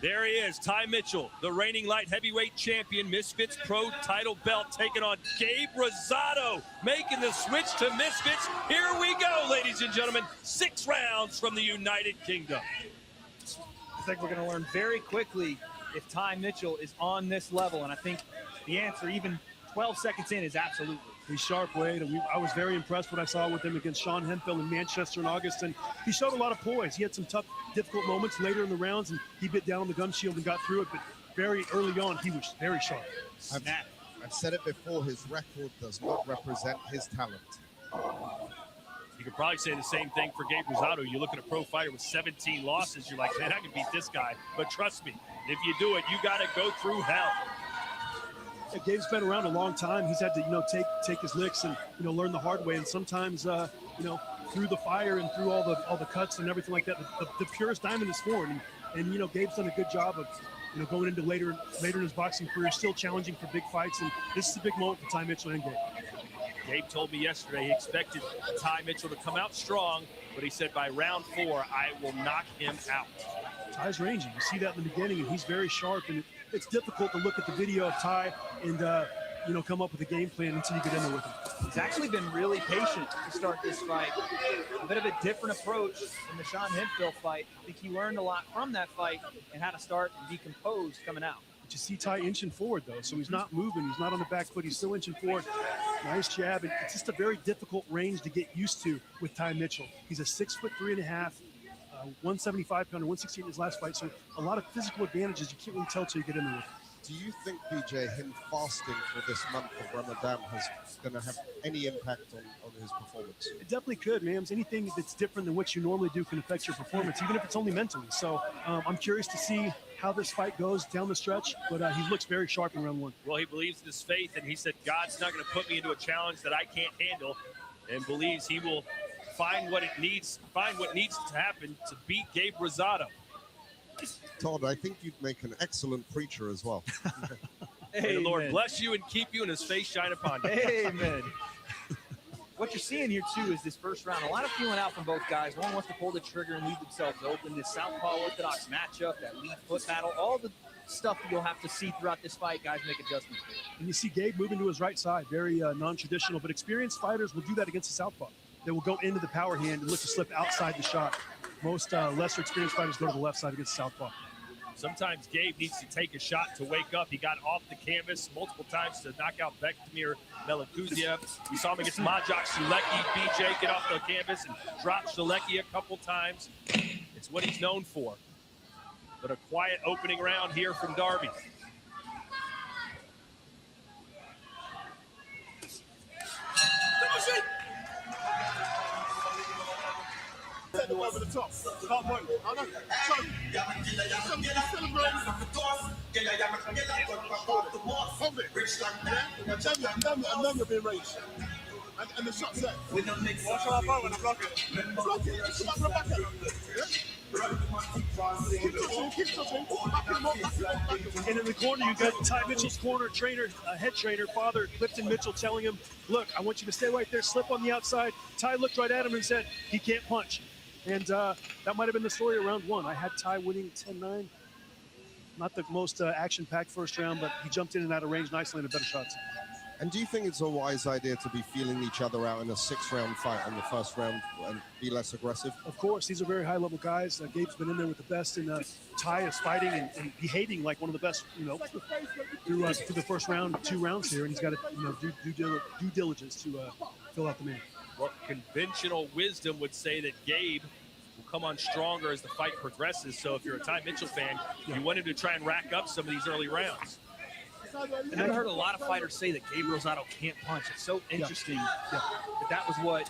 E: There he is, Ty Mitchell, the reigning light heavyweight champion, Misfits Pro title belt, taking on Gabe Rosado, making the switch to Misfits. Here we go, ladies and gentlemen, 6 rounds from the United Kingdom.
F: I think we're going to learn very quickly if Ty Mitchell is on this level, and I think the answer, even 12 seconds in, is absolutely.
G: He's sharp, Wade, and I was very impressed what I saw with him against Sean Hemphill in Manchester in August, and he showed a lot of poise. He had some tough, difficult moments later in the rounds, and he bit down on the gum shield and got through it, but very early on, he was very sharp.
N: I've said it before, his record does not represent his talent.
E: You could probably say the same thing for Gabe Rosado. You look at a pro fighter with 17 losses, you're like, man, I can beat this guy. But trust me, if you do it, you got to go through hell.
G: Yeah, Gabe's been around a long time. He's had to, take his licks and, learn the hard way. And sometimes, through the fire and through all the cuts and everything like that, the purest diamond is formed. And Gabe's done a good job of, going into later in his boxing career, still challenging for big fights. And this is a big moment for Ty Mitchell and Gabe.
E: Gabe told me yesterday he expected Ty Mitchell to come out strong, but he said by round 4, I will knock him out.
G: Ty's ranging. You see that in the beginning, and he's very sharp. And it's difficult to look at the video of Ty and, come up with a game plan until you get in there with him.
F: He's actually been really patient to start this fight. A bit of a different approach than the Sean Hemphill fight. I think he learned a lot from that fight and how to start and be composed coming out.
G: But you see Ty inching forward, though, so he's not moving. He's not on the back foot. He's still inching forward. Nice jab. And it's just a very difficult range to get used to with Ty Mitchell. He's a 6'3.5", 175-pounder, 168 in his last fight, so a lot of physical advantages you can't really tell until you get in there with him.
N: Do you think, PJ, him fasting for this month of Ramadan is going to have any impact on his performance?
G: It definitely could, Mams. Anything that's different than what you normally do can affect your performance, even if it's only mentally. So I'm curious to see how this fight goes down the stretch, but he looks very sharp in round one.
E: Well, he believes in his faith, and he said God's not going to put me into a challenge that I can't handle, and believes he will find what needs to happen to beat Gabe Rosado.
N: Todd, I think you'd make an excellent preacher as well.
E: May the Lord bless you and keep you, and his face shine upon you.
F: Amen. What you're seeing here, too, is this first round. A lot of feeling out from both guys. One wants to pull the trigger and leave themselves open. This southpaw orthodox matchup, that lead foot battle, all the stuff that you'll have to see throughout this fight, guys make adjustments for.
G: And you see Gabe moving to his right side, very non-traditional, but experienced fighters will do that against the southpaw. They will go into the power hand and look to slip outside the shot. Most lesser experienced fighters go to the left side against southpaw.
E: Sometimes Gabe needs to take a shot to wake up. He got off the canvas multiple times to knock out Bektemir Melikuziev. We saw him against Majak Sulecki. BJ get off the canvas and drop Sulecki a couple times. It's what he's known for. But a quiet opening round here from Darby.
Q: Over the top. Start point. I know. Hold it. And then you're being raised. And the shot's there. Watch our bow when I block it. Block it. It's not back at Keep touching.
G: And in the corner, you got Ty Mitchell's corner trainer, head trainer, father Clifton Mitchell, telling him, look, I want you to stay right there, slip on the outside. Ty looked right at him and said, he can't punch. And that might have been the story of round one. I had Ty winning 10-9. Not the most action-packed first round, but he jumped in and out of range nicely and had better shots.
N: And do you think it's a wise idea to be feeling each other out in a 6-round fight on the first round and be less aggressive?
G: Of course, these are very high-level guys. Gabe's been in there with the best, and Ty is fighting and behaving like one of the best, through the first round, 2 rounds here, and he's got to, due diligence to fill out the man.
E: Well, conventional wisdom would say that Gabe will come on stronger as the fight progresses. So if you're a Ty Mitchell fan, you want him to try and rack up some of these early rounds.
F: And I've heard a lot of fighters say that Gabe Rosado can't punch. It's so interesting that was what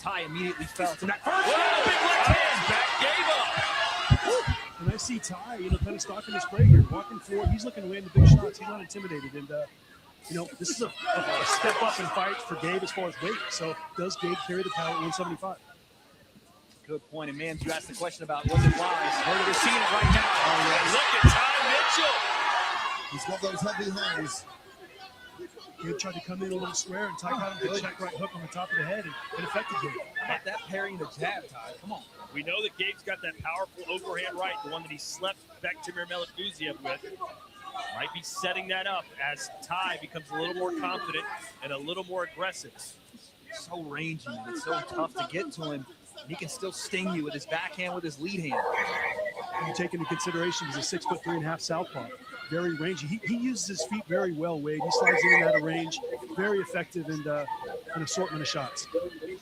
F: Ty immediately felt. And that first
E: big left hand, back Gabe up.
G: And I see Ty, kind of stalking his prey here, walking forward. He's looking to land the big shots. He's not intimidated. And, this is a step up in fight for Gabe as far as weight. So does Gabe carry the power at 175?
F: Good point. And, man, you asked the question about was it wise. We're seeing it right now.
E: Oh, yeah. Look at Ty Mitchell.
N: He's got those heavy hands.
G: Gabe tried to come in a little square, and Ty got him to check right hook on the top of the head and affected Gabe.
F: How about that parrying the jab, Ty? Come on.
E: We know that Gabe's got that powerful overhand right, the one that he slept Bektemir Melikuziev with. Might be setting that up as Ty becomes a little more confident and a little more aggressive.
F: So rangy. It's so tough to get to him. He can still sting you with his backhand, with his lead hand.
G: You take into consideration he's a 6'3.5" southpaw. Very rangy. He uses his feet very well, Wade. He slides in and out of range. Very effective in an assortment of shots. He's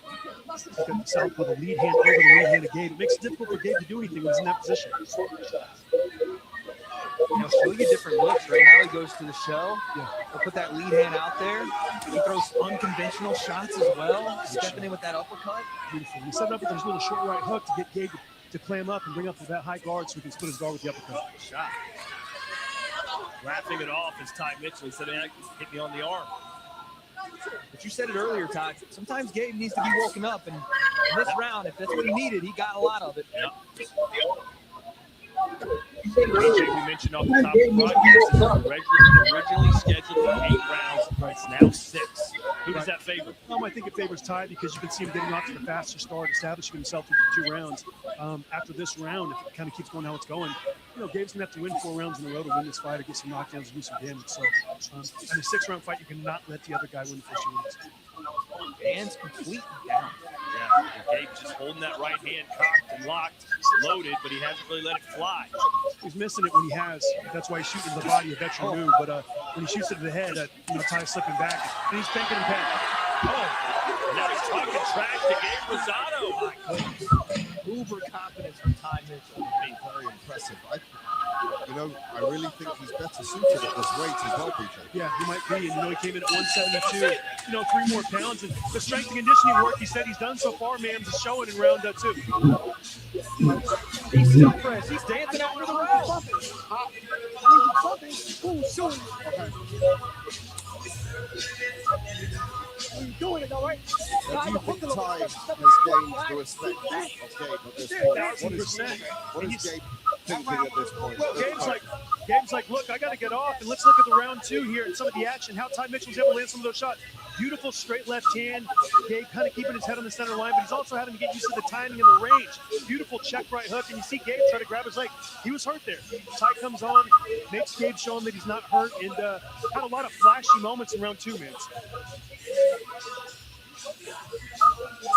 G: got the southpaw, the lead hand over the lead hand of Gabe. It makes it difficult for Gabe to do anything when he's in that position.
F: Show you different looks. Right now he goes to the shell. Yeah. He'll put that lead hand out there. He throws unconventional shots as well. Stepping in with that uppercut.
G: Beautiful. He set it up with his little short right hook to get Gabe to clam up and bring up to that high guard so he can split his guard with the uppercut.
E: Shot. Laughing it off is Ty Mitchell. He said, hit me on the arm.
F: But you said it earlier, Ty. Sometimes Gabe needs to be woken up. And in this round, if that's what he needed, he got a lot of it.
E: Yep. BJ, we mentioned off the top of the broadcast, is originally scheduled for 8 rounds. It's now 6. Who does that favor?
G: I think it favors Ty because you can see him getting off to the faster start, establishing himself in 2 rounds. After this round, if it kind of keeps going how it's going, Gabe's going to have to win 4 rounds in a row to win this fight or get some knockdowns and do some damage. So in a 6-round fight, you cannot let the other guy win the first 2 rounds.
F: Hands completely down.
E: Yeah, and Gabe's just holding that right hand cocked and locked, loaded, but he hasn't really let it fly.
G: He's missing it when he has. That's why he's shooting the body, a veteran move. But when he shoots it to the head, Ty's slipping back, and he's banking and paying.
E: Oh, now he's talking trash to Gabe Rosado.
F: uber confidence from Ty Mitchell.
N: Very impressive. I really think he's better suited at this weight as well, BJ.
G: Yeah, he might be. And, he came in at 172, 3 more pounds. And the strength and conditioning work he said he's done so far, Mams, is showing in round 2.
F: He's still fresh. He's dancing after the round.
C: You're doing it, all right?
N: Now, do you think Ty has gained the respect of Gabe at this point?
G: 1,000%.
N: What is Gabe thinking at this point?
G: Well, Gabe's like, look, I got to get off, and let's look at the round 2 here and some of the action, how Ty Mitchell was able to land some of those shots. Beautiful straight left hand. Gabe kind of keeping his head on the center line, but he's also having to get used to the timing and the range. Beautiful check right hook, and you see Gabe try to grab his leg. He was hurt there. Ty comes on, makes Gabe show him that he's not hurt, and had a lot of flashy moments in round 2, man.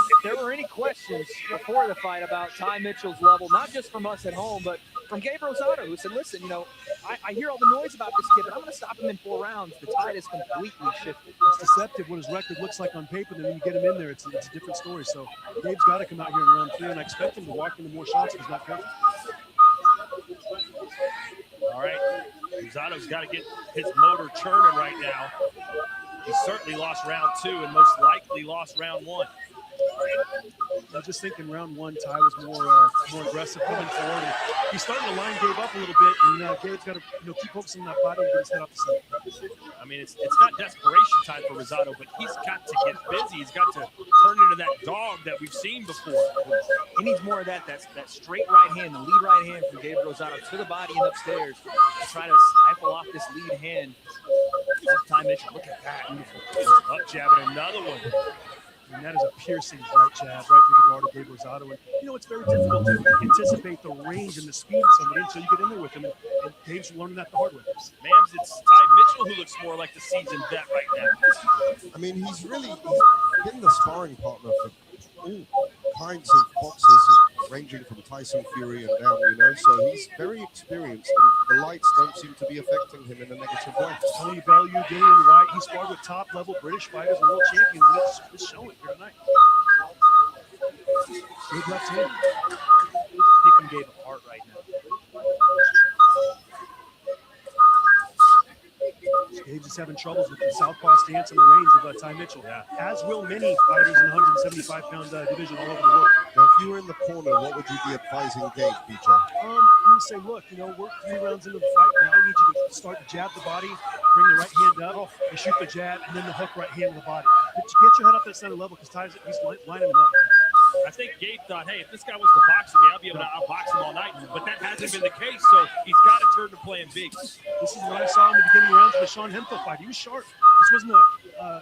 F: If there were any questions before the fight about Ty Mitchell's level, not just from us at home, but from Gabe Rosado, who said, listen, I hear all the noise about this kid, but I'm going to stop him in 4 rounds. The tide has completely shifted.
G: It's deceptive what his record looks like on paper, then when you get him in there, it's a different story. So Gabe's got to come out here in round 3, and I expect him to walk into more shots if he's not careful.
E: All right, Rosado's got to get his motor churning right now. He certainly lost round 2 and most likely lost round 1.
G: I just think in round 1, Ty was more aggressive coming forward. And he's starting to line Gabe up a little bit, and Gabe's got to keep focusing on that body and get his head off the center.
E: I mean, it's not desperation time for Rosado, but he's got to get busy. He's got to turn into that dog that we've seen before.
F: He needs more of that straight right hand, the lead right hand from Gabe Rosado to the body and upstairs to try to stifle off this lead hand of Ty Mitchell. Look at that.
E: Up jab and another one.
G: And that is a piercing right jab right through the guard of Gabe Rosado. And, it's very difficult to anticipate the range and the speed of somebody until you get in there with him. And Gabe's learning that the hard way.
E: Mams, it's Ty Mitchell who looks more like the seasoned vet right now.
N: I mean, he's been the sparring partner for all kinds of boxers, ranging from Tyson Fury and down, so he's very experienced, and the lights don't seem to be affecting him in a negative way.
G: Tony Bellew, Dillian White, he sparred with top-level British fighters and world champions, and it's showing here tonight. Good left hand.
F: Picking Gabe apart right now.
G: Gabe's just having troubles with the southpaw stance and the range of Ty Mitchell, as will many fighters in the 175-pound division all over the world.
N: Now, if you were in the corner, what would you be advising Gabe, BJ?
G: I'm going to say, look, we're 3 rounds into the fight now. I need you to start to jab the body, bring the right hand up, and shoot the jab, and then the hook right hand to the body. Get your head up at center level because he's lining him up.
E: I think Gabe thought, hey, if this guy wants to box me, I'll be able to outbox him all night. But that hasn't been the case, so he's got to turn to playing big.
G: This is what I saw in the beginning rounds of the Sean Hemphill fight. He was sharp. This wasn't a,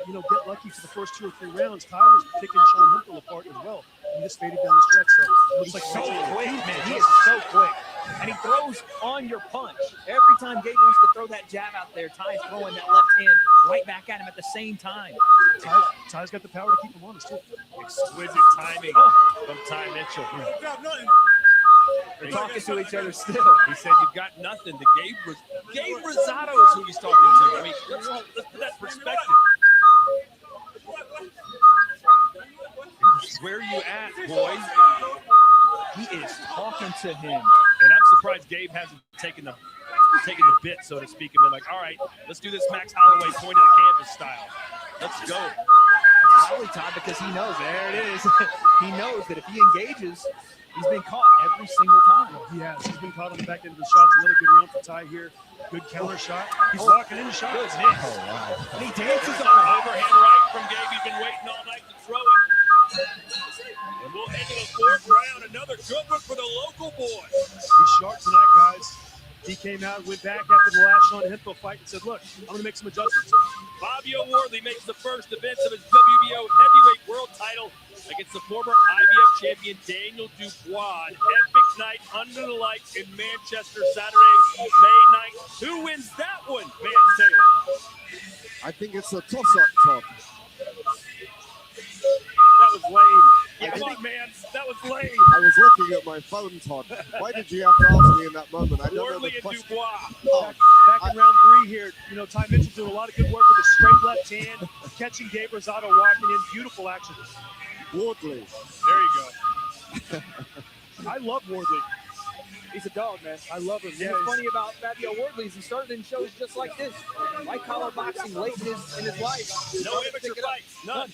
G: get lucky for the first 2 or 3 rounds. Ty was picking Sean Hemphill apart as well. He just faded down the stretch, so it looks like
F: so quick, man. He is so quick. And he throws on your punch. Every time Gabe wants to throw that jab out there, Ty's throwing that left hand right back at him at the same time.
G: Ty's got the power to keep him honest, too.
E: Exquisite timing from Ty Mitchell.
F: They're talking to each other still.
E: He said, you've got nothing. Gabe Rosado is who he's talking to. I mean, let's put that in perspective. Where are you at, boy?
F: He is talking to him.
E: And I'm surprised Gabe hasn't taken the bit, so to speak, and been like, all right, let's do this Max Holloway point of the canvas style. Let's go.
F: It's probably time because he knows. There it is. He knows that if he engages, he's been caught every single time.
G: He has. He's been caught on the back end of the shots. Another good round for Ty here. Good counter shot. He's walking into shots.
F: Good hit.
N: Oh, wow.
F: And he dances on it.
E: Overhand right from Gabe. He's been waiting all night to throw it. And we'll head to the 4th round. Another good one for the local boy.
G: He's sharp tonight, guys. He came out and went back after the last Sean Hemphill fight and said, look, I'm going to make some adjustments.
E: Fabio Wardley makes the first defense of his WBO heavyweight world title against the former IBF champion Daniel Dubois. An epic night under the lights in Manchester Saturday, May 9th. Who wins that one, Vance Taylor?
N: I think it's a toss-up, Todd.
E: That was lame. Yeah, come on, man. That was lame.
N: I was looking at my phone, Todd. Why did you have to ask me in that moment? I don't know
E: Wardley
N: the
E: and
N: question.
E: Dubois.
G: Back in round 3 here, Ty Mitchell doing a lot of good work with a straight left hand, catching Gabe Rosado walking in. Beautiful action.
N: Wardley.
E: There you go.
G: I love Wardley.
F: He's a dog, man.
G: I love him.
F: And
G: Yeah,
F: what's funny about Fabio Wardley is he started in shows just like this. White collar boxing late in his life.
E: No amateur fights, none.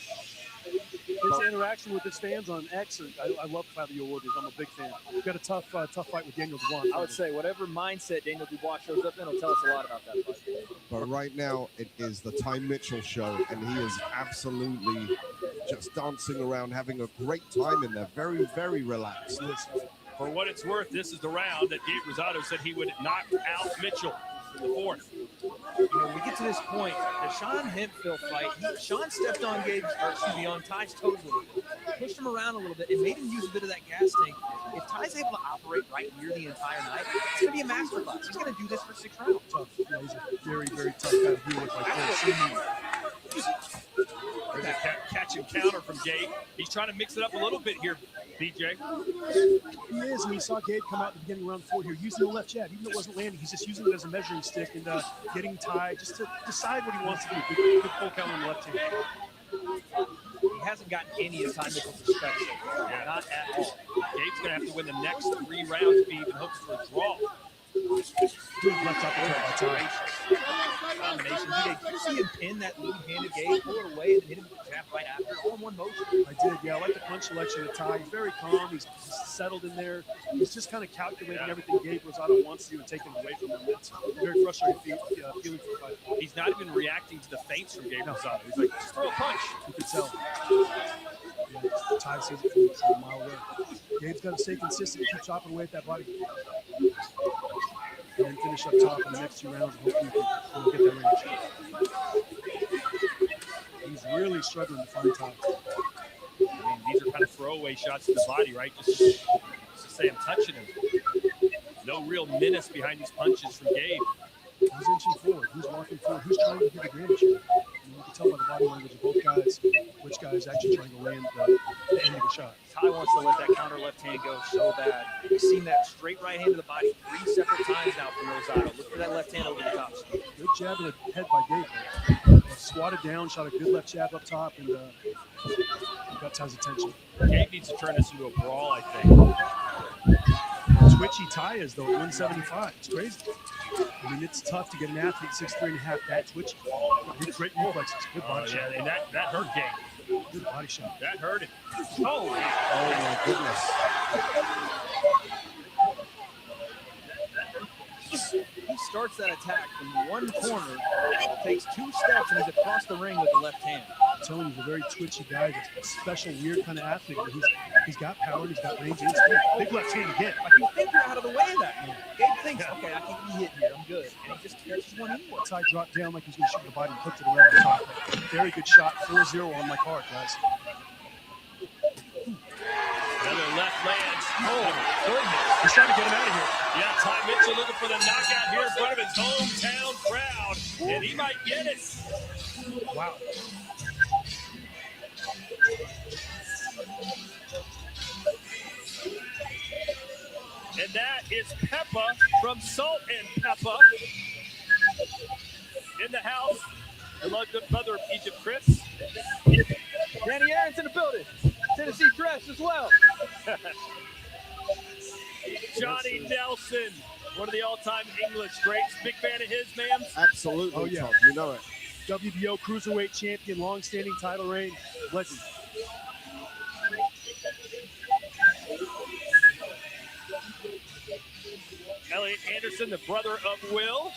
G: His interaction with his fans on X, I love Fabio Wardley. I'm a big fan. We've got a tough fight with Daniel Dubois.
F: I would say whatever mindset Daniel Dubois shows up in will tell us a lot about that fight.
N: But right now, it is the Ty Mitchell show, and he is absolutely just dancing around, having a great time in there. Very, very relaxed.
E: For what it's worth, this is the round that Gabe Rosado said he would knock out Mitchell in the fourth.
F: You know, when we get to this point, the Sean Hemphill fight, Sean stepped on on Ty's toes a little bit, pushed him around a little bit, and made him use a bit of that gas tank. If Ty's able to operate right here the entire night, it's going to be a masterclass. He's going to do this for 6 rounds.
G: Tough. Yeah, he's a very, very tough guy to deal with like this.
E: There's a catch and counter from Gabe. He's trying to mix it up a little bit here, BJ.
G: He is, and we saw Gabe come out in the beginning of round 4 here, using the left jab. Even though it wasn't landing, he's just using it as a measuring stick and getting Ty just to decide what he wants to do. Good full counter on the left hand.
F: He hasn't gotten any of Ty Mitchell's respect so far.
E: Yeah.
F: Not at all.
E: Gabe's going to have to win the next 3 rounds if he even hopes for a draw.
G: Good left uppercut by Ty.
F: Combination. Did you see him pin that lead-handed Gabe, pull it away, and hit him with the jab right after, all in one motion?
G: I did, yeah. I like the punch selection of Ty. He's very calm. He's settled in there. He's just kind of calculating everything Gabe Rosado wants to do and taking it away from him. It's a very frustrating feeling for the fight.
E: He's not even reacting to the feints from Gabe Rosado. He's like, just throw a punch.
G: You can tell. Yeah, Ty sees it from a mile away. Gabe's got to stay consistent, keep chopping away at that body. And then finish up top in the next 2 rounds and hopefully we can get that range. He's really struggling to find Ty.
E: I mean, these are kind of throwaway shots to the body, right? Just to say I'm touching him. No real menace behind these punches from Gabe.
G: Who's inching forward? Who's walking forward? Who's trying to get advantage here? You can tell by the body language of both guys which guy is actually trying to land the end of the shot.
F: Ty wants to let that counter left hand go so bad. We've seen that straight right hand to the body 3 separate times now from Rosado. Look for that left hand over the top.
G: Good jab to the head by Gabe. Squatted down, shot a good left jab up top, and got Ty's attention.
E: Gabe needs to turn this into a brawl, I think.
G: Twitchy Ty is, though, at 175. It's crazy. I mean, it's tough to get an athlete 6'3.5" that twitchy. Great reflexes, good body shot.
E: Yeah, and that hurt Gabe.
G: Good body shot.
E: That hurt him.
N: Oh my goodness.
F: He starts that attack from one corner, takes 2 steps, and he's across the ring with the left hand.
G: I'm telling you, he's a very twitchy guy. He's a special, weird kind of athlete. He's got power, he's got range. Big left hand again.
F: Like you think you're out of the way of that. Gabe thinks, okay, I can be hit here. I'm good. And he just catches one anyway.
G: Ty dropped down like he's going to shoot the body and hooked it around the top. Very good shot. 4-0 on my card, guys.
E: Another left lands. Oh, goodness.
G: He's trying to get him out of here.
E: Yeah, Ty Mitchell looking for the knockout here in front of his hometown crowd, and he might get it.
G: Wow.
E: And that is Peppa from Salt and Peppa in the house. The mother of Egypt, Chris.
F: Danny Aaron's in the building. Tennessee Crest as well.
E: Johnny Nelson, one of the all-time English greats. Big fan of his, man.
N: Absolutely,
G: Oh, yeah.
N: Tom. You know it.
G: WBO Cruiserweight champion, long-standing title reign. Legend.
E: Elliot Anderson, the brother of Will.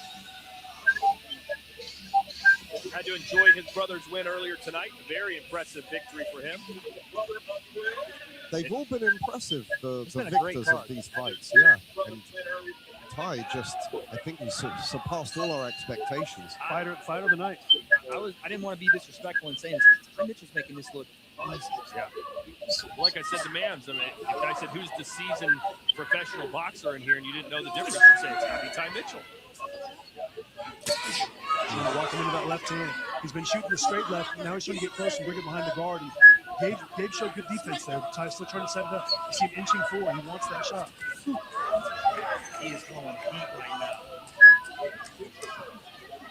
E: Had to enjoy his brother's win earlier tonight. Very impressive victory for him.
N: They've all been impressive, the
F: been a great
N: victors
F: card.
N: of these fights. Yeah. And Ty just, I think he surpassed all our expectations.
G: Fighter of the night.
F: I didn't want to be disrespectful in saying this, but Ty Mitchell's making this look easy.
E: Yeah. Like I said to Mams, I mean, if I said who's the seasoned professional boxer in here and you didn't know the difference, you'd say it's got to be Ty Mitchell.
G: Walking into that left hand. He's been shooting the straight left. Now he's trying to get close and bring it behind the guard. And Gabe showed good defense there. Ty's still trying to set it up. You see him inching forward. He wants that shot.
F: He is going deep right now.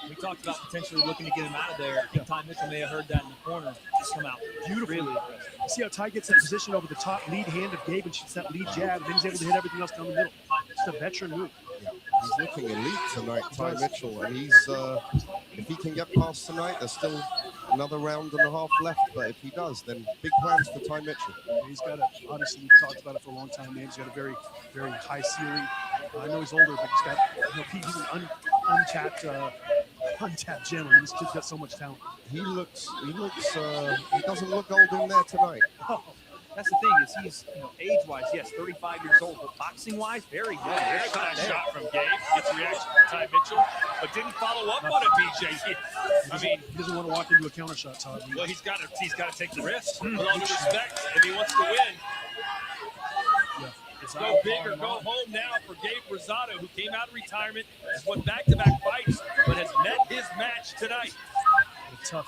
F: We talked about potentially looking to get him out of there. I think Ty Mitchell may have heard that in the corner. Just come out
G: Beautifully.
F: really aggressive.
G: You see how Ty gets that position over the top lead hand of Gabe and shoots that lead jab, and then he's able to hit everything else down the middle. It's a veteran move.
N: Yeah, he's looking elite tonight, Ty Mitchell, and he's if he can get past tonight, there's still another round and a half left. But if he does, then big plans for Ty Mitchell.
G: He's got a, obviously we've talked about it for a long time, man. He's got a very, very high ceiling. I know he's older, but he's got, he's an untapped gem. I mean, this kid's got so much talent.
N: He doesn't look old in there tonight.
F: That's the thing is he's, age-wise, yes, 35 years old, but boxing-wise, very young.
E: There's a nice shot from Gabe. Gets a reaction from Ty Mitchell, but didn't follow up on it, BJ.
G: He doesn't want to walk into a counter shot, Todd.
E: Well, he's got to take the risk. With all due respect, if he wants to win. It's go big or go home now for Gabe Rosado, who came out of retirement, has won back-to-back fights, but has met his match tonight.
G: A tough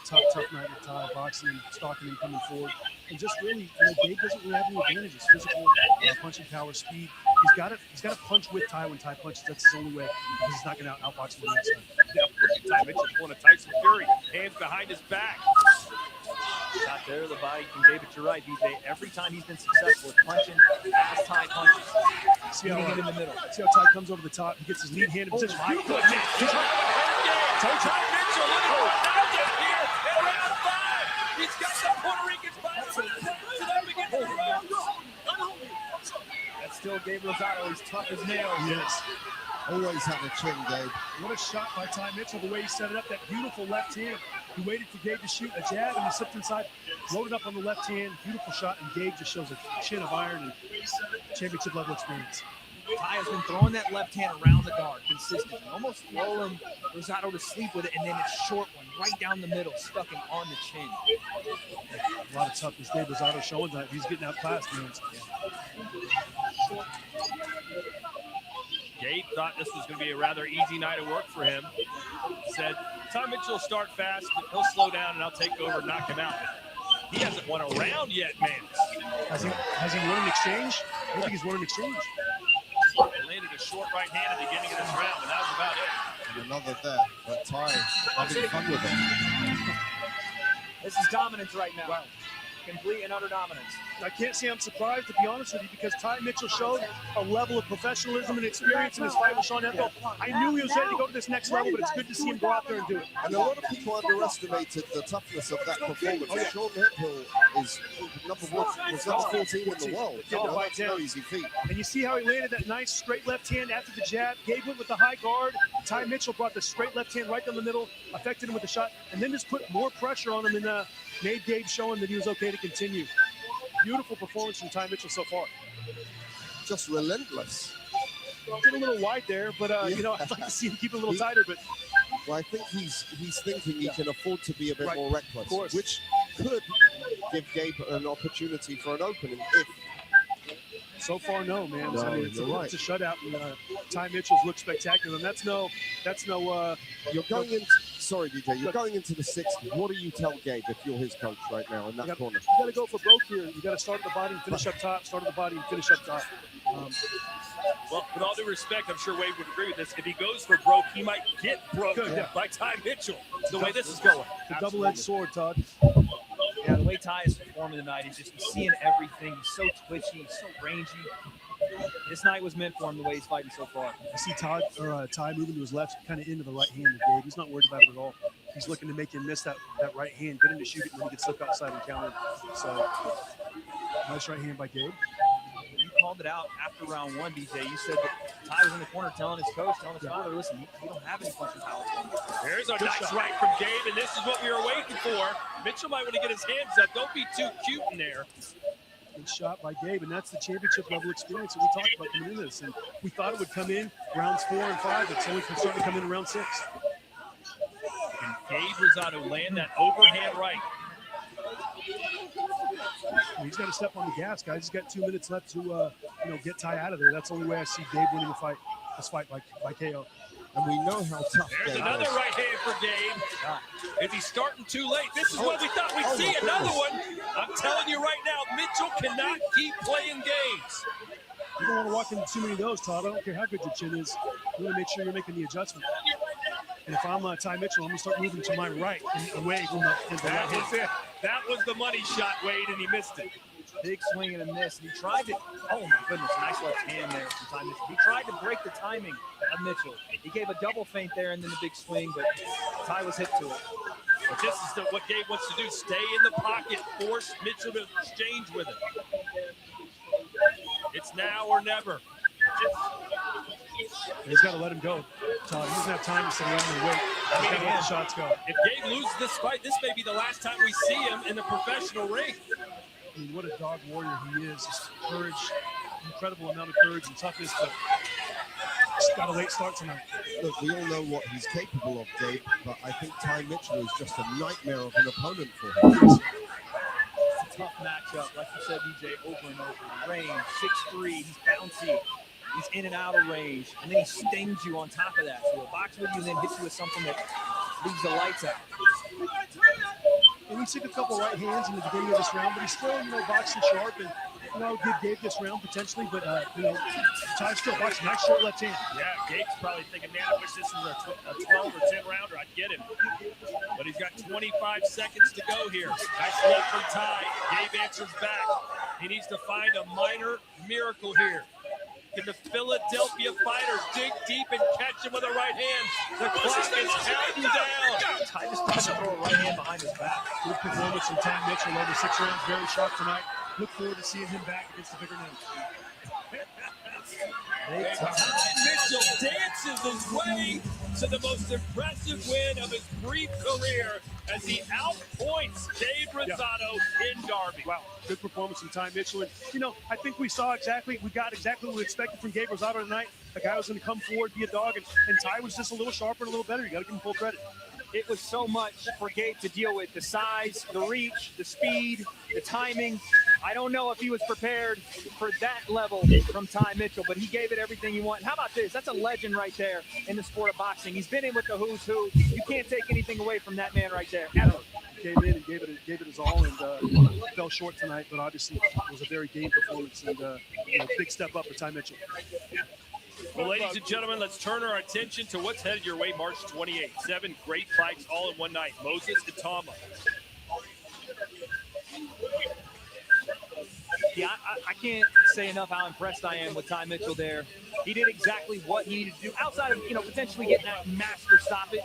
G: night with Ty, boxing and stalking him coming forward. And just really, Gabe doesn't really have any advantages. Physical, punching power, speed. He's got to punch with Ty when Ty punches. That's his only way, because he's not going to outbox him the next time.
E: Yeah, look at Ty Mitchell pulling a Tyson Fury. Hands behind his back.
F: Not there, the body from David. You're right, BJ. Every time he's been successful with punching, as Ty punches,
G: see how,
F: him in the middle.
G: See how Ty comes over the top. He gets his lead hand in position.
E: My goodness. Ty Mitchell looking for a knockout here in round 5. He's got the Puerto Ricans by the begin the round.
F: That's still Gabe Rosado. He's tough as nails.
G: Yes.
N: Always have a chin, Gabe.
G: What a shot by Ty Mitchell, the way he set it up, that beautiful left hand. He waited for Gabe to shoot a jab, and he slipped inside, loaded up on the left hand. Beautiful shot, and Gabe just shows a chin of iron and championship level experience.
F: Ty has been throwing that left hand around the guard consistently, almost rolling Rosado to sleep with it, and then it's short one right down the middle, stuck him on the chin.
G: A lot of toughness. Gabe Rosado showing that he's getting outclassed, man.
E: Gabe thought this was going to be a rather easy night of work for him. Said, Ty Mitchell will start fast, but he'll slow down and I'll take over and knock him out. He hasn't won a round yet, man.
G: Has he won an exchange? I don't think he's won an exchange.
E: He landed a short right hand at the beginning of this round, and that was about it.
N: And another there, but Ty having fun with him.
F: This is dominance right now. Wow. Complete and utter dominance.
G: I can't say I'm surprised, to be honest with you, because Ty Mitchell showed a level of professionalism and experience in his fight with Sean Hemphill. I knew he was ready to go to this next level, but it's good to see him go out there and do it.
N: And a lot of people underestimated the toughness of that performance.
G: Oh, yeah.
N: Sean Hemphill is number 14 in the world. Oh, that's no easy feat.
G: And you see how he landed that nice straight left hand after the jab. Gabe went with the high guard. Ty Mitchell brought the straight left hand right down the middle, affected him with the shot, and then just put more pressure on him and made Gabe show him that he was okay to continue. Beautiful performance from Ty Mitchell so far.
N: Just relentless.
G: Get a little wide there, but I'd like to see him keep it a little tighter. But
N: well, I think he's thinking he can afford to be a bit more reckless, which could give Gabe an opportunity for an opening. If
G: so far, no, man.
N: No,
G: I mean, it's a shutout, and Ty Mitchell's looked spectacular. And that's no.
N: You're going into. Sorry, DJ. You're going into the 6th. What do you tell Gabe if you're his coach right now in that corner?
G: You got to go for broke here. You got to start at the body and finish up top. Start at the body and finish up top.
E: Well, with all due respect, I'm sure Wade would agree with this. If he goes for broke, he might get broke by Ty Mitchell. The way this is going.
G: The double-edged sword, Todd.
F: Yeah, the way Ty is performing tonight, he's seeing everything. He's so twitchy, he's so rangy. This night was meant for him the way he's fighting so far.
G: I see Ty moving to his left, kind of into the right hand of Gabe. He's not worried about it at all. He's looking to make him miss that right hand, get him to shoot it, and then he gets slipped outside and counter. So, nice right hand by Gabe.
F: You called it out after round 1, BJ. You said that Ty was in the corner telling his coach, telling his father, listen, you don't have any punching power.
E: There's a nice right from Gabe, and this is what we were waiting for. Mitchell might want to get his hands up. Don't be too cute in there.
G: Good shot by Gabe, and that's the championship level experience that we talked about coming into this. And we thought it would come in rounds 4 and 5. It's only starting to come in round 6.
E: And Gabe Rosado land that overhand right.
G: He's got to step on the gas, guys. He's got 2 minutes left to get Ty out of there. That's the only way I see Gabe winning this fight by KO.
N: And we know how tough
E: There's
N: Gabe
E: another
N: is.
E: right hand for Gabe. Is he starting too late? This is what we thought we'd see. Another one. I'm telling you right now, Mitchell cannot keep playing games.
G: You don't want to walk into too many of those, Todd. I don't care how good your chin is. You want to make sure you're making the adjustment. And if I'm Ty Mitchell, I'm going to start moving to my right and away from the
E: That
G: right
E: was it. That was the money shot, Wade, and he missed it.
F: Big swing and a miss. And he tried to, oh my goodness, nice left hand there from Ty Mitchell. He tried to break the timing of Mitchell. He gave a double feint there and then the big swing, but Ty was hip to it.
E: But this is what Gabe wants to do. Stay in the pocket, force Mitchell to exchange with it. It's now or never.
G: He's got to let him go. So he doesn't have time to sit around and wait. He's got to let the shots go.
E: If Gabe loses this fight, this may be the last time we see him in the professional ring.
G: I mean, what a dog warrior he is. His courage, incredible amount of courage and toughness, but just got a late start tonight.
N: Look, we all know what he's capable of, Gabe, but I think Ty Mitchell is just a nightmare of an opponent for him.
F: It's a tough matchup, like you said, BJ, over and over. Range, 6'3", he's bouncy. He's in and out of range, and then he stings you on top of that. So he'll box with you and then hit you with something that leaves the lights out.
G: And he took a couple right hands in the beginning of this round, but he's still, boxing sharp and, give Gabe this round potentially, but, Ty's still boxing. Nice short left hand.
E: Yeah, Gabe's probably thinking, man, I wish this was a 12 or 10 rounder. I'd get him. But he's got 25 seconds to go here. Nice left from Ty. Gabe answers back. He needs to find a minor miracle here. Can the Philadelphia fighters dig deep and catch him with a right hand? The clock is counting down.
F: Ty just tries to throw a right hand behind his back.
G: Good performance from Ty Mitchell over 6 rounds. Very sharp tonight. Look forward to seeing him back against the bigger names.
E: Mitchell dances his way to the most impressive win of his brief career as he outpoints Gabe Rosado in Derby.
G: Wow, good performance from Ty Mitchell. And, I think we got exactly what we expected from Gabe Rosado tonight. A guy was going to come forward, be a dog, and Ty was just a little sharper and a little better. You got to give him full credit.
F: It was so much for Gabe to deal with. The size, the reach, the speed, the timing. I don't know if he was prepared for that level from Ty Mitchell, but he gave it everything he wanted. How about this? That's a legend right there in the sport of boxing. He's been in with the who's who. You can't take anything away from that man right there. Ever.
G: Came in and gave it his all, and fell short tonight, but obviously it was a very game performance and big step up for Ty Mitchell.
E: Well, ladies and gentlemen, let's turn our attention to what's headed your way March 28th. 7 great fights all in one night. Moses Itama.
F: Yeah, I can't say enough how impressed I am with Ty Mitchell there. He did exactly what he needed to do. Outside of, potentially getting that master stoppage,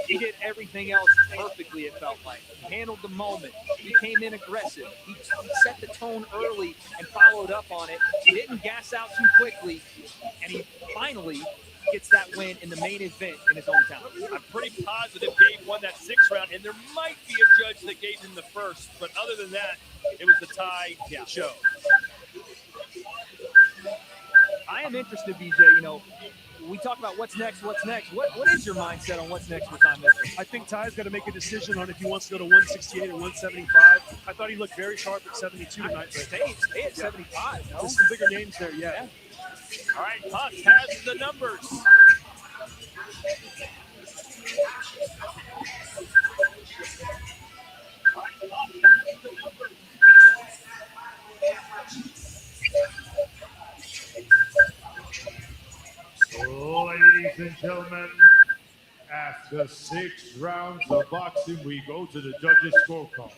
F: he did everything else perfectly, it felt like. He handled the moment. He came in aggressive. He set the tone early and followed up on it. He didn't gas out too quickly, and he finally gets that win in the main event in his hometown.
E: I'm pretty positive Gabe won that 6th round, and there might be a judge that gave him the 1st, but other than that, it was the Ty show.
F: I am interested, BJ. We talk about what's next. What is your mindset on what's next for Ty Mitchell?
G: I think Ty's got to make a decision on if he wants to go to 168 or 175. I thought he looked very sharp at 72 tonight.
F: Stay at 75. No?
G: There's some bigger names there, yeah.
E: All right, Huck has the numbers.
B: Ladies and gentlemen, after 6 rounds of boxing, we go to the judges' scorecard.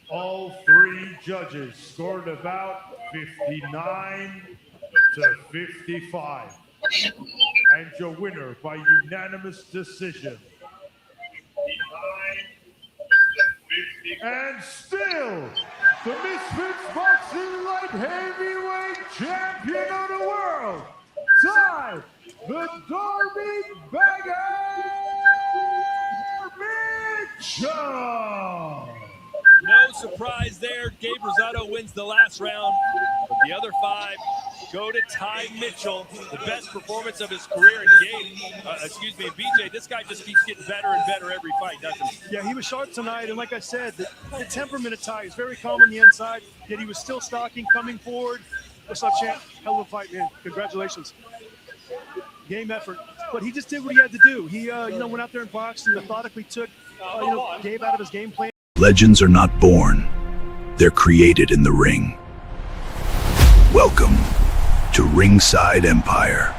B: All 3 judges scored about 59 to 55. And your winner by unanimous decision. And still, the Misfits Boxing Light Heavyweight Champion of the World, Ty the Derby Bagger Mitchell.
E: No surprise there. Gabe Rosado wins the last round, but the other 5 go to Ty Mitchell, the best performance of his career. And Gabe, BJ, this guy just keeps getting better and better every fight, doesn't he?
G: Yeah, he was sharp tonight, and like I said, the temperament of Ty is very calm on the inside, yet he was still stalking, coming forward. What's up, champ? Hell of a fight, man. Congratulations. Game effort. But he just did what he had to do. He, went out there and boxed and methodically took, Gabe out of his game plan.
O: Legends are not born. They're created in the ring. Welcome to Ringside Empire.